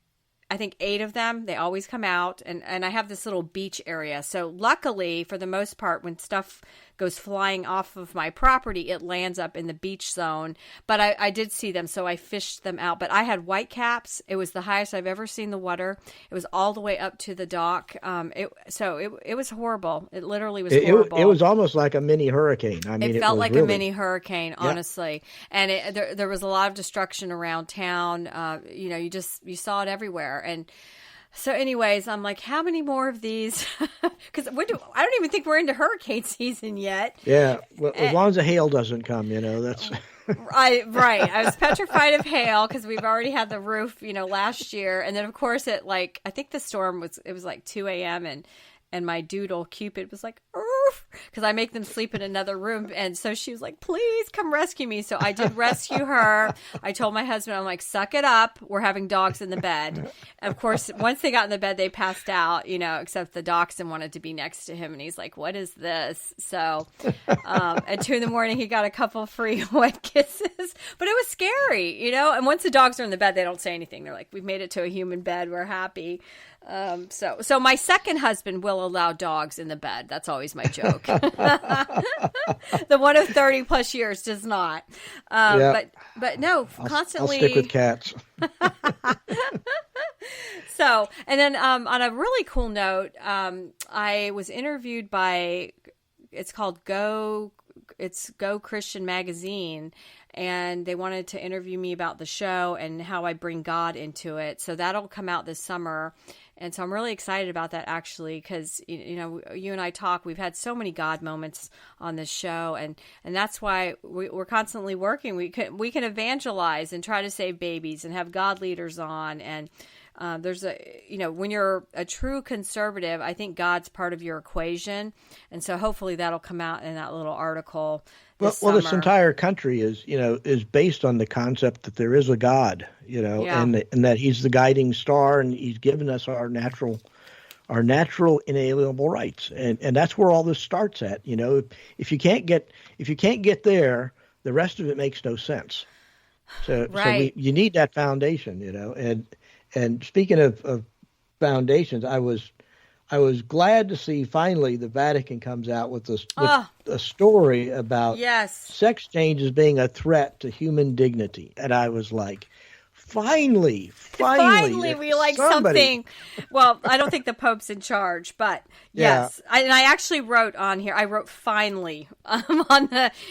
I think 8 of them, they always come out, and I have this little beach area. So luckily, for the most part, when stuff goes flying off of my property, it lands up in the beach zone. But I did see them, so I fished them out. But I had white caps. It was the highest I've ever seen the water. It was all the way up to the dock. It was horrible. It literally was horrible. It was almost like a mini hurricane. I mean, it felt like a mini hurricane, honestly. Yeah. And there was a lot of destruction around town. You saw it everywhere. And so anyways, I'm like, how many more of these? Because I don't even think we're into hurricane season yet. Yeah, well, as long as the hail doesn't come, that's... Right. I was petrified of hail because we've already had the roof, last year. And then, of course, I think the storm was 2 a.m. and my doodle Cupid was like, because I make them sleep in another room. And so she was like, please come rescue me. So I did rescue her. I told my husband, I'm like, suck it up. We're having dogs in the bed. And of course, once they got in the bed, they passed out, except the dachshund wanted to be next to him. And he's like, what is this? So at 2 a.m, he got a couple free wet kisses. But it was scary, And once the dogs are in the bed, they don't say anything. They're like, we've made it to a human bed. We're happy. So my second husband will allow dogs in the bed. That's always my joke. The one of 30 plus years does not. But no, constantly. I'll stick with cats. So, and then on a really cool note, I was interviewed by, it's called Go it's Go Christian Magazine, and they wanted to interview me about the show and how I bring God into it. So that'll come out this summer. And so I'm really excited about that, actually, because, you know, you and I talk, we've had so many God moments on this show, and that's why we're constantly working. We can evangelize and try to save babies and have God leaders on. And when you're a true conservative, I think God's part of your equation. And so hopefully that'll come out in that little article. Well, this entire country is based on the concept that there is a God, and that He's the guiding star, and He's given us our natural inalienable rights, and that's where all this starts at. If you can't get there, the rest of it makes no sense. So you need that foundation, and speaking of foundations, I was glad to see finally the Vatican comes out with a story about sex changes being a threat to human dignity. And I was like, finally, we like something. Well, I don't think the Pope's in charge, but yes. I actually wrote on here, I wrote finally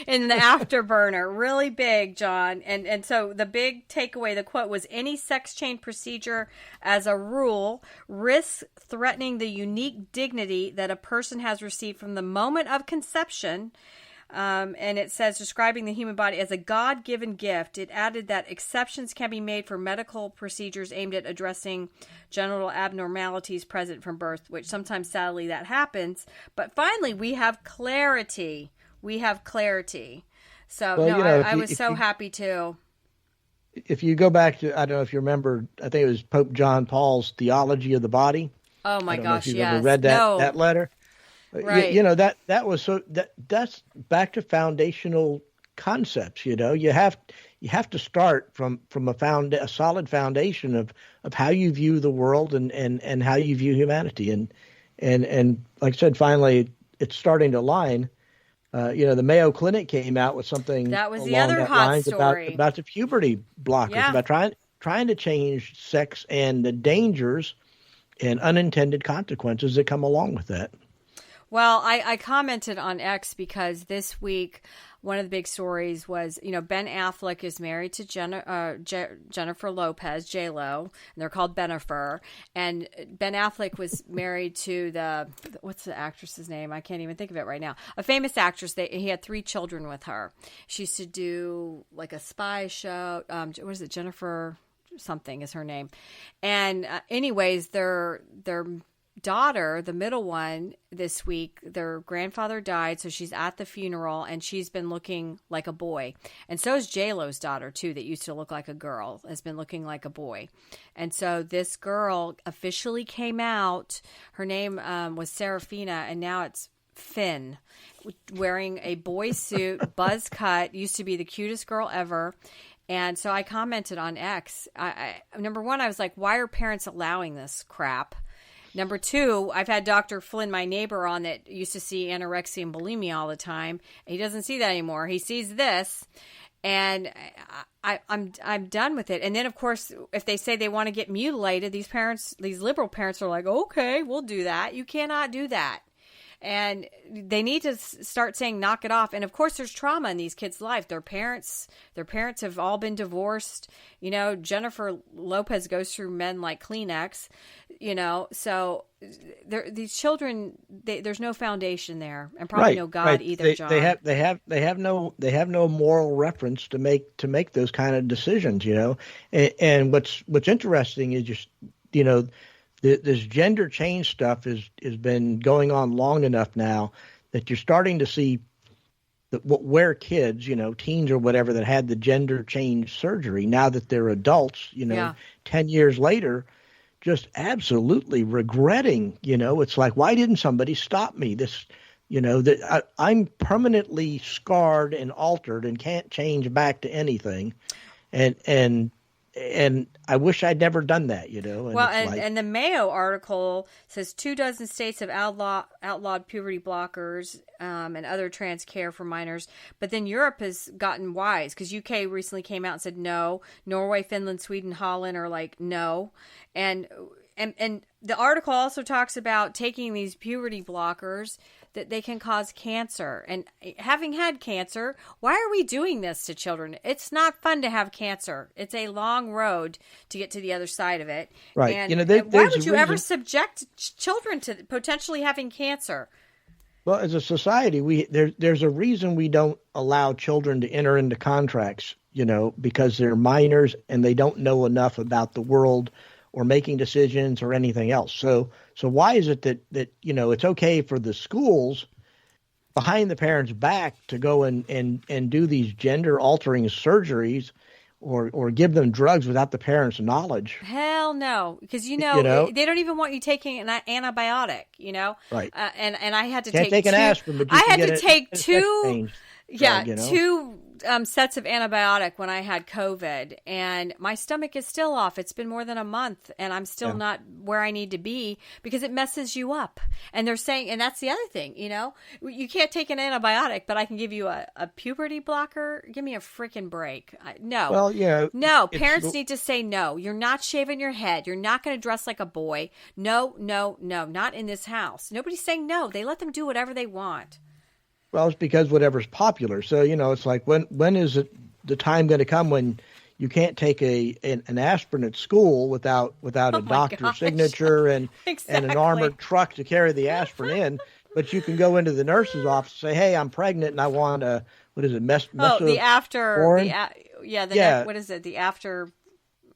in the afterburner, really big, John. And so the big takeaway, the quote was, any sex change procedure as a rule risks threatening the unique dignity that a person has received from the moment of conception. And it says, describing the human body as a God-given gift. It added that exceptions can be made for medical procedures aimed at addressing genital abnormalities present from birth, which sometimes, sadly, that happens. But finally, we have clarity. So, I was so happy too. If you go back to, I don't know if you remember, I think it was Pope John Paul's Theology of the Body. Oh my gosh, yes. Ever read that letter? Right. That was that's back to foundational concepts. You have to start from a solid foundation of how you view the world and how you view humanity. And like I said, finally it's starting to align. The Mayo Clinic came out with something that was the along other that hot lines story about the puberty blockers, about trying to change sex and the dangers and unintended consequences that come along with that. Well, I commented on X because this week one of the big stories was, Ben Affleck is married to Jennifer Lopez, J-Lo, and they're called Bennifer. And Ben Affleck was married to what's the actress's name? I can't even think of it right now. A famous actress. He had 3 children with her. She used to do like a spy show. What is it? Jennifer something is her name. And anyways, their daughter, the middle one, this week, their grandfather died, so she's at the funeral, and she's been looking like a boy. And so is J-Lo's daughter, too, that used to look like a girl, has been looking like a boy. And so this girl officially came out. Her name was Serafina, and now it's Finn, wearing a boy suit, buzz cut, used to be the cutest girl ever. And so I commented on X. Number one, I was like, why are parents allowing this crap? Number 2, I've had Dr. Flynn, my neighbor, on that used to see anorexia and bulimia all the time. He doesn't see that anymore. He sees this, and I'm done with it. And then, of course, if they say they want to get mutilated, these liberal parents are like, okay, we'll do that. You cannot do that. And they need to start saying, knock it off. And of course, there's trauma in these kids' life. Their parents have all been divorced. Jennifer Lopez goes through men like Kleenex. So these children, there's no foundation there, and probably no God either. John, they have no moral reference to make those kind of decisions. And what's interesting is just this gender change stuff has been going on long enough now that you're starting to see where kids, teens or whatever, that had the gender change surgery, now that they're adults, 10 years later, just absolutely regretting, it's like, why didn't somebody stop me? This, I'm permanently scarred and altered and can't change back to anything. And I wish I'd never done that, And the Mayo article says 24 states have outlawed puberty blockers and other trans care for minors. But then Europe has gotten wise, because UK recently came out and said no. Norway, Finland, Sweden, Holland are like no. And the article also talks about taking these puberty blockers. that they can cause cancer. And having had cancer, why are we doing this to children? It's not fun to have cancer. It's a long road to get to the other side of it. Right. And why would you ever subject children to potentially having cancer? Well, as a society, there's a reason we don't allow children to enter into contracts, because they're minors and they don't know enough about the world or making decisions or anything else. So why is it that it's okay for the schools behind the parents' back to go and do these gender altering surgeries or give them drugs without the parents' knowledge? Hell no, because they don't even want you taking an antibiotic. Right. And I had to take an aspirin, but I had to take two. Yeah, two sets of antibiotic when I had COVID, and my stomach is still off. It's been more than a month, and I'm still not where I need to be because it messes you up. And they're saying, and that's the other thing, you can't take an antibiotic, but I can give you a puberty blocker. Give me a freaking break. No. Well, yeah. No, parents need to say no. You're not shaving your head. You're not going to dress like a boy. No, not in this house. Nobody's saying no. They let them do whatever they want. Well, it's because whatever's popular. So, it's like when is it the time going to come when you can't take an aspirin at school without a doctor's signature and an armored truck to carry the aspirin in, but you can go into the nurse's office and say, "Hey, I'm pregnant and I want a what is it? The after what is it? The after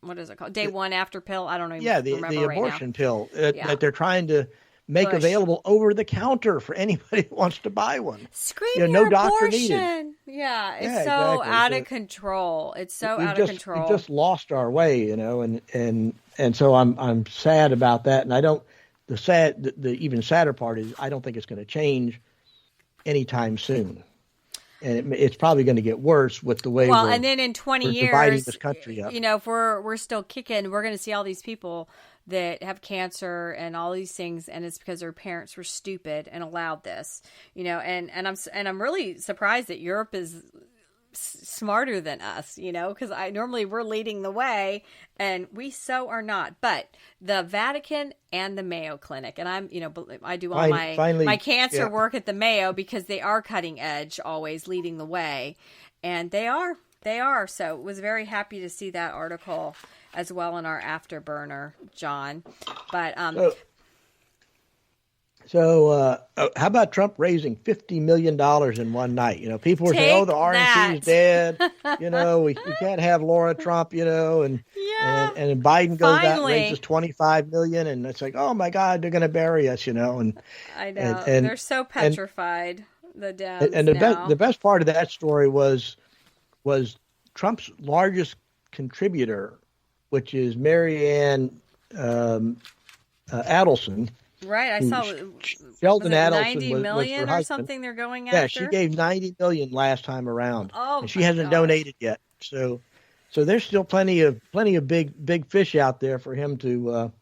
what is it called? Day one after pill. I don't even remember the right abortion now. pill that they're trying to make available over the counter for anybody who wants to buy one. Scream no your doctor abortion. needed. Yeah, it's so exactly. out of control. It's so out of control. We just lost our way, and so I'm sad about that. And I don't. The even sadder part is I don't think it's going to change anytime soon. And it's probably going to get worse with the way and then in 20 years, dividing this country up. If we're still kicking, we're going to see all these people that have cancer and all these things, and it's because their parents were stupid and allowed this. And I'm really surprised that Europe is smarter than us. Because normally we're leading the way, and we so are not. But the Vatican and the Mayo Clinic, and I do all my cancer work at the Mayo because they are cutting edge, always leading the way, and they are. So was very happy to see that article as well in our afterburner, John. But So how about Trump raising $50 million in one night? People were saying, the RNC is dead. We can't have Laura Trump, and Biden goes out and raises $25 million. And it's like, oh, my God, they're going to bury us, And I know. And they're so petrified, the Dems. And the best part of that story was Trump's largest contributor, which is Marianne Adelson. Right, I saw Sheldon Adelson 90 million was her or something they're going after. Yeah, she gave $90 million last time around, and she hasn't donated yet. So there's still plenty of big fish out there for him to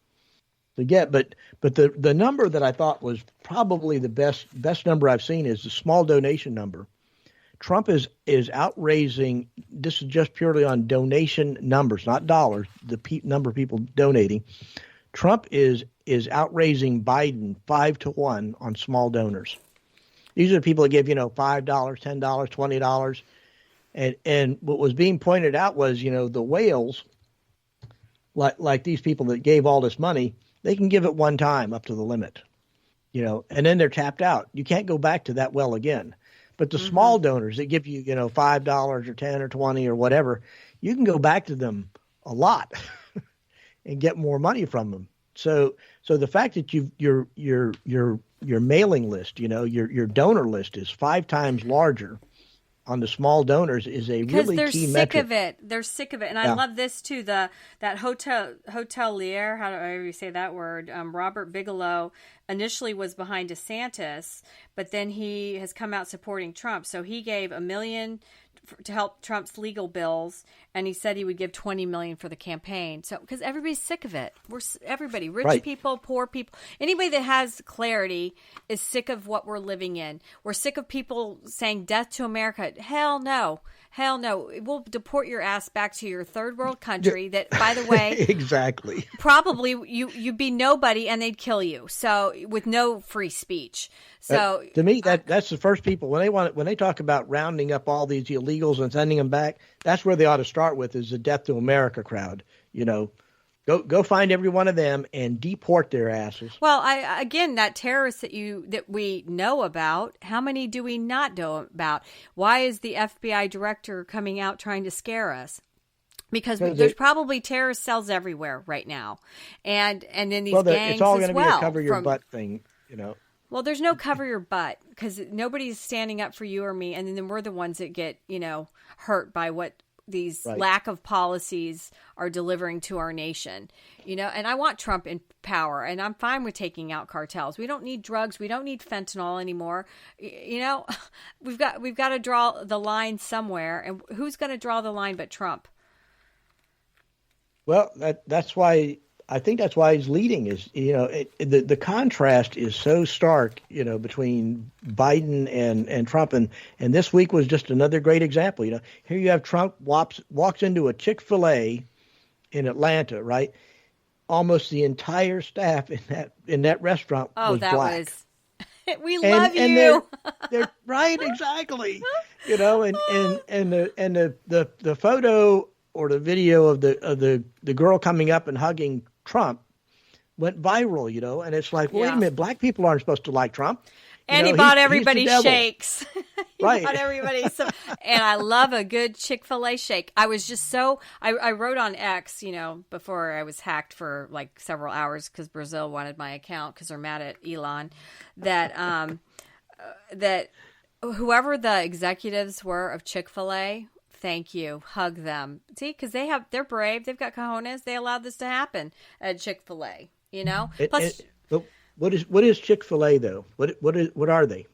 get. But the number that I thought was probably the best number I've seen is the small donation number. Trump is outraising. This is just purely on donation numbers, not dollars. The number of people donating. Trump is outraising Biden 5-1 on small donors. These are the people that give $5, $10, $20, and what was being pointed out was the whales, like these people that gave all this money, they can give it one time up to the limit, and then they're tapped out. You can't go back to that well again. But the small donors that give you $5 or 10 or 20 or whatever, you can go back to them a lot and get more money from them. So the fact that your mailing list, your donor list is 5 times larger on the small donors is a really key metric. They're sick of it. And I love this too. That hotelier, however you say that word, Robert Bigelow, initially was behind DeSantis, but then he has come out supporting Trump. So he gave $1 million to help Trump's legal bills, and he said he would give $20 million for the campaign. So, because everybody's sick of it. Everybody, rich people, poor people, anybody that has clarity is sick of what we're living in. We're sick of people saying death to America. Hell no. We'll deport your ass back to your third world country that, by the way, exactly, probably you'd be nobody and they'd kill you. So with no free speech. So to me, that's the first people when they talk about rounding up all these illegals and sending them back. That's where they ought to start with, is the Death to America crowd. Go find every one of them and deport their asses. Well, again, that terrorist that we know about, how many do we not know about? Why is the FBI director coming out trying to scare us? Because there's probably terrorist cells everywhere right now, and then these gangs it's all going to be a cover your butt thing, Well, there's no cover your butt, because nobody's standing up for you or me, and then we're the ones that get hurt by what these lack of policies are delivering to our nation, and I want Trump in power, and I'm fine with taking out cartels. We don't need drugs. We don't need fentanyl anymore. We've got to draw the line somewhere, and who's going to draw the line but Trump? Well, that's why I think that's why he's leading. Is the contrast is so stark, between Biden and Trump, and this week was just another great example. Here you have Trump walks into a Chick-fil-A in Atlanta, right? Almost the entire staff in that restaurant was black. We love you. They're right, exactly. And the photo or the video of the girl coming up and hugging Trump went viral, and it's like, wait a minute, black people aren't supposed to like Trump. And he bought everybody shakes. Right. Bought everybody and I love a good Chick-fil-A shake. I was just I wrote on X, before I was hacked for like several hours because Brazil wanted my account because they're mad at Elon, that whoever the executives were of Chick-fil-A, thank you. Hug them. See, because they're brave. They've got cojones. They allowed this to happen at Chick-fil-A, Plus, what is Chick-fil-A though? What are they?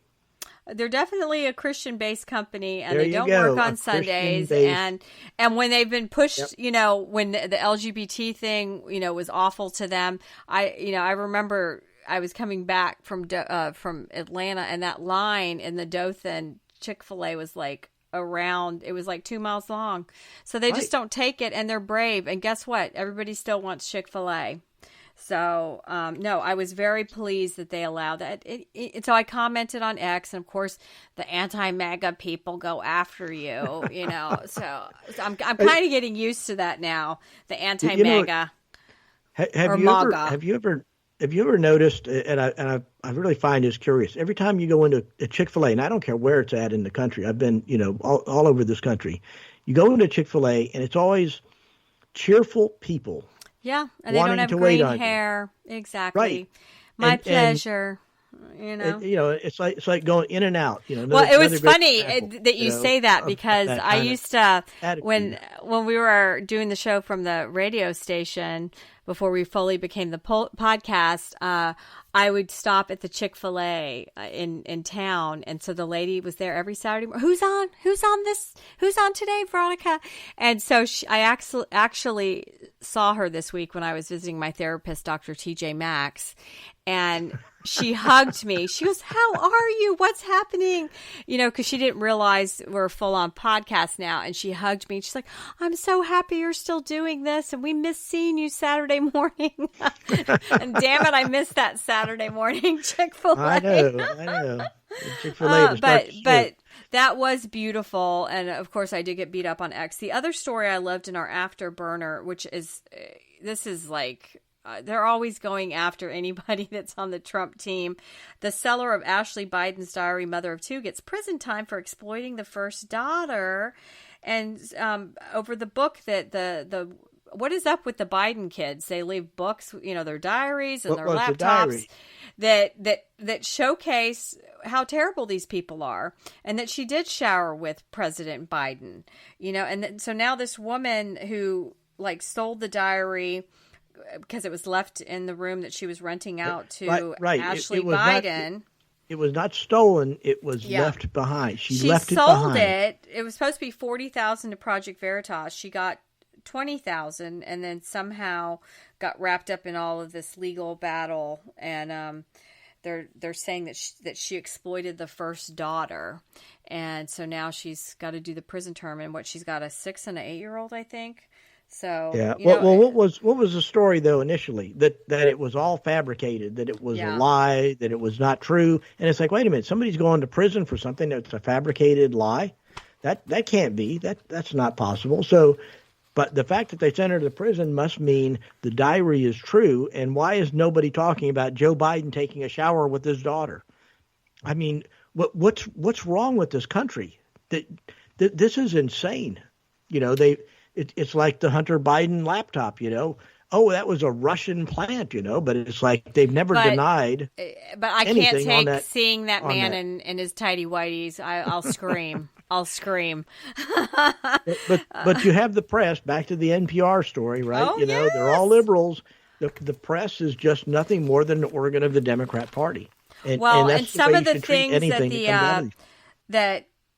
They're definitely a Christian-based company, and there they don't work on Sundays. And when they've been pushed, when the LGBT thing, was awful to them. I remember I was coming back from Atlanta, and that line in the Dothan Chick-fil-A was like around. It was like 2 miles long. So they just don't take it, and they're brave. And guess what? Everybody still wants Chick-fil-A. So, no, I was very pleased that they allowed that. So I commented on X, and of course, the anti-MAGA people go after you, So I'm kind of getting used to that now. The anti-MAGA Have you ever noticed? And I really find this curious. Every time you go into a Chick-fil-A, and I don't care where it's at in the country, I've been all over this country. You go into Chick-fil-A, and it's always cheerful people. Yeah, and they don't have green hair. Exactly. Right. My pleasure. It's like going in and out. Well, it was funny that you say that, because I used to, when we were doing the show from the radio station before we fully became the podcast, I would stop at the Chick-fil-A in town, and so the lady was there every Saturday morning. Who's on today, Veronica? And so I actually saw her this week when I was visiting my therapist, Dr. TJ Maxx, and she hugged me. She goes, "How are you? What's happening?" Because she didn't realize we're full on podcast now. And she hugged me. She's like, "I'm so happy you're still doing this, and we miss seeing you Saturday morning." And damn it, I missed that Saturday morning Chick-fil-A. I know. Chick-fil-A. But that was beautiful. And of course, I did get beat up on X. The other story I loved in our afterburner, which is, this is like, they're always going after anybody that's on the Trump team. The seller of Ashley Biden's diary, mother of two, gets prison time for exploiting the first daughter. And over the book that the what is up with the Biden kids? They leave books, their diaries and their laptops that showcase how terrible these people are, and that she did shower with President Biden. So now this woman who stole the diary because it was left in the room that she was renting out to Ashley Biden. It was not stolen. It was left behind. She left it sold behind. It was supposed to be $40,000 to Project Veritas. She got $20,000, and then somehow got wrapped up in all of this legal battle. And they're saying that she exploited the first daughter, and so now she's got to do the prison term. And she's got a 6 and an 8-year-old, I think. So yeah. Well, what was the story though initially? That it was all fabricated, that it was a lie, that it was not true. And it's like, wait a minute, somebody's going to prison for something that's a fabricated lie. That can't be. That's not possible. So, but the fact that they sent her to prison must mean the diary is true. And why is nobody talking about Joe Biden taking a shower with his daughter? I mean, what's wrong with this country? This is insane. You know, it's like the Hunter Biden laptop, you know. Oh, that was a Russian plant, you know, but it's like they've never denied. But I can't take seeing that man in his tidy whities. I'll scream. I'll scream. but you have the press, back to the NPR story, right? Oh, you know, they're all liberals. The press is just nothing more than an organ of the Democrat Party. And some of the things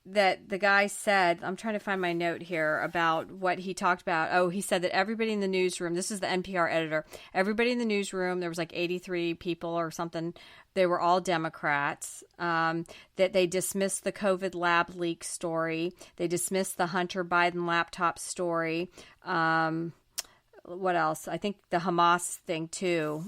that the guy said, I'm trying to find my note here about what he talked about. Oh, he said that everybody in the newsroom, this is the NPR editor, everybody in the newsroom, there was like 83 people or something, they were all Democrats, that they dismissed the COVID lab leak story. They dismissed the Hunter Biden laptop story. What else? I think the Hamas thing too.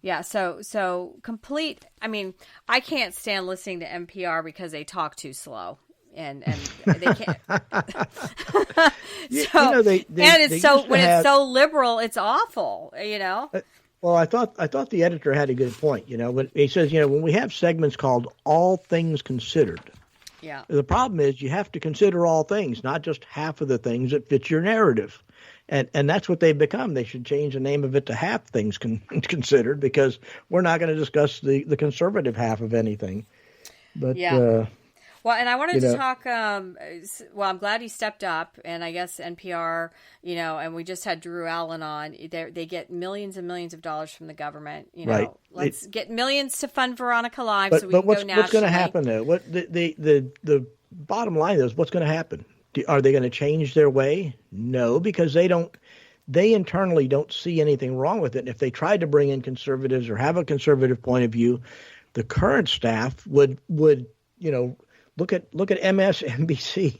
Yeah, so complete. I mean, I can't stand listening to NPR because they talk too slow, and they can't. It's so liberal, it's awful. You know. Well, I thought the editor had a good point. You know, when he says, you know, when we have segments called "All Things Considered," yeah, the problem is you have to consider all things, not just half of the things that fit your narrative. And that's what they've become. They should change the name of it to Half Things Considered, because we're not going to discuss the conservative half of anything. But well, and I wanted to talk. Well, I'm glad he stepped up, and I guess NPR, you know, and we just had Drew Allen on. They get millions and millions of dollars from the government. You know, right. Let's get millions to fund Veronica Live, so we can go nationally. What's going to happen though? What the bottom line is, what's going to happen? Are they going to change their way? No, because they internally don't see anything wrong with it. And if they tried to bring in conservatives or have a conservative point of view, the current staff would you know, look at MSNBC,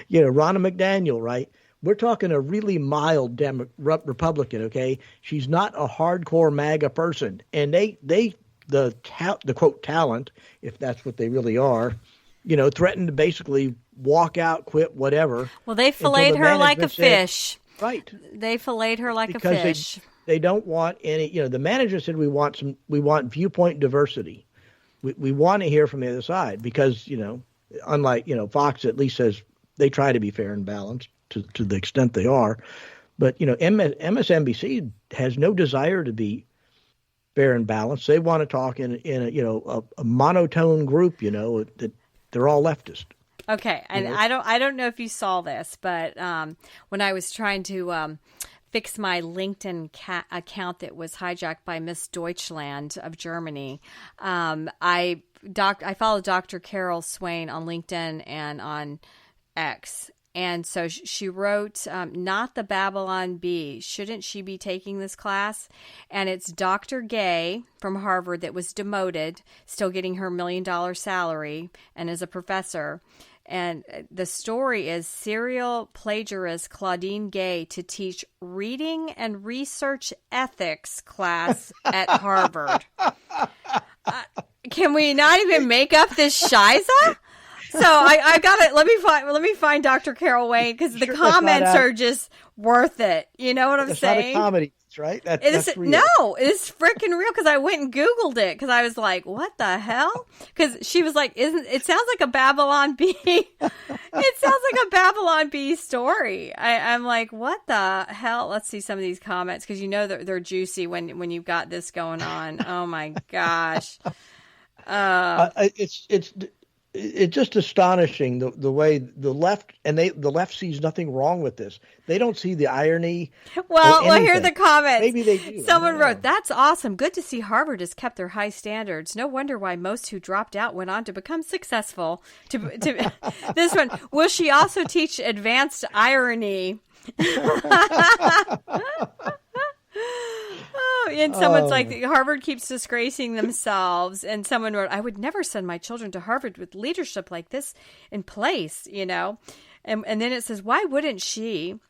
you know, Ronna McDaniel, right? We're talking a really mild Republican, okay? She's not a hardcore MAGA person, and the quote talent, if that's what they really are, you know, threatened to basically walk out, quit, whatever. Well, they filleted her like a fish. Right. They filleted her like a fish. They don't want any, you know, the manager said we want viewpoint diversity. We want to hear from the other side because, you know, unlike, you know, Fox at least says they try to be fair and balanced to the extent they are. But, you know, MSNBC has no desire to be fair and balanced. They want to talk in a, you know, a monotone group, you know, that they're all leftist. Okay, and I don't know if you saw this, but when I was trying to fix my LinkedIn account that was hijacked by Miss Deutschland of Germany, I follow Dr. Carol Swain on LinkedIn and on X. And so she wrote, not the Babylon Bee. Shouldn't she be taking this class? And it's Dr. Gay from Harvard that was demoted, still getting her $1 million salary and is a professor. And the story is serial plagiarist Claudine Gay to teach reading and research ethics class at Harvard. Can we not even make up this shiza? So I got it. Let me find Dr. Carol Wayne, because the comments are just worth it. You know what I'm saying? Not a comedy, right? That's real. No, it's freaking real, because I went and Googled it, because I was like, what the hell? Because she was like, it sounds like a Babylon Bee. It sounds like a Babylon Bee story. I'm like, what the hell? Let's see some of these comments, because you know they're juicy when you've got this going on. Oh my gosh. It's just astonishing the way the left the left sees nothing wrong with this. They don't see the irony. Well, here are the comments. Maybe they do. Someone wrote, "That's awesome. Good to see Harvard has kept their high standards. No wonder why most who dropped out went on to become successful." To this one, will she also teach advanced irony? And someone's like, Harvard keeps disgracing themselves. And someone wrote, I would never send my children to Harvard with leadership like this in place, you know. And then it says, why wouldn't she?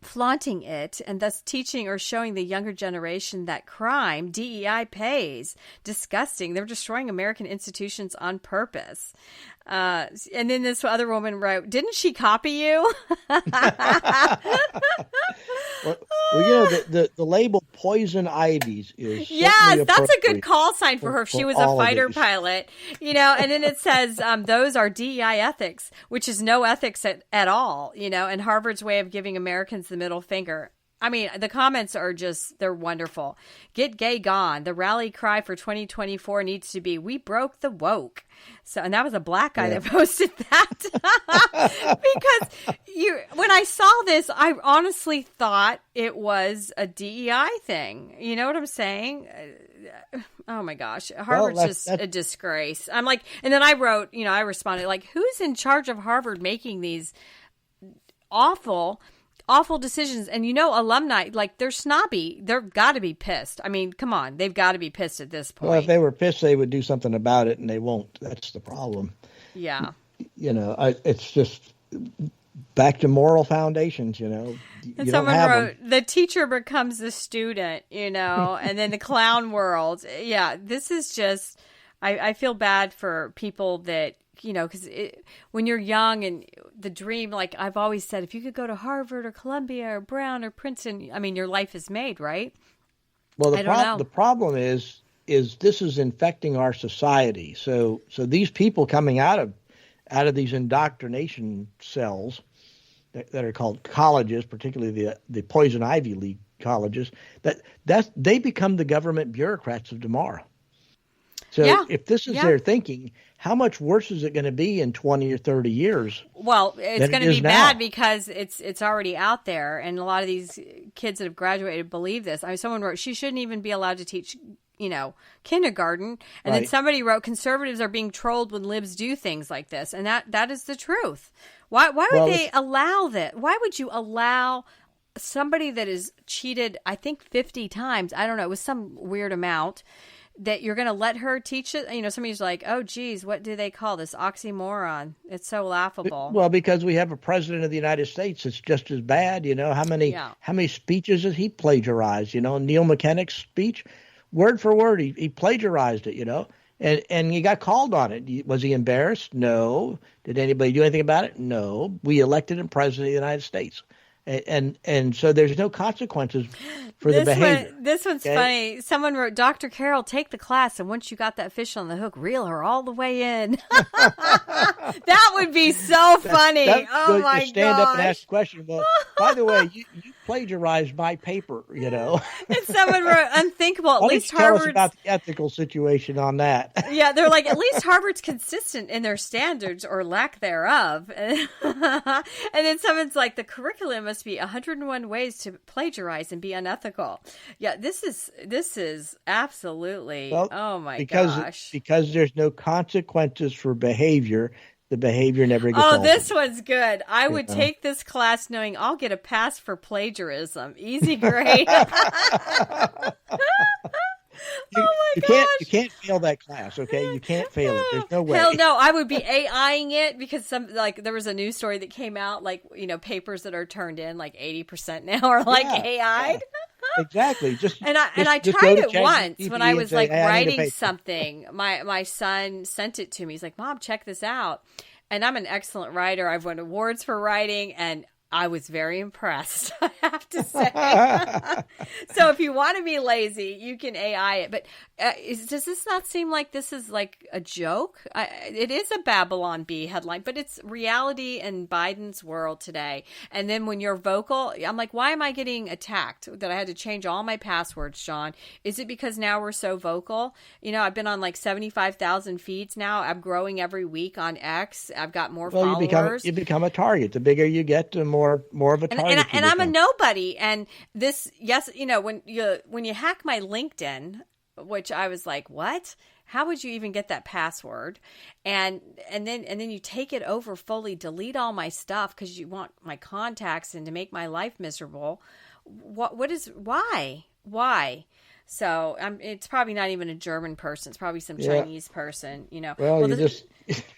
flaunting it and thus teaching or showing the younger generation that crime, DEI pays. Disgusting. They're destroying American institutions on purpose. And then this other woman wrote, didn't she copy you? Well, the label poison ivies is yes, that's a good call sign for her if she was a fighter pilot, and then it says those are DEI ethics, which is no ethics at all, and Harvard's way of giving Americans the middle finger. I mean, the comments are they're wonderful. Get gay gone. The rally cry for 2024 needs to be, we broke the woke. So, and that was a black guy that posted that. Because when I saw this, I honestly thought it was a DEI thing. You know what I'm saying? Oh my gosh. Harvard's just a disgrace. I'm like, and then I wrote, I responded like, who's in charge of Harvard making these awful decisions? And alumni, like, they're snobby. They've got to be pissed. I mean, come on. They've got to be pissed at this point. Well, if they were pissed, they would do something about it, and they won't. That's the problem. Yeah. It's just back to moral foundations, And someone wrote, the teacher becomes the student, and then the clown world. Yeah, this is just, I feel bad for people that, because when you're young and the dream, like I've always said, if you could go to Harvard or Columbia or Brown or Princeton, I mean, your life is made, right? Well, the problem is this is infecting our society. So these people coming out of these indoctrination cells that are called colleges, particularly the Poison Ivy League colleges, they become the government bureaucrats of tomorrow. So if this is their thinking, how much worse is it going to be in 20 or 30 years? Well, it's going to be bad because it's already out there. And a lot of these kids that have graduated believe this. I mean, someone wrote, she shouldn't even be allowed to teach, kindergarten. And then somebody wrote, conservatives are being trolled when libs do things like this. And that is the truth. Why would they allow that? Why would you allow somebody that is cheated, I think 50 times, I don't know, it was some weird amount, that you're going to let her teach it? Somebody's like, oh, geez, what do they call this? Oxymoron. It's so laughable. Well, because we have a president of the United States that's just as bad. How many speeches has he plagiarized? Neil McKennick's speech, word for word, he plagiarized it, and he got called on it. Was he embarrassed? No. Did anybody do anything about it? No. We elected him president of the United States. And so there's no consequences for the behavior. This one's funny. Someone wrote, Dr. Carroll, take the class, and once you got that fish on the hook, reel her all the way in. That would be so funny. Oh my god! Stand up and ask a question. Well, by the way, you plagiarized my paper. And someone wrote, unthinkable. At least Harvard's... Tell us about the ethical situation on that. Yeah, they're like, at least Harvard's consistent in their standards or lack thereof. And then someone's like, the curriculum must be 101 ways to plagiarize and be unethical. Yeah, this is absolutely, oh my gosh. Because there's no consequences for behavior, the behavior never gets altered. This one's good. I would take this class knowing I'll get a pass for plagiarism. Easy grade. You can't fail that class, okay? You can't fail it. There's no way. Hell no, I would be AIing it because there was a news story that came out, papers that are turned in 80% now are AI'd. Yeah. Exactly. I tried it once when I was writing something. My son sent it to me. He's like, Mom, check this out. And I'm an excellent writer. I've won awards for writing, and I was very impressed, I have to say. So if you want to be lazy, you can AI it. But does this not seem like this is like a joke? It is a Babylon Bee headline, but it's reality in Biden's world today. And then when you're vocal, I'm like, why am I getting attacked that I had to change all my passwords, John? Is it because now we're so vocal? I've been on 75,000 feeds now. I'm growing every week on X. I've got more followers. You become a target. The bigger you get, the more of a target. And I'm a nobody. And this, when you hack my LinkedIn, which I was like, what? How would you even get that password? And then you take it over fully, delete all my stuff because you want my contacts and to make my life miserable. Why? So it's probably not even a German person. It's probably some Chinese person, Well,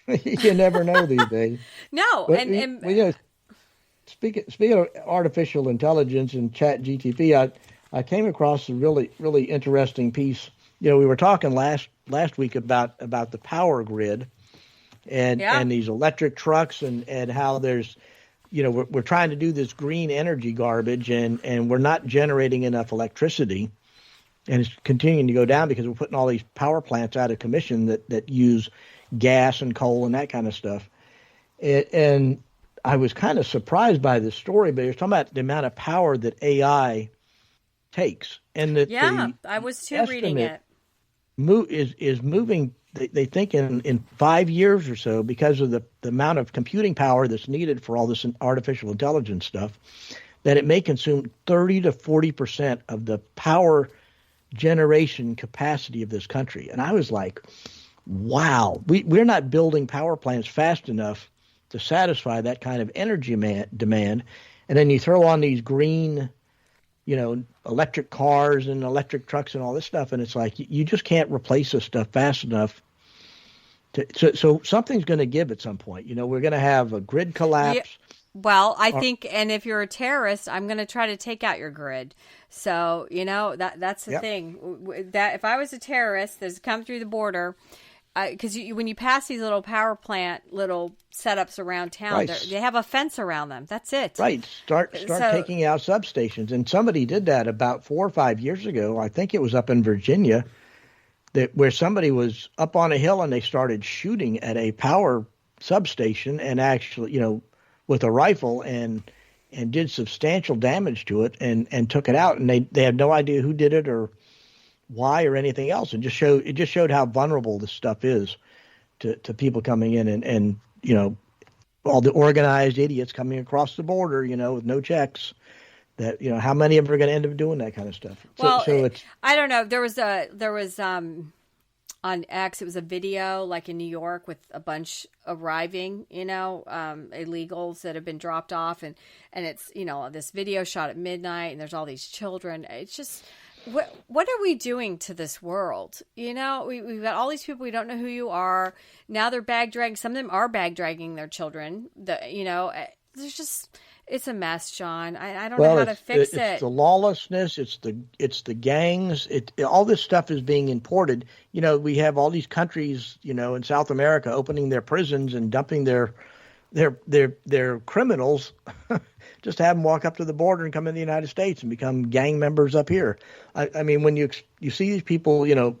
you never know these days. No, but speaking of artificial intelligence and Chat GTP, I came across a really interesting piece. We were talking last week about the power grid and these electric trucks and how there's, we're trying to do this green energy garbage and we're not generating enough electricity, and it's continuing to go down because we're putting all these power plants out of commission that use gas and coal and that kind of stuff. And I was kind of surprised by this story, but you're talking about the amount of power that AI takes, and that I was too reading it. Is moving. They think in 5 years or so, because of the amount of computing power that's needed for all this artificial intelligence stuff, that it may consume 30 to 40% of the power generation capacity of this country. And I was like, wow, we're not building power plants fast enough to satisfy that kind of energy demand. And then you throw on these green, electric cars and electric trucks and all this stuff, and it's like you just can't replace this stuff fast enough. So something's going to give at some point. We're going to have a grid collapse. Yeah. Well, I think, and if you're a terrorist, I'm going to try to take out your grid. So, that's the thing. That if I was a terrorist that's come through the border, because when you pass these little power plant little setups around town, they have a fence around them. That's it. Right. Start taking out substations. And somebody did that about 4 or 5 years ago. I think it was up in Virginia, where somebody was up on a hill and they started shooting at a power substation and actually, with a rifle and did substantial damage to it and took it out. And they had no idea who did it or why or anything else. It just showed how vulnerable this stuff is to people coming in and all the organized idiots coming across the border, with no checks. That how many of them are going to end up doing that kind of stuff? Well, so it's, I don't know. There was on X, it was a video like in New York with a bunch arriving, illegals that have been dropped off, and it's this video shot at midnight, and there's all these children. It's just, what are we doing to this world? We've got all these people, we don't know who you are. Now they're bag dragging. Some of them are bag dragging their children. There's just. It's a mess, John. I don't know how to fix it. It's the lawlessness. It's the gangs. All this stuff is being imported. We have all these countries, in South America opening their prisons and dumping their criminals, just to have them walk up to the border and come in the United States and become gang members up here. I mean, when you see these people, the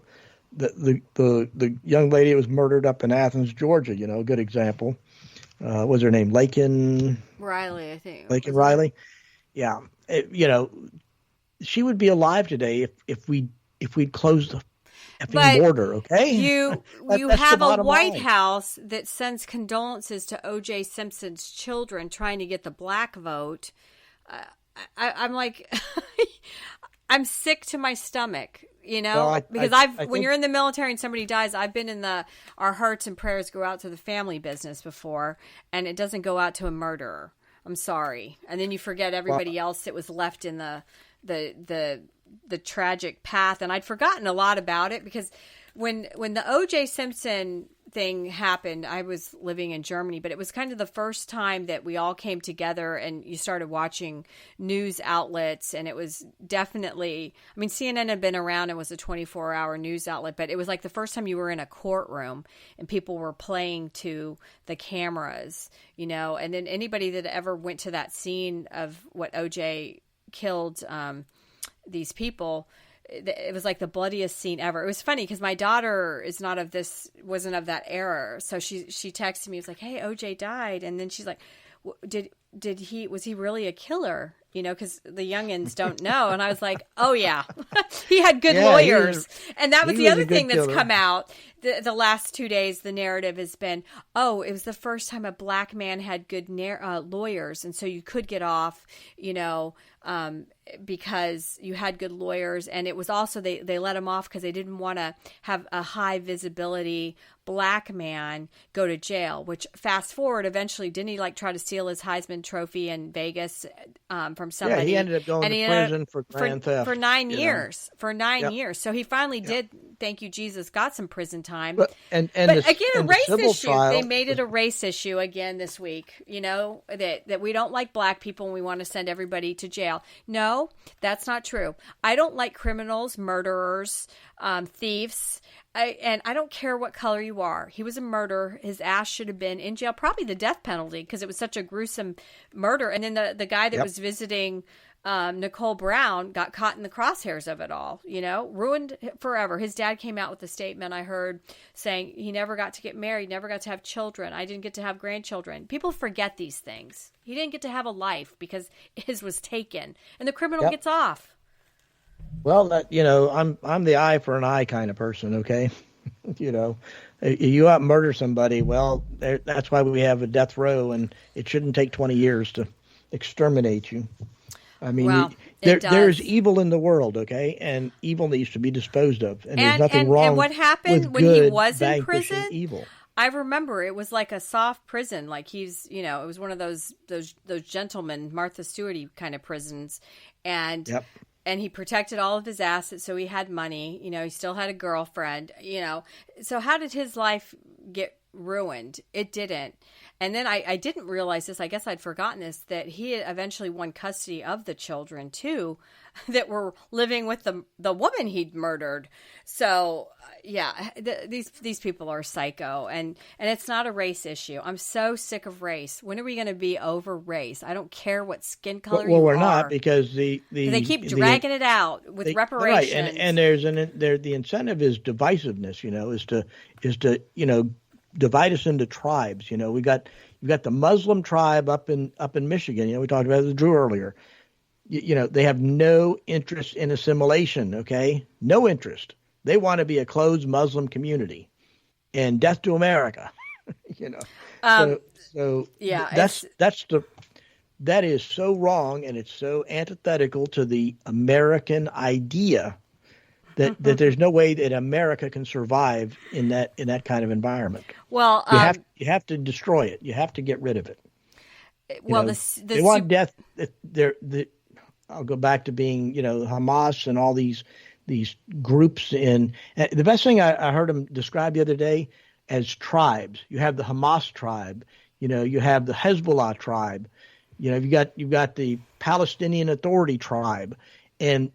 young lady that was murdered up in Athens, Georgia, a good example. What was her name? Laken Riley, I think. Laken Riley. Yeah. She would be alive today if we'd closed the effing border, okay? You have a White House that sends condolences to O.J. Simpson's children trying to get the black vote. I'm like, I'm sick to my stomach. Because when you're in the military and somebody dies, I've been in our hearts and prayers go out to the family business before, and it doesn't go out to a murderer. I'm sorry. And then you forget everybody else that was left in the tragic path. And I'd forgotten a lot about it because when the O.J. Simpson thing happened, I was living in Germany, but it was kind of the first time that we all came together and you started watching news outlets. And it was definitely, CNN had been around and was a 24-hour news outlet, but it was like the first time you were in a courtroom and people were playing to the cameras, and then anybody that ever went to that scene of what OJ killed these people, it was like the bloodiest scene ever. It was funny because my daughter wasn't of that era. So she texted me, it was like, hey, OJ died. And then she's like, was he really a killer? Because the youngins don't know. And I was like, oh yeah, he had good lawyers. And that was the other thing that's come out the last 2 days. The narrative has been, it was the first time a black man had good lawyers. And so you could get off, because you had good lawyers. And it was also, they let him off because they didn't want to have a high visibility black man go to jail, which fast forward, eventually, didn't he try to steal his Heisman Trophy in Vegas from somebody? Yeah, he ended up going to prison for grand theft. For 9 years. For 9 years. So he finally did, thank you, Jesus, got some prison time. But again, a race issue. Trial, they made it a race issue again this week, that we don't like black people and we want to send everybody to jail. No, that's not true. I don't like criminals, murderers, thieves. And I don't care what color you are. He was a murderer. His ass should have been in jail, probably the death penalty, because it was such a gruesome murder. And then the guy that was visiting Nicole Brown got caught in the crosshairs of it all, ruined forever. His dad came out with a statement I heard saying he never got to get married, never got to have children. I didn't get to have grandchildren. People forget these things. He didn't get to have a life because his was taken, and the criminal gets off. Well, I'm the eye for an eye kind of person, okay? You out murder somebody, well, that's why we have a death row, and it shouldn't take 20 years to exterminate you. I mean, there's evil in the world, okay? And evil needs to be disposed of. And there's nothing wrong and what happened with when he good was in prison? Evil. I remember it was like a soft prison, like he's, it was one of those gentlemen, Martha Stewart-y kind of prisons. And and he protected all of his assets, so he had money. He still had a girlfriend. So how did his life get ruined? It didn't. And then I didn't realize this. I guess I'd forgotten this, that he eventually won custody of the children too, that were living with the woman he'd murdered. So these people are psycho, and it's not a race issue. I'm so sick of race. When are we going to be over race? I don't care what skin color you are. Well, we're not, because they keep dragging it out with reparations. Right, and the incentive is divisiveness. Is to divide us into tribes. You've got the Muslim tribe up in Michigan. We talked about the Drew earlier. They have no interest in assimilation. Okay, no interest. They want to be a closed Muslim community, and death to America. That is so wrong, and it's so antithetical to the American idea that there's no way that America can survive in that kind of environment. Well, you have to destroy it. You have to get rid of it. They want death. I'll go back to being Hamas and all these groups in. The best thing I heard him describe the other day as tribes. You have the Hamas tribe. You have the Hezbollah tribe. You've got the Palestinian Authority tribe, and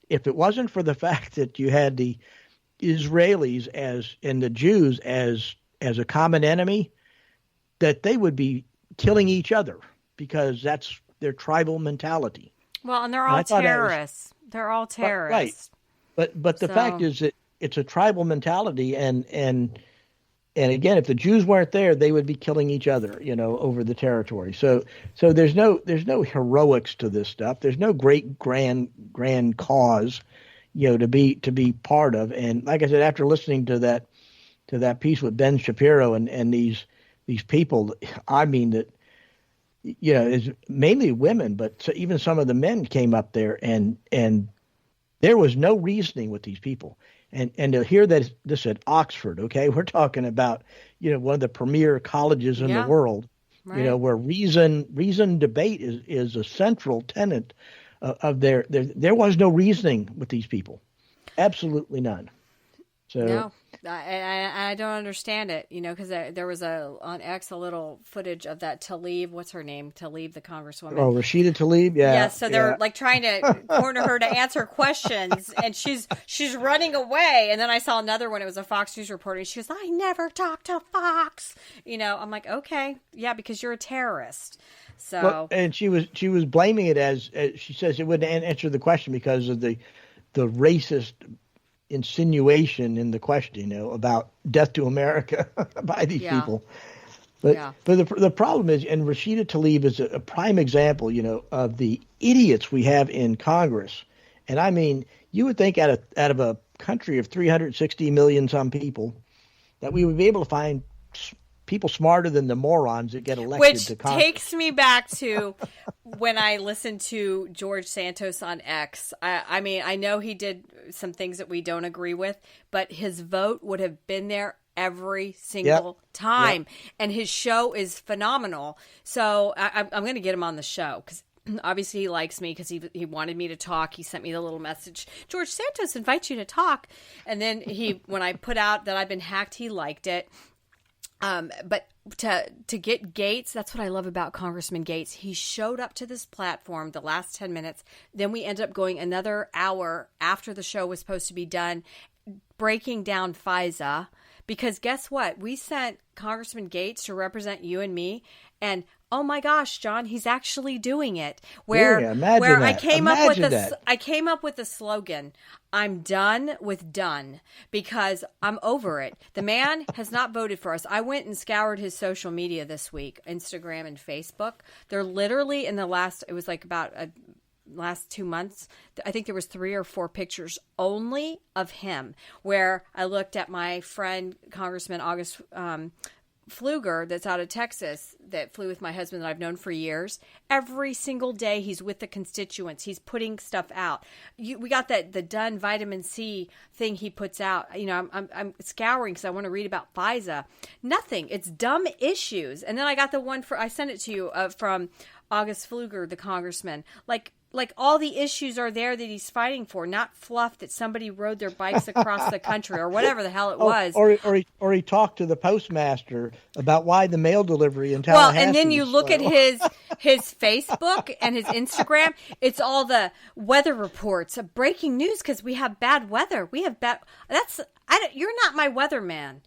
if it wasn't for the fact that you had the Israelis and the Jews as a common enemy, that they would be killing each other, because that's their tribal mentality. Well, and they're all terrorists. They're all terrorists. Right. But the fact is that it's a tribal mentality, and again, if the Jews weren't there, they would be killing each other, over the territory. So there's no heroics to this stuff. There's no great grand cause, to be part of. And like I said, after listening to that piece with Ben Shapiro and these people, I mean that, it's mainly women, but even some of the men came up there, and there was no reasoning with these people. And to hear this at Oxford, okay, we're talking about, one of the premier colleges in the world, right. Where reason debate is a central tenet of there was no reasoning with these people. Absolutely none. So no, I don't understand it, because there was on X a little footage of that Tlaib, what's her name? Tlaib, the congresswoman. Oh, Rashida Tlaib, yeah. Yeah, so they're trying to corner her to answer questions, and she's running away. And then I saw another one. It was a Fox News reporter. She goes, "I never talk to Fox." I'm like, okay, yeah, because you're a terrorist. So, well, and she was blaming it as she says it wouldn't answer the question because of the racist insinuation in the question, about death to America by these people. But the problem is, and Rashida Tlaib is a prime example, of the idiots we have in Congress. And I mean, you would think out of a country of 360 million some people that we would be able to find people smarter than the morons that get elected to Congress. Which takes me back to when I listened to George Santos on X. I mean, I know he did some things that we don't agree with, but his vote would have been there every single time. And his show is phenomenal. So I'm going to get him on the show because obviously he likes me because he wanted me to talk. He sent me the little message, George Santos invites you to talk. And then when I put out that I've been hacked, he liked it. But to get Gates, that's what I love about Congressman Gates. He showed up to this platform the last 10 minutes. Then we ended up going another hour after the show was supposed to be done, breaking down FISA. Because guess what? We sent Congressman Gates to represent you and me. And oh my gosh, John, he's actually doing it. I came up with the slogan, I'm done with done, because I'm over it. The man has not voted for us. I went and scoured his social media this week, Instagram and Facebook. They're literally in the last 2 months, I think there was 3 or 4 pictures only of him, where I looked at my friend, Congressman August Pfluger, that's out of Texas, that flew with my husband that I've known for years. Every single day he's with the constituents. He's putting stuff out. We got the Done vitamin C thing he puts out. I'm scouring because I want to read about FISA. Nothing. It's dumb issues. And then I got the one I sent it to you from August Pfluger, the congressman. Like all the issues are there that he's fighting for, not fluff that somebody rode their bikes across the country or whatever the hell it was. Or he talked to the postmaster about why the mail delivery in Tallahassee. Well, and then you look at his Facebook and his Instagram. It's all the weather reports of breaking news because we have bad weather. You're not my weatherman.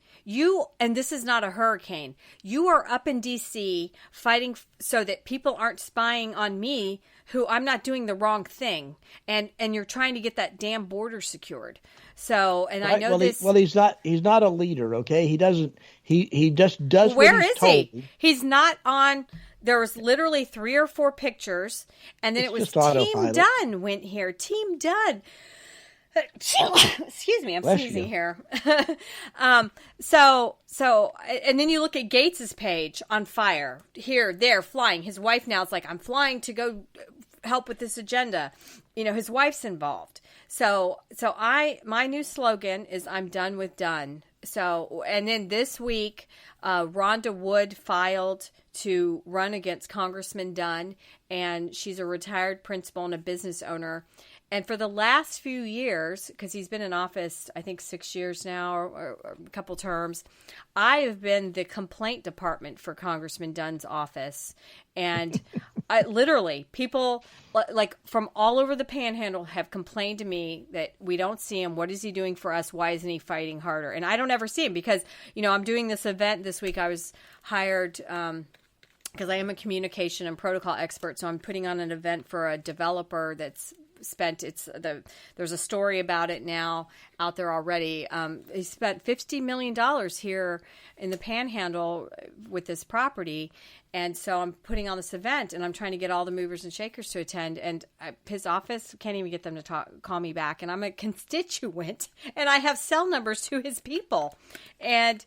And this is not a hurricane. You are up in D.C. fighting so that people aren't spying on me, who I'm not doing the wrong thing. And you're trying to get that damn border secured. So, and right. I know this. He's not a leader. Okay. He just does Where what he's is told. he? He's not on. There was literally 3 or 4 pictures. And then it was Team Dunn went here. Team Dunn. Excuse me, I'm sneezing here. So, and then you look at Gates's page on fire. Here, there, flying. His wife now is like, I'm flying to go help with this agenda. His wife's involved. So my new slogan is I'm done with done. So, and then this week, Rhonda Wood filed to run against Congressman Dunn, and she's a retired principal and a business owner. And for the last few years, because he's been in office, I think 6 years now, or a couple terms, I have been the complaint department for Congressman Dunn's office. And people like from all over the Panhandle have complained to me that we don't see him. What is he doing for us? Why isn't he fighting harder? And I don't ever see him because, I'm doing this event this week. I was hired because I am a communication and protocol expert. So I'm putting on an event for a developer that's there's a story about it now out there already. He spent $50 million here in the Panhandle with this property. And so I'm putting on this event and I'm trying to get all the movers and shakers to attend. And his office can't even get them to call me back. And I'm a constituent and I have cell numbers to his people. And,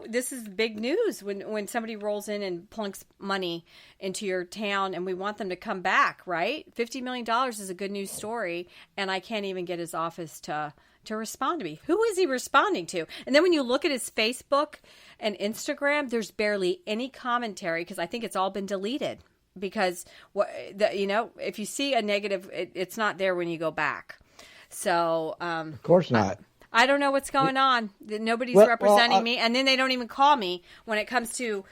this is big news when somebody rolls in and plunks money into your town and we want them to come back, right? $50 million is a good news story. And I can't even get his office to respond to me. Who is he responding to? And then when you look at his Facebook and Instagram, there's barely any commentary because I think it's all been deleted because if you see a negative, it's not there when you go back. So, of course not. I don't know what's going on. Nobody's representing me. And then they don't even call me when it comes to,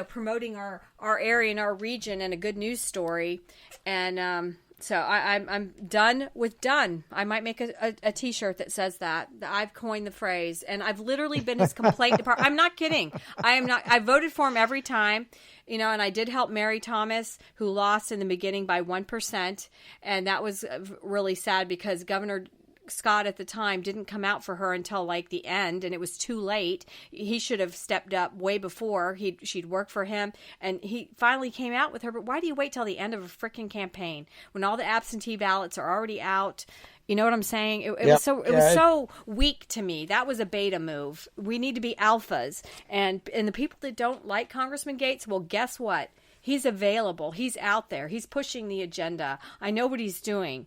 promoting our area and our region and a good news story. And, so I'm done with done. I might make a T-shirt that says that. I've coined the phrase, and I've literally been his complaint department. I'm not kidding. I am not. I voted for him every time, and I did help Mary Thomas, who lost in the beginning by 1%, and that was really sad because Governor Scott at the time didn't come out for her until like the end, and it was too late. He should have stepped up way before. She'd worked for him, and he finally came out with her. But why do you wait till the end of a freaking campaign when all the absentee ballots are already out? You know what I'm saying? It was so weak to me. That was a beta move. We need to be alphas, and the people that don't like Congressman Gates, well, guess what? He's available. He's out there. He's pushing the agenda. I know what he's doing.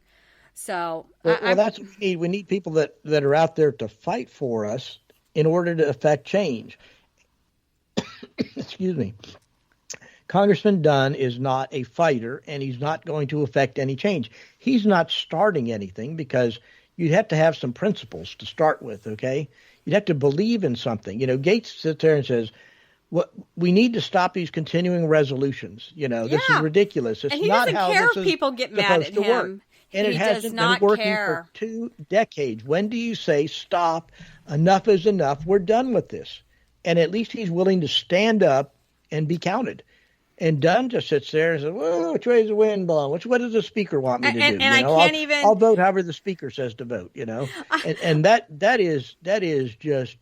So that's what we need. We need people that are out there to fight for us in order to affect change. Excuse me. Congressman Dunn is not a fighter, and he's not going to affect any change. He's not starting anything because you'd have to have some principles to start with, okay? You'd have to believe in something. Gates sits there and says, "What we need to stop these continuing resolutions. This is ridiculous. It's and he not doesn't how care this if is people get mad at him. work. And he it hasn't not been working care. for 2 decades. When do you say, stop, enough is enough, we're done with this? And at least he's willing to stand up and be counted. And Dunn just sits there and says, well, which way is the wind blowing? What does the speaker want me to do? And I can't even... I'll vote however the speaker says to vote, And that is just...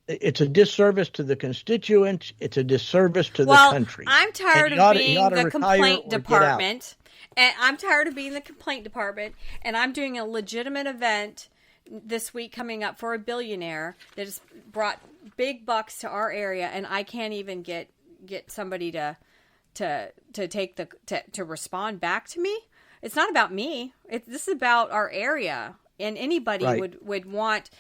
It's a disservice to the constituents. It's a disservice to the country. I'm tired of being the complaint department. And I'm tired of being the complaint department. And I'm doing a legitimate event this week coming up for a billionaire that has brought big bucks to our area, and I can't even get somebody to respond back to me. It's not about me. This is about our area, and anybody would want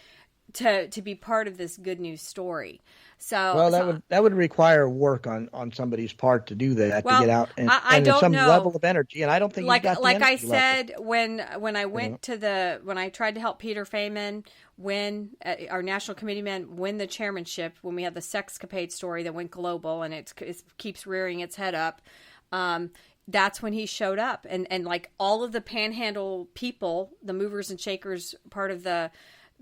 to be part of this good news story. That would require work on somebody's part to do that, to get out and some level of energy. And I don't think like I said level. when I went when I tried to help Peter Feynman win our national committeeman win the chairmanship when we had the sexcapade story that went global and it keeps rearing its head up. That's when he showed up and like all of the Panhandle people, the movers and shakers, part of the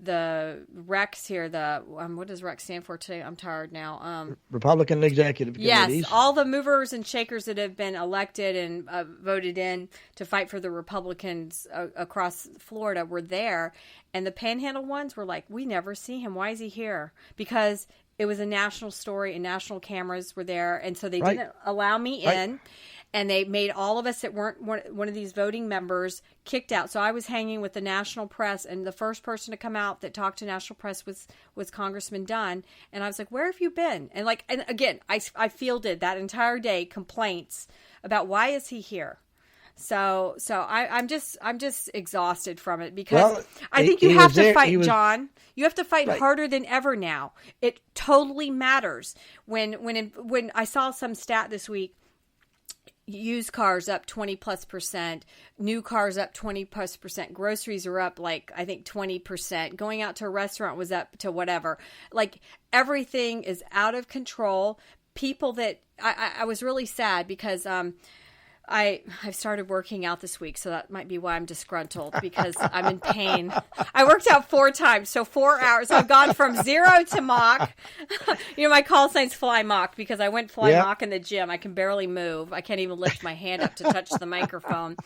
RECs here, what does REC stand for today? I'm tired now. Republican Executive Committees. Yes, all the movers and shakers that have been elected and voted in to fight for the Republicans across Florida were there. And the Panhandle ones were like, we never see him. Why is he here? Because it was a national story and national cameras were there. And so they didn't allow me in. And they made all of us that weren't one of these voting members kicked out. So I was hanging with the national press, and the first person to come out that talked to national press was Congressman Dunn. And I was like, "Where have you been?" And again, I fielded that entire day complaints about why is he here. So I'm just exhausted from it because I think you have to fight, John. You have to fight harder than ever now. It totally matters. When I saw some stat this week. Used cars up 20+%, new cars up 20+%, groceries are up like I think 20%, going out to a restaurant was up to whatever. Like everything is out of control. People that I was really sad because I've started working out this week, so that might be why I'm disgruntled because I'm in pain. I worked out 4 times, so 4 hours. I've gone from 0 to mock. My call sign's fly mock because I went fly mock in the gym. I can barely move. I can't even lift my hand up to touch the microphone.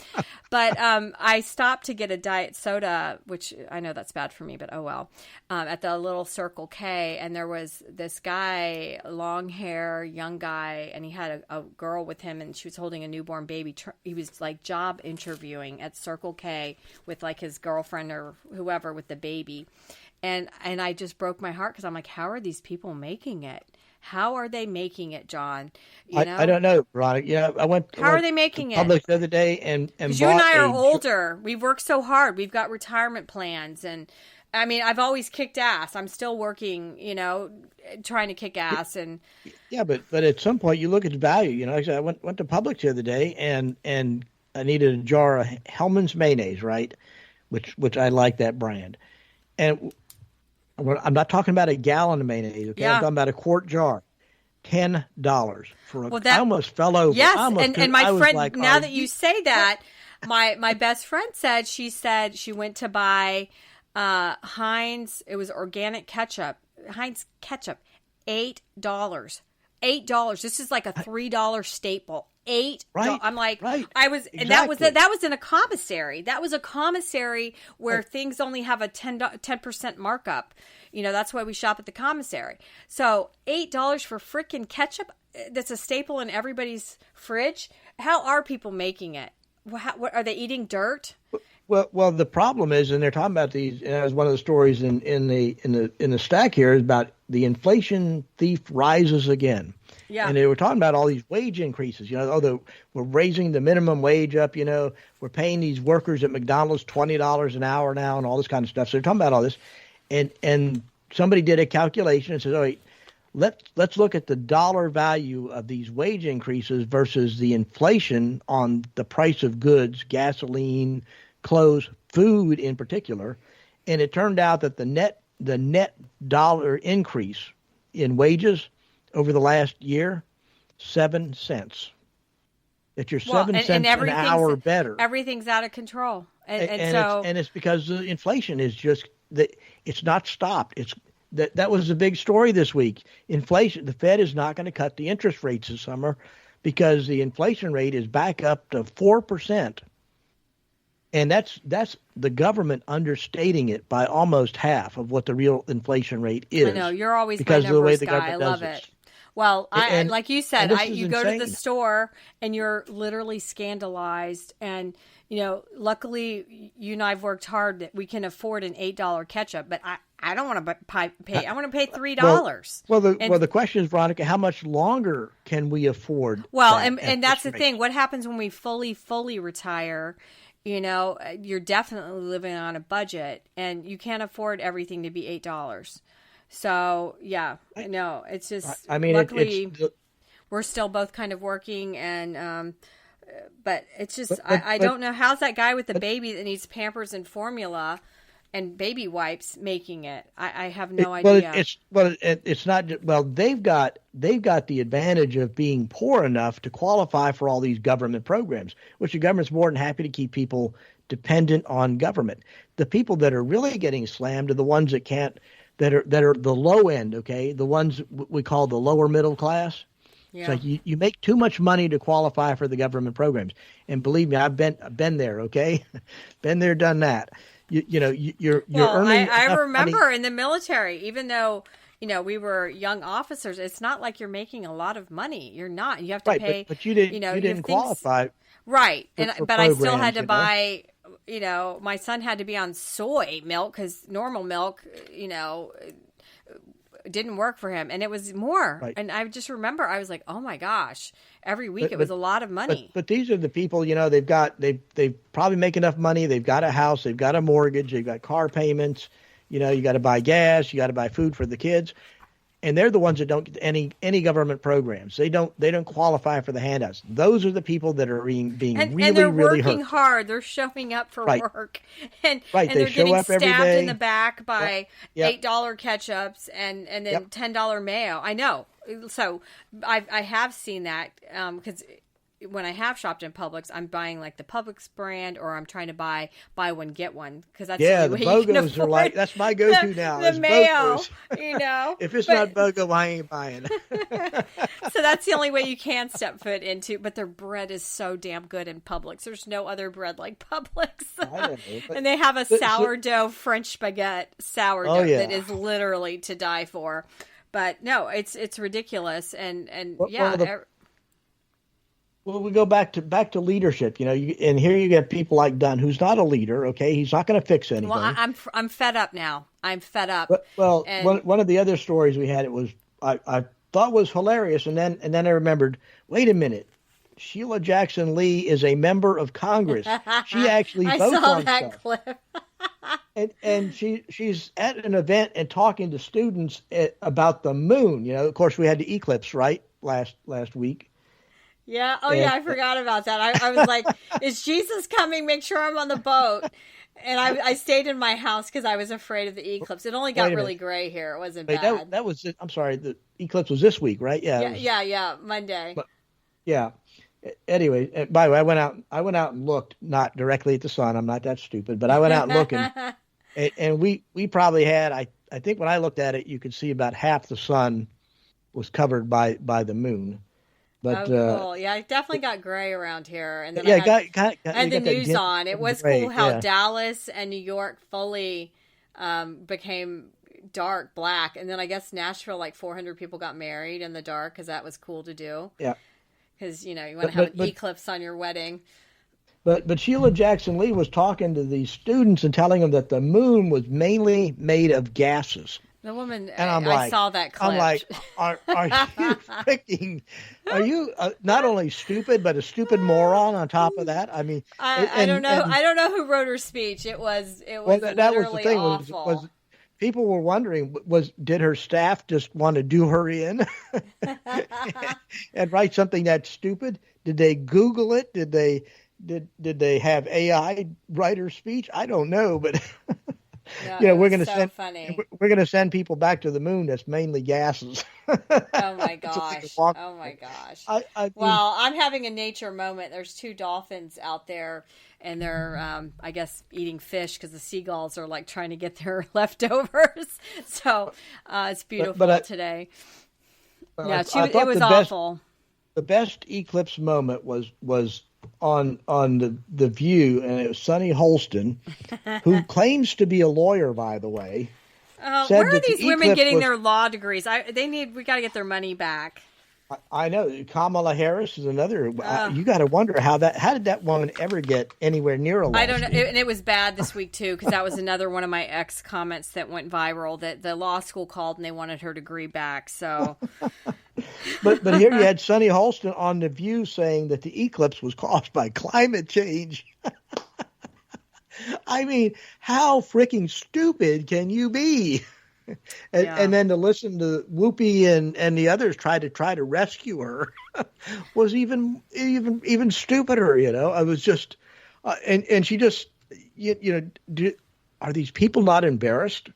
But I stopped to get a diet soda, which I know that's bad for me, but oh well, at the little Circle K. And there was this guy, long hair, young guy, and he had a girl with him, and she was holding a newborn baby. He was like job interviewing at Circle K with like his girlfriend or whoever with the baby. And I just broke my heart because I'm like, how are these people making it? How are they making it, John? I don't know, Veronica. How are they making it? Public the other day and you and I are older. We've worked so hard. We've got retirement plans, and I mean, I've always kicked ass. I'm still working, trying to kick ass. And yeah, but at some point you look at the value. Like I said, I went to Publix the other day and I needed a jar of Hellmann's mayonnaise, right? Which I like that brand. And I'm not talking about a gallon of mayonnaise. Okay, I'm talking about a quart jar. $10 for a. I almost fell over. Yes, and my friend. Like, now that you say that, my best friend said she went to buy Heinz. It was organic ketchup. Heinz ketchup, $8. $8. This is like a $3 staple. $8. Right. I'm like, right. I was, exactly. And that was in a commissary. That was a commissary where things only have a 10% markup. That's why we shop at the commissary. So $8 for frickin' ketchup. That's a staple in everybody's fridge. How are people making it? What are they eating? Dirt? Well, the problem is, and they're talking about these. As one of the stories in the stack here is about the inflation thief rises again. Yeah. And they were talking about all these wage increases. We're raising the minimum wage up. We're paying these workers at McDonald's $20 an hour now, and all this kind of stuff. So they're talking about all this, And somebody did a calculation and said, "Oh, wait, let's look at the dollar value of these wage increases versus the inflation on the price of goods, gasoline, clothes, food in particular." And it turned out that the net dollar increase in wages over the last year, 7 cents. That you're 7 cents an hour better. Everything's out of control, and it's because the inflation is just that it's not stopped. It's that was the big story this week. Inflation. The Fed is not going to cut the interest rates this summer because the inflation rate is back up to 4%, and that's the government understating it by almost half of what the real inflation rate is. I know you're always because my numbers of the way the guy. I love it. Well, like you said, you go to the store and you're literally scandalized. And, luckily you and I have worked hard that we can afford an $8 ketchup, but I don't want to pay. I want to pay $3. Well, the question is, Veronica, how much longer can we afford? Well, and that's the thing. What happens when we fully retire? You're definitely living on a budget and you can't afford everything to be $8. So, yeah, no, it's just, luckily we're still both kind of working and, but it's just, I don't know. How's that guy with the baby that needs Pampers and formula and baby wipes making it? I have no idea. It's not, they've got the advantage of being poor enough to qualify for all these government programs, which the government's more than happy to keep people dependent on government. The people that are really getting slammed are the ones that can't, that are the low end, okay? The ones we call the lower middle class. Yeah. It's like you make too much money to qualify for the government programs. And believe me, I've been there, okay? Been there, done that. You're earning I remember money. In the military, even though, we were young officers, it's not like you're making a lot of money. You're not. You have to pay. But you didn't qualify. Right. But I still had to buy my son had to be on soy milk because normal milk, didn't work for him. And it was more. Right. And I just remember I was like, oh my gosh, every week it was a lot of money. But these are the people, they probably make enough money. They've got a house, they've got a mortgage, they've got car payments, you got to buy gas, you got to buy food for the kids. And they're the ones that don't get any government programs. They don't qualify for the handouts. Those are the people that are being really, and they're really working hurt. hard. They're showing up for work, and they they're show getting up every stabbed day. in the back by $8 ketchups and then $10 mayo. I know. So I have seen that because when I have shopped in Publix, I'm buying like the Publix brand, or I'm trying to buy one get one because that's the way BOGOs you can afford are like that's my go-to now. The mayo, BOGOs. If it's not BOGO, I ain't buying. So that's the only way you can step foot into. But their bread is so damn good in Publix. There's no other bread like Publix. And they have a sourdough French baguette sourdough that is literally to die for. But no, it's ridiculous, and Well, we go back to leadership, and here you get people like Dunn, who's not a leader. Okay, he's not going to fix anything. Well, I'm fed up now. I'm fed up. One of the other stories we had, I thought was hilarious, and then I remembered. Wait a minute, Sheila Jackson Lee is a member of Congress. She actually votes on stuff. Clip. and she's at an event and talking to students about the moon. Of course, we had the eclipse last week. Yeah. Oh, yeah. I forgot about that. I was like, is Jesus coming? Make sure I'm on the boat. And I stayed in my house because I was afraid of the eclipse. It only got really gray here. It wasn't bad. That was it. I'm sorry. The eclipse was this week, right? Yeah. Yeah. Monday. But, yeah. Anyway, by the way, I went out and looked, not directly at the sun. I'm not that stupid, but I went out and looked, and we probably had. I think when I looked at it, you could see about half the sun was covered by the moon. But, cool. Yeah, it definitely got gray around here. And then I had the news on. It was cool how Dallas and New York fully became dark black. And then I guess Nashville, like 400 people got married in the dark because that was cool to do. Yeah. Because, you want to have an eclipse on your wedding. But Sheila Jackson Lee was talking to these students and telling them that the moon was mainly made of gases. The woman, and I saw that clip. I'm like, are you not only stupid, but a stupid moron on top of that? I mean, I don't know. I don't know who wrote her speech. It was that was the thing. Awful. Was people were wondering, did her staff just want to do her in and write something that stupid? Did they Google it? Did they have AI write her speech? I don't know, but we're going to send people back to the moon. That's mainly gases. Oh my gosh! Oh my gosh! Well, I'm having a nature moment. There's 2 dolphins out there, and they're, I guess, eating fish because the seagulls are like trying to get their leftovers. So it's beautiful today. It was awful. The best eclipse moment was on the View, and it was Sonny Holston, who claims to be a lawyer, by the way. Where are these women getting their law degrees? We got to get their money back. I know. Kamala Harris is another. You got to wonder how did that woman ever get anywhere near a law I don't know. school? And it was bad this week too, because that was another one of my ex comments that went viral. That the law school called and they wanted her degree back. So, but here you had Sonny Holston on the View saying that the eclipse was caused by climate change. I mean, how freaking stupid can you be? And then to listen to Whoopi and the others try to rescue her was even stupider. I was just and she just are these people not embarrassed?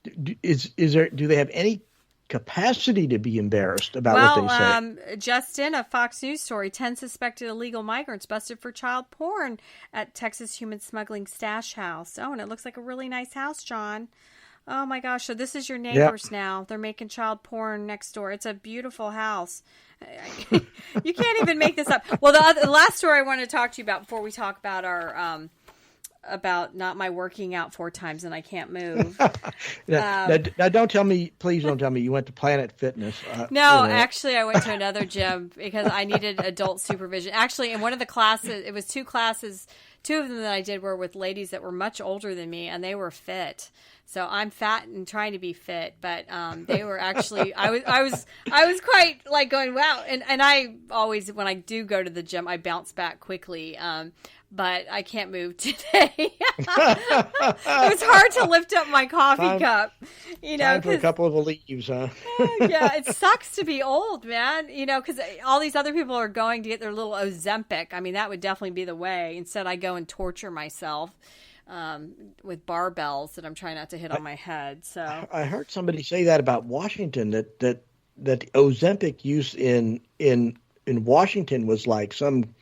Do they have any capacity to be embarrassed about what they say? Justin, a Fox News story: 10 suspected illegal migrants busted for child porn at Texas human smuggling stash house. Oh, and it looks like a really nice house, John. Oh my gosh! So this is your neighbors now. They're making child porn next door. It's a beautiful house. You can't even make this up. Well, the last story I want to talk to you about before we talk about our about not my working out 4 times and I can't move. Now, please don't tell me you went to Planet Fitness. No, actually I went to another gym because I needed adult supervision. Actually, in one of the classes, it was 2 classes. 2 of them that I did were with ladies that were much older than me, and they were fit. So I'm fat and trying to be fit, but they were actually. I was quite like going wow, and I always when I do go to the gym, I bounce back quickly. But I can't move today. It was hard to lift up my coffee cup, Time for a couple of leaves, huh? Yeah, it sucks to be old, man. Because all these other people are going to get their little Ozempic. I mean, that would definitely be the way. Instead, I go and torture myself with barbells that I'm trying not to hit on my head. So I heard somebody say that about Washington that the Ozempic use in Washington was like some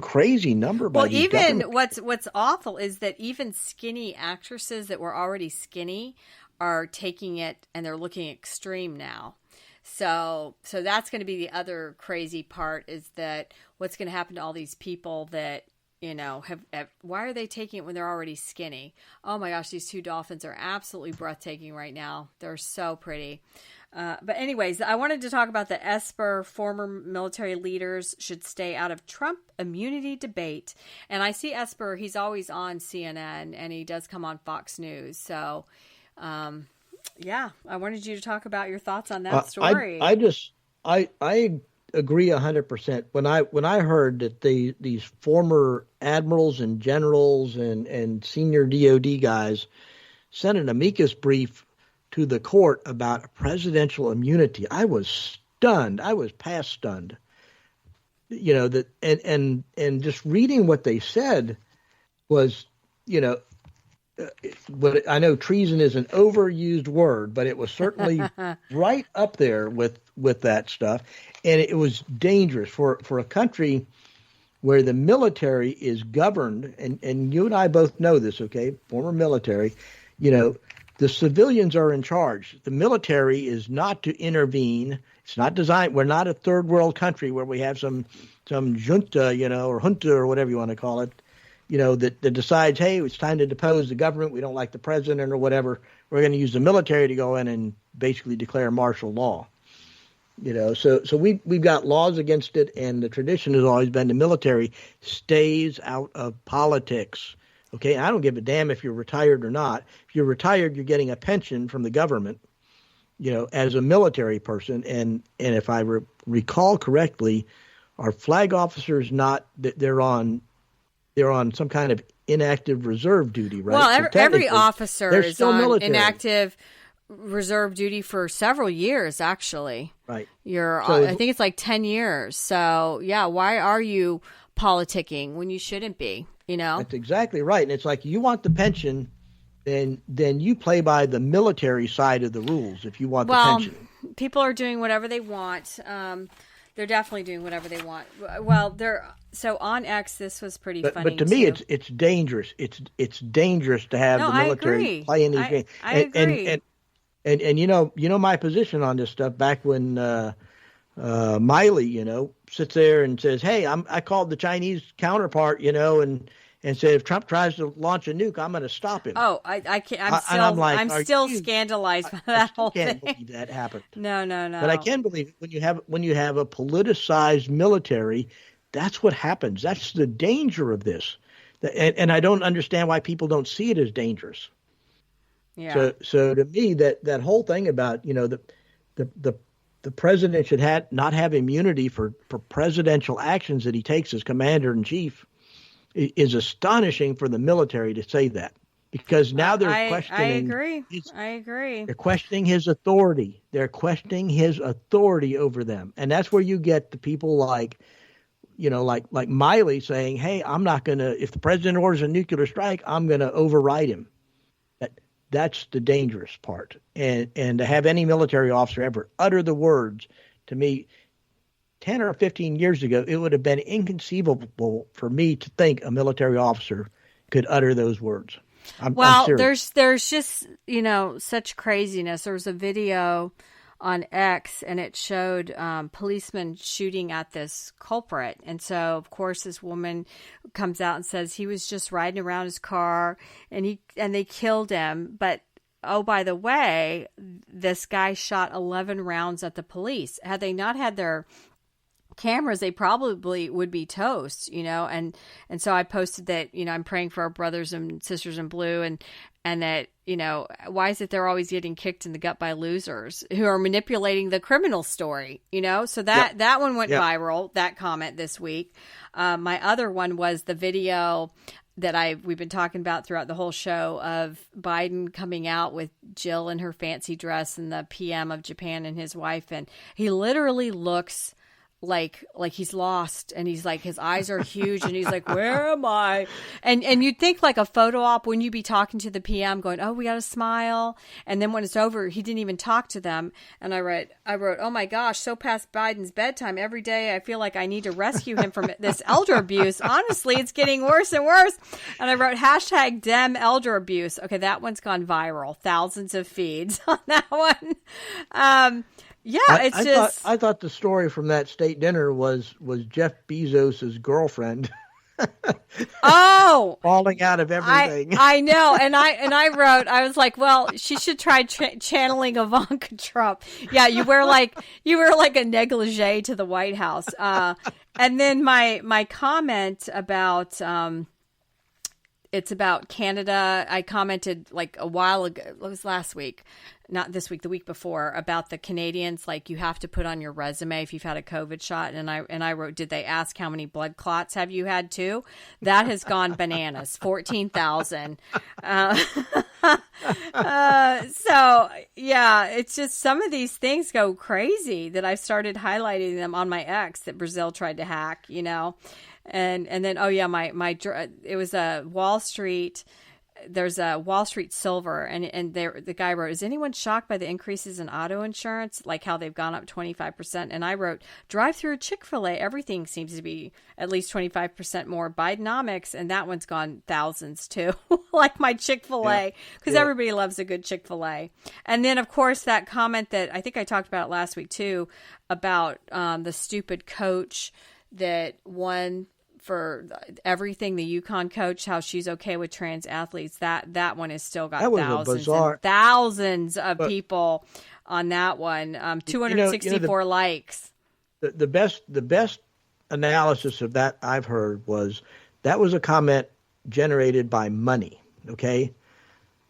crazy number. Well, even what's awful is that even skinny actresses that were already skinny are taking it and they're looking extreme now. So that's going to be the other crazy part is that what's going to happen to all these people that have why are they taking it when they're already skinny? Oh my gosh, these 2 dolphins are absolutely breathtaking right now. They're so pretty. But anyways, I wanted to talk about the Esper former military leaders should stay out of Trump immunity debate. And I see Esper, he's always on CNN and he does come on Fox News. So, I wanted you to talk about your thoughts on that story. I agree 100%. When I heard that these former admirals and generals and senior DOD guys sent an amicus brief to the court about presidential immunity, I was stunned. I was past stunned. And just reading what they said was, but I know treason is an overused word, but it was certainly right up there with that stuff. And it was dangerous for a country where the military is governed, and you and I both know this, okay, former military, the civilians are in charge. The military is not to intervene. It's not designed. We're not a third world country where we have some junta, or junta or whatever you want to call it, that decides, hey, it's time to depose the government. We don't like the president or whatever. We're going to use the military to go in and basically declare martial law. So we've got laws against it, and the tradition has always been the military stays out of politics. Okay, I don't give a damn if you're retired or not. If you're retired, you're getting a pension from the government, as a military person. And if I recall correctly, our flag officers they're on they're on some kind of inactive reserve duty, right? Well, So every officer is still on military. inactive reserve duty for several years, actually. Right. I think it's like 10 years. So, yeah, why are you politicking when you shouldn't be, That's exactly right. And it's like, you want the pension, then you play by the military side of the rules if you want the pension. People are doing whatever they want. They're definitely doing whatever they want. Well, so on X, this was pretty funny. But to me, it's dangerous. It's dangerous to have the military play in these games. I agree. And you know my position on this stuff. Back when Miley, sits there and says, "Hey, I called the Chinese counterpart, and said if Trump tries to launch a nuke, I'm going to stop him." Oh, I can't. I'm still scandalized by that whole thing. I can't believe that happened. No. But I can believe it when you have a politicized military. That's what happens. That's the danger of this, and I don't understand why people don't see it as dangerous. Yeah. So to me, that whole thing about the president should not have immunity for presidential actions that he takes as commander in chief is astonishing for the military to say that, because now they're questioning. I agree. They're questioning his authority. They're questioning his authority over them, and that's where you get the people like Miley saying, "Hey, I'm not going to. If the president orders a nuclear strike, I'm going to override him." That's the dangerous part. And to have any military officer ever utter the words, to me, 10 or 15 years ago, it would have been inconceivable for me to think a military officer could utter those words. I'm serious. There's just, such craziness. There was a video on X, and it showed policemen shooting at this culprit. And so, of course, this woman comes out and says he was just riding around his car, and they killed him. But, oh, by the way, this guy shot 11 rounds at the police. Had they not had their cameras, they probably would be toast, and so I posted that, I'm praying for our brothers and sisters in blue, and that, why is it they're always getting kicked in the gut by losers who are manipulating the criminal story, so that one went viral, that comment this week. My other one was the video that we've been talking about throughout the whole show of Biden coming out with Jill in her fancy dress and the PM of Japan and his wife, and he literally looks like he's lost, and he's like, his eyes are huge, and he's like, where am I? And you'd think like a photo op, when you be talking to the PM going, oh, we got to smile. And then when it's over, he didn't even talk to them. And I wrote, oh my gosh, so past Biden's bedtime. Every day I feel like I need to rescue him from this elder abuse. Honestly, it's getting worse and worse. And I wrote #dem elder abuse. Okay, that one's gone viral. Thousands of feeds on that one. Yeah, I thought the story from that state dinner was Jeff Bezos's girlfriend. Oh, falling out of everything. I know, and I wrote, I was like, well, she should try channeling Ivanka Trump. Yeah, you wear like a negligee to the White House. And then my comment about it's about Canada. I commented like a while ago. It was last week. Not this week, the week before, about the Canadians, like you have to put on your resume if you've had a COVID shot. And I wrote, did they ask how many blood clots have you had too? That has gone bananas, 14,000. So yeah, it's just some of these things go crazy that I've started highlighting them on my X that Brazil tried to hack, and then, oh yeah, it was a Wall Street. There's a Wall Street Silver, and the guy wrote, is anyone shocked by the increases in auto insurance, like how they've gone up 25%? And I wrote, drive through a Chick-fil-A, everything seems to be at least 25% more. Bidenomics, and that one's gone thousands too, like my Chick-fil-A, because everybody loves a good Chick-fil-A. And then, of course, that comment that I think I talked about last week too, about the stupid coach that won for everything, the Yukon coach, how she's okay with trans athletes. That one has still got thousands of people on that one. 264 likes. The best analysis of that I've heard was that was a comment generated by money. Okay,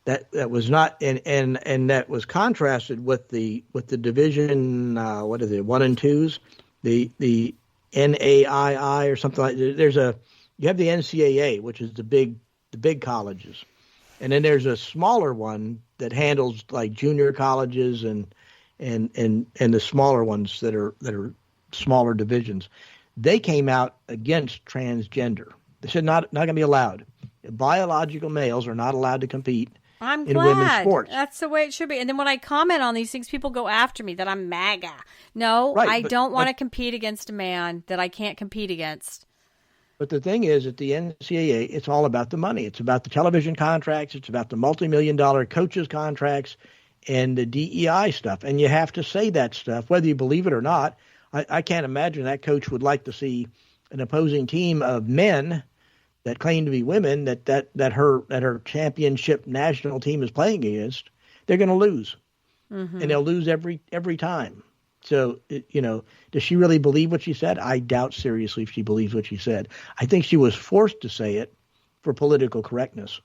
that was not, and that was contrasted with the division. What is it? 1 and 2s. The NAII or something like that. You have the NCAA, which is the big colleges, and then there's a smaller one that handles like junior colleges and the smaller ones that are smaller divisions. They came out against transgender. They said not going to be allowed. Biological males are not allowed to compete I'm in glad. women's sports. That's the way it should be. And then when I comment on these things, people go after me that I'm MAGA. No, right, I don't want to compete against a man that I can't compete against. But the thing is, at the NCAA, it's all about the money. It's about the television contracts. It's about the multi-million-dollar coaches contracts and the DEI stuff. And you have to say that stuff, whether you believe it or not. I can't imagine that coach would like to see an opposing team of men that claim to be women that her championship national team is playing against. They're going to lose, and they'll lose every time. So, does she really believe what she said? I doubt seriously if she believes what she said. I think she was forced to say it for political correctness.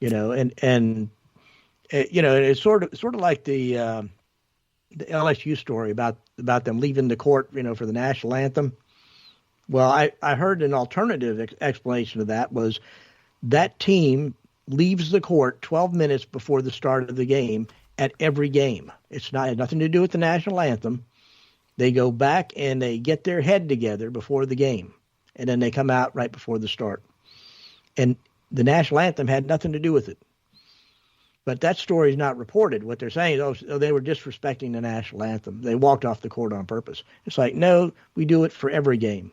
And it's sort of like the LSU story about them leaving the court, for the national anthem. Well, I heard an alternative explanation of that was that team leaves the court 12 minutes before the start of the game at every game. It had nothing to do with the national anthem. They go back and they get their head together before the game, and then they come out right before the start. And the national anthem had nothing to do with it. But that story is not reported. What they're saying is, they were disrespecting the national anthem. They walked off the court on purpose. It's like, no, we do it for every game.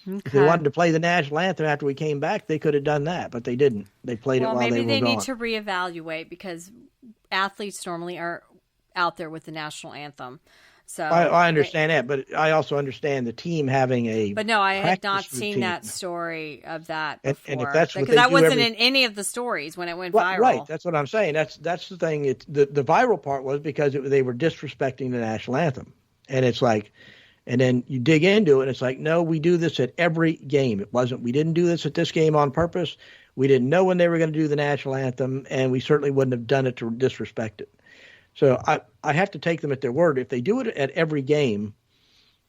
Okay. If they wanted to play the national anthem after we came back, they could have done that, but they didn't. They played it while they were gone. Maybe they need to reevaluate because athletes normally are out there with the national anthem. So I understand that, but I also understand the team having a. But no, I had not seen that story of that before. And if that's what because that wasn't in any of the stories when it went viral. Right, that's what I'm saying. That's the thing. The viral part was because they were disrespecting the national anthem, and it's like. And then you dig into it, and it's like, no, we do this at every game. We didn't do this at this game on purpose. We didn't know when they were going to do the national anthem, and we certainly wouldn't have done it to disrespect it. So I have to take them at their word. If they do it at every game,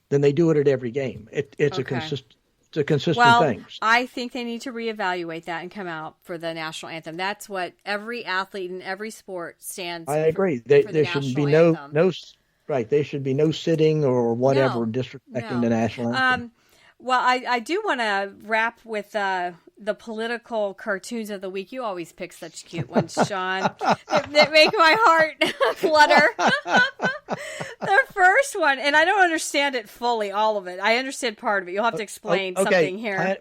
then they do it at every game. It's okay. It's a consistent thing. I think they need to reevaluate that and come out for the national anthem. That's what every athlete in every sport stands for. I agree. There should be no. Right, there should be no sitting or whatever disrespecting the national anthem. Well, I do want to wrap with the political cartoons of the week. You always pick such cute ones, Sean. that make my heart flutter. The first one, and I don't understand it fully, all of it. I understand part of it. You'll have to explain something here.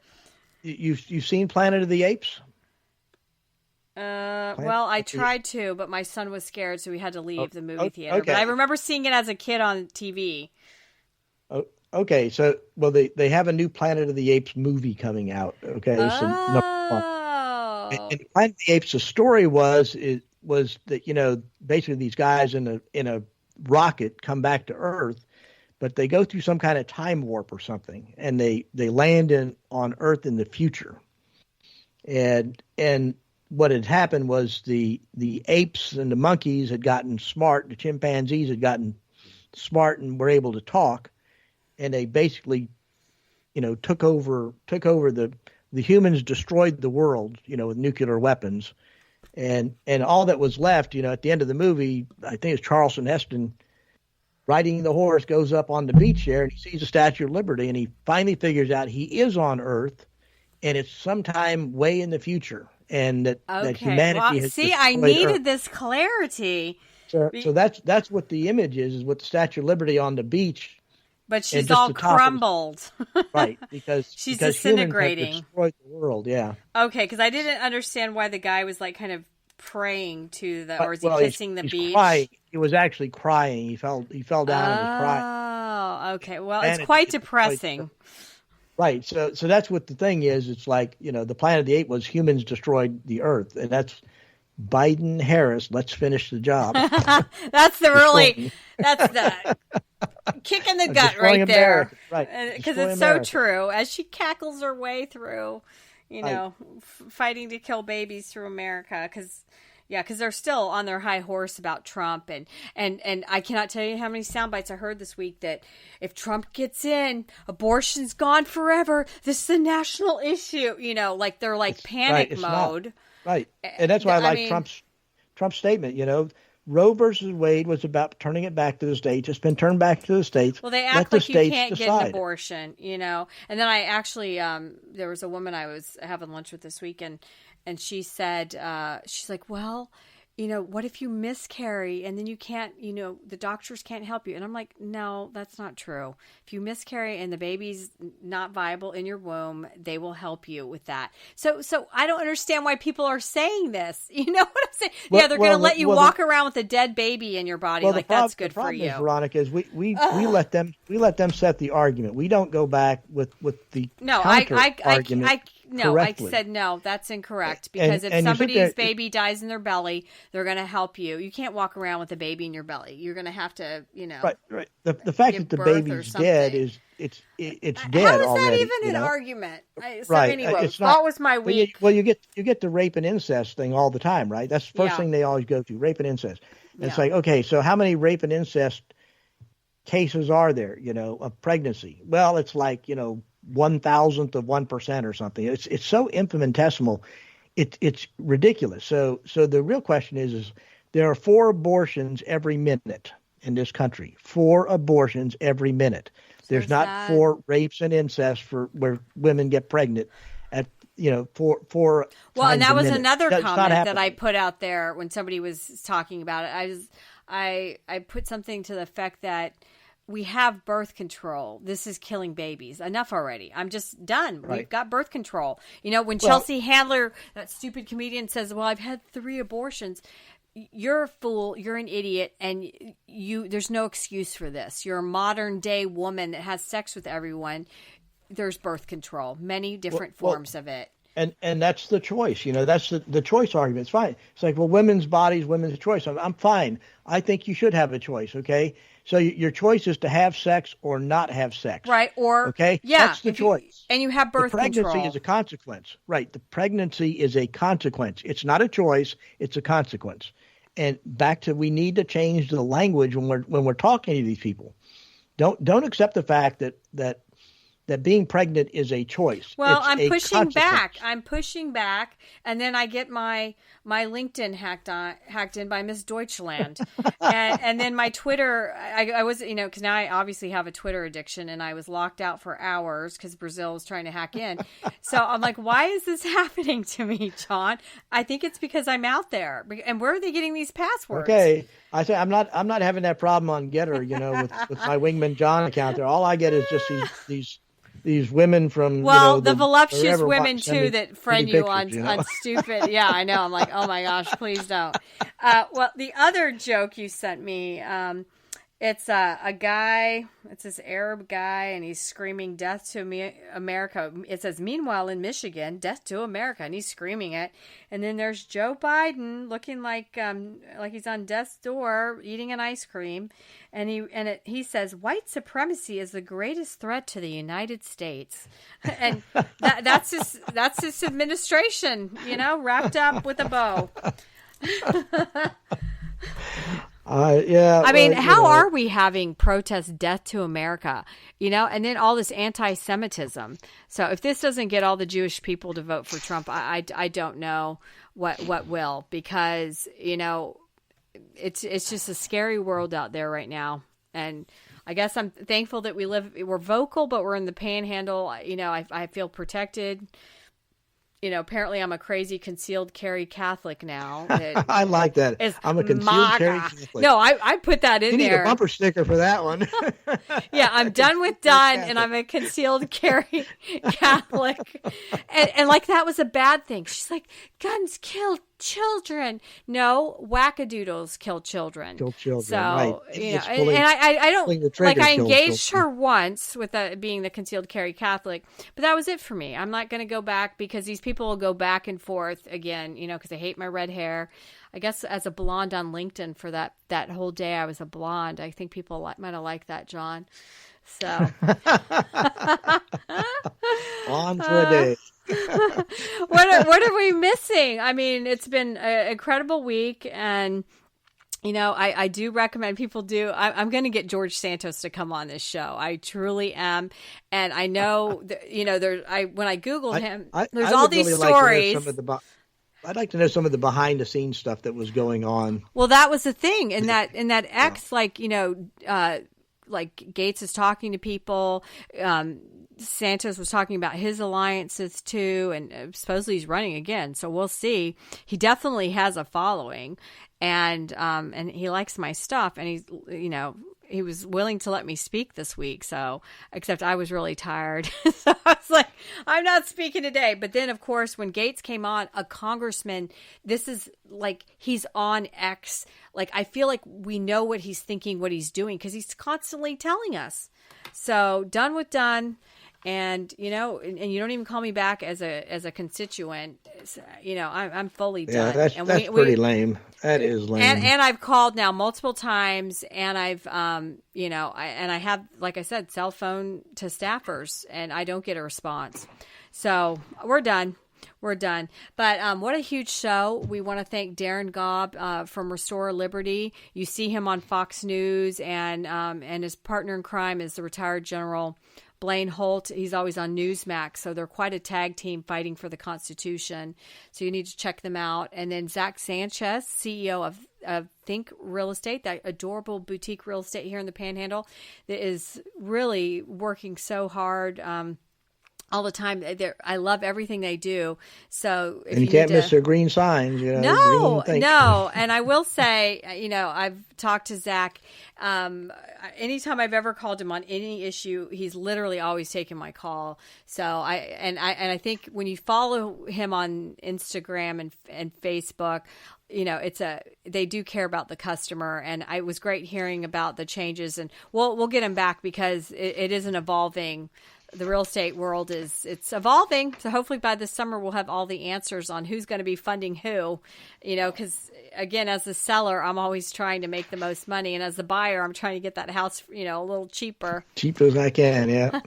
You've seen Planet of the Apes? Well, I tried to, but my son was scared, so we had to leave the movie theater. Okay. But I remember seeing it as a kid on TV. Okay, so they have a new Planet of the Apes movie coming out. Okay, and Planet of the Apes, the story was that basically these guys in a rocket come back to Earth, but they go through some kind of time warp or something, and they land on Earth in the future, and what had happened was the apes and the monkeys had gotten smart. The chimpanzees had gotten smart and were able to talk, and they basically, took over the humans, destroyed the world, with nuclear weapons, and all that was left, at the end of the movie, I think it's Charlton Heston riding the horse goes up on the beach there, and he sees the Statue of Liberty, and he finally figures out he is on Earth, and it's sometime way in the future. And that humanity has I needed Earth. This clarity. So that's what the image is with the Statue of Liberty on the beach. But she's all crumbled. Right, because she's disintegrating. Humans have destroyed the world, yeah. Okay, because I didn't understand why the guy was like kind of praying to or is he kissing the beach? Crying. He was actually crying. He fell down and was crying. Oh, okay. Well, it's quite depressing. Right. So that's what the thing is. It's like, the Planet of the Apes was humans destroyed the Earth. And that's Biden, Harris, let's finish the job. That's the kick in the gut right there. Right. Because it's America. So true. As she cackles her way through, fighting to kill babies through America. Because, Yeah, because they're still on their high horse about Trump. And I cannot tell you how many sound bites I heard this week that if Trump gets in, abortion's gone forever. This is a national issue. You know, like they're like panic mode. Right. And that's why I like Trump's statement, you know. Roe versus Wade was about turning it back to the states. It's been turned back to the states. Well, they act like you can't get an abortion, you know. And then I actually, there was a woman I was having lunch with this week, and she said, she's like, well, you know, what if you miscarry and then you can't, you know, the doctors can't help you? And I'm like, no, that's not true. If you miscarry and the baby's not viable in your womb, they will help you with that. So I don't understand why people are saying this. You know what I'm saying? Well, they're going to let you walk around with a dead baby in your body. Like that's good for you. The problem is, Veronica, is we let them set the argument. We don't go back with the argument. I said no, that's incorrect. Because if somebody's baby dies in their belly, they're going to help you. You can't walk around with a baby in your belly. You're going to have to, you know. Right. The fact that the baby's dead is it's dead already. How is that even an argument? Anyway, that was my week. You get the rape and incest thing all the time, right? That's the first thing they always go to, rape and incest. And it's like, okay, so how many rape and incest cases are there, you know, of pregnancy? Well, it's like, you know, 1,000th of 1% or something. It's so infinitesimal. It's ridiculous. So the real question is there are 4 abortions every minute in this country. 4 abortions every minute. There's not 4 rapes and incest for where women get pregnant at, you know, 4 Well, and that was another comment that I put out there when somebody was talking about it. I put something to the effect that we have birth control. This is killing babies. Enough already. I'm just done. Right. We've got birth control. You know, when Chelsea Handler, that stupid comedian, says, well, I've had 3 abortions. You're a fool. You're an idiot. And there's no excuse for this. You're a modern day woman that has sex with everyone. There's birth control, many different forms of it. And that's the choice, you know, that's the choice argument. It's fine. It's like, well, women's bodies, women's choice. I'm fine. I think you should have a choice. Okay. So your choice is to have sex or not have sex. Right. Or, okay. Yeah. That's the choice. And you have birth control. The pregnancy is a consequence. Right. The pregnancy is a consequence. It's not a choice. It's a consequence. And back to, we need to change the language when we're talking to these people. Don't accept the fact that being pregnant is a choice. Well, I'm pushing back. And then I get my LinkedIn hacked in by Miss Deutschland. and then my Twitter, I was, you know, because now I obviously have a Twitter addiction, and I was locked out for hours because Brazil was trying to hack in. So I'm like, why is this happening to me, John? I think it's because I'm out there. And where are they getting these passwords? Okay. I say I'm not having that problem on Getter, you know, with my Wingman John account there. All I get is just these women from, the voluptuous women too that friend you on stupid. Yeah, I know. I'm like, oh my gosh, please don't. Well, the other joke you sent me, it's a guy. It's this Arab guy, and he's screaming "Death to America." It says, "Meanwhile in Michigan, death to America," and he's screaming it. And then there's Joe Biden looking like he's on death's door, eating an ice cream, and he says, "White supremacy is the greatest threat to the United States," and that's his administration, you know, wrapped up with a bow. I mean, how are we having protests, death to America, you know, and then all this anti-Semitism. So if this doesn't get all the Jewish people to vote for Trump, I don't know what will, because, you know, it's just a scary world out there right now. And I guess I'm thankful that we're vocal, but we're in the Panhandle. You know, I feel protected. You know, apparently I'm a crazy concealed carry Catholic now. I like that. I'm a concealed carry Catholic. No, I put that in there. You need a bumper sticker for that one. Yeah, I'm done with done, and I'm a concealed carry Catholic. And like that was a bad thing. She's like, guns kill children. No, wackadoodles kill children. Kill children, so, right. You know, and I don't, like, I engaged her once with being the concealed carry Catholic, but that was it for me. I'm not going to go back, because these people will go back and forth again, you know, because they hate my red hair. I guess as a blonde on LinkedIn for that whole day I was a blonde. I think people might have liked that, John. So. On for a day. What are we missing? missing. I mean, it's been an incredible week, and I do recommend people do. I'm going to get George Santos to come on this show. I truly am, and I know when I Googled him, there's all these stories. I'd like to know some of the behind the scenes stuff that was going on. Well, that was the thing in that X, like Gates is talking to people. Sanchez was talking about his alliances too, and supposedly he's running again. So we'll see. He definitely has a following, and he likes my stuff, and he's he was willing to let me speak this week. So, except I was really tired. So I was like, I'm not speaking today. But then, of course, when Gates came on, a congressman, this is like, he's on X. Like, I feel like we know what he's thinking, what he's doing, because he's constantly telling us. So done with done. And, and you don't even call me back as a constituent. I'm fully done. Yeah, that's pretty lame. That is lame. And I've called now multiple times, and I've, I have, like I said, cell phone to staffers, and I don't get a response. So we're done. We're done. But what a huge show. We want to thank Darin Gaub from Restore Liberty. You see him on Fox News, and his partner in crime is the retired General Blaine Holt. He's always on Newsmax, so they're quite a tag team fighting for the Constitution. So you need to check them out. And then Zack Sanchez, CEO of Think Real Estate, that adorable boutique real estate here in the Panhandle, that is really working so hard all the time. I love everything they do. So if you can't miss their green signs. No. And I will say, I've talked to Zack. Anytime I've ever called him on any issue, he's literally always taken my call. So I think when you follow him on Instagram and Facebook, they do care about the customer, and it was great hearing about the changes, and we'll get him back because it is an evolving. The real estate world it's evolving. So hopefully by this summer we'll have all the answers on who's going to be funding who, because again, as the seller, I'm always trying to make the most money. And as the buyer, I'm trying to get that house, a little cheaper. Cheap as I can. Yeah.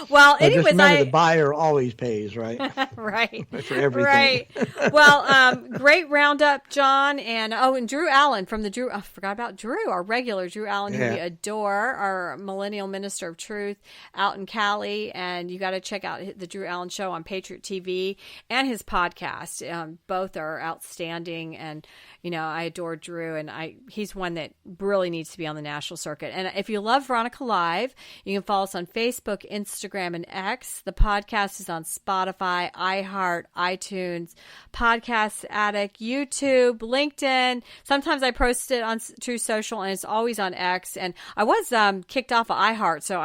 Well, anyways, just remember the buyer always pays, right? Right. For everything. Right. Well, great roundup, John. And Drew Allen from I forgot about Drew, our regular Drew Allen, who we adore, our Millennial Minister of Truth out in Cali. And you got to check out the Drew Allen Show on Patriot TV and his podcast. Both are outstanding, and I adore Drew, and he's one that really needs to be on the national circuit. And if you love Veronica Live, you can follow us on Facebook, Instagram, and X. The podcast is on Spotify, iHeart, iTunes, Podcast Addict, YouTube, LinkedIn. Sometimes I post it on True Social, and it's always on X. And I was kicked off of iHeart, so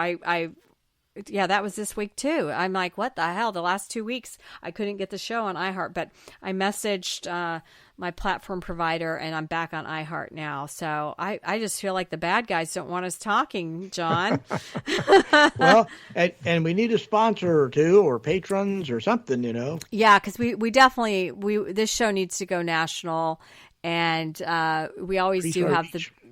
yeah, that was this week too. I'm like, what the hell? The last 2 weeks, I couldn't get the show on iHeart, but I messaged my platform provider, and I'm back on iHeart now. So I just feel like the bad guys don't want us talking, John. Well, and we need a sponsor or two, or patrons or something, Yeah, because we definitely this show needs to go national, and we always do have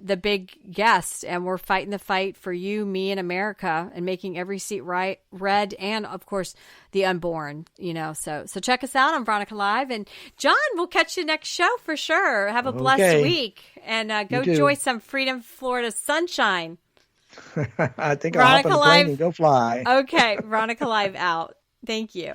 the big guest, and we're fighting the fight for you, me, and America, and making every seat red, and of course the unborn. So check us out on Veronica Live, and John, we'll catch you next show for sure. Have a blessed week, and go enjoy some Freedom, Florida sunshine. I think I'll hop on a plane and go fly. Okay, Veronica Live out. Thank you.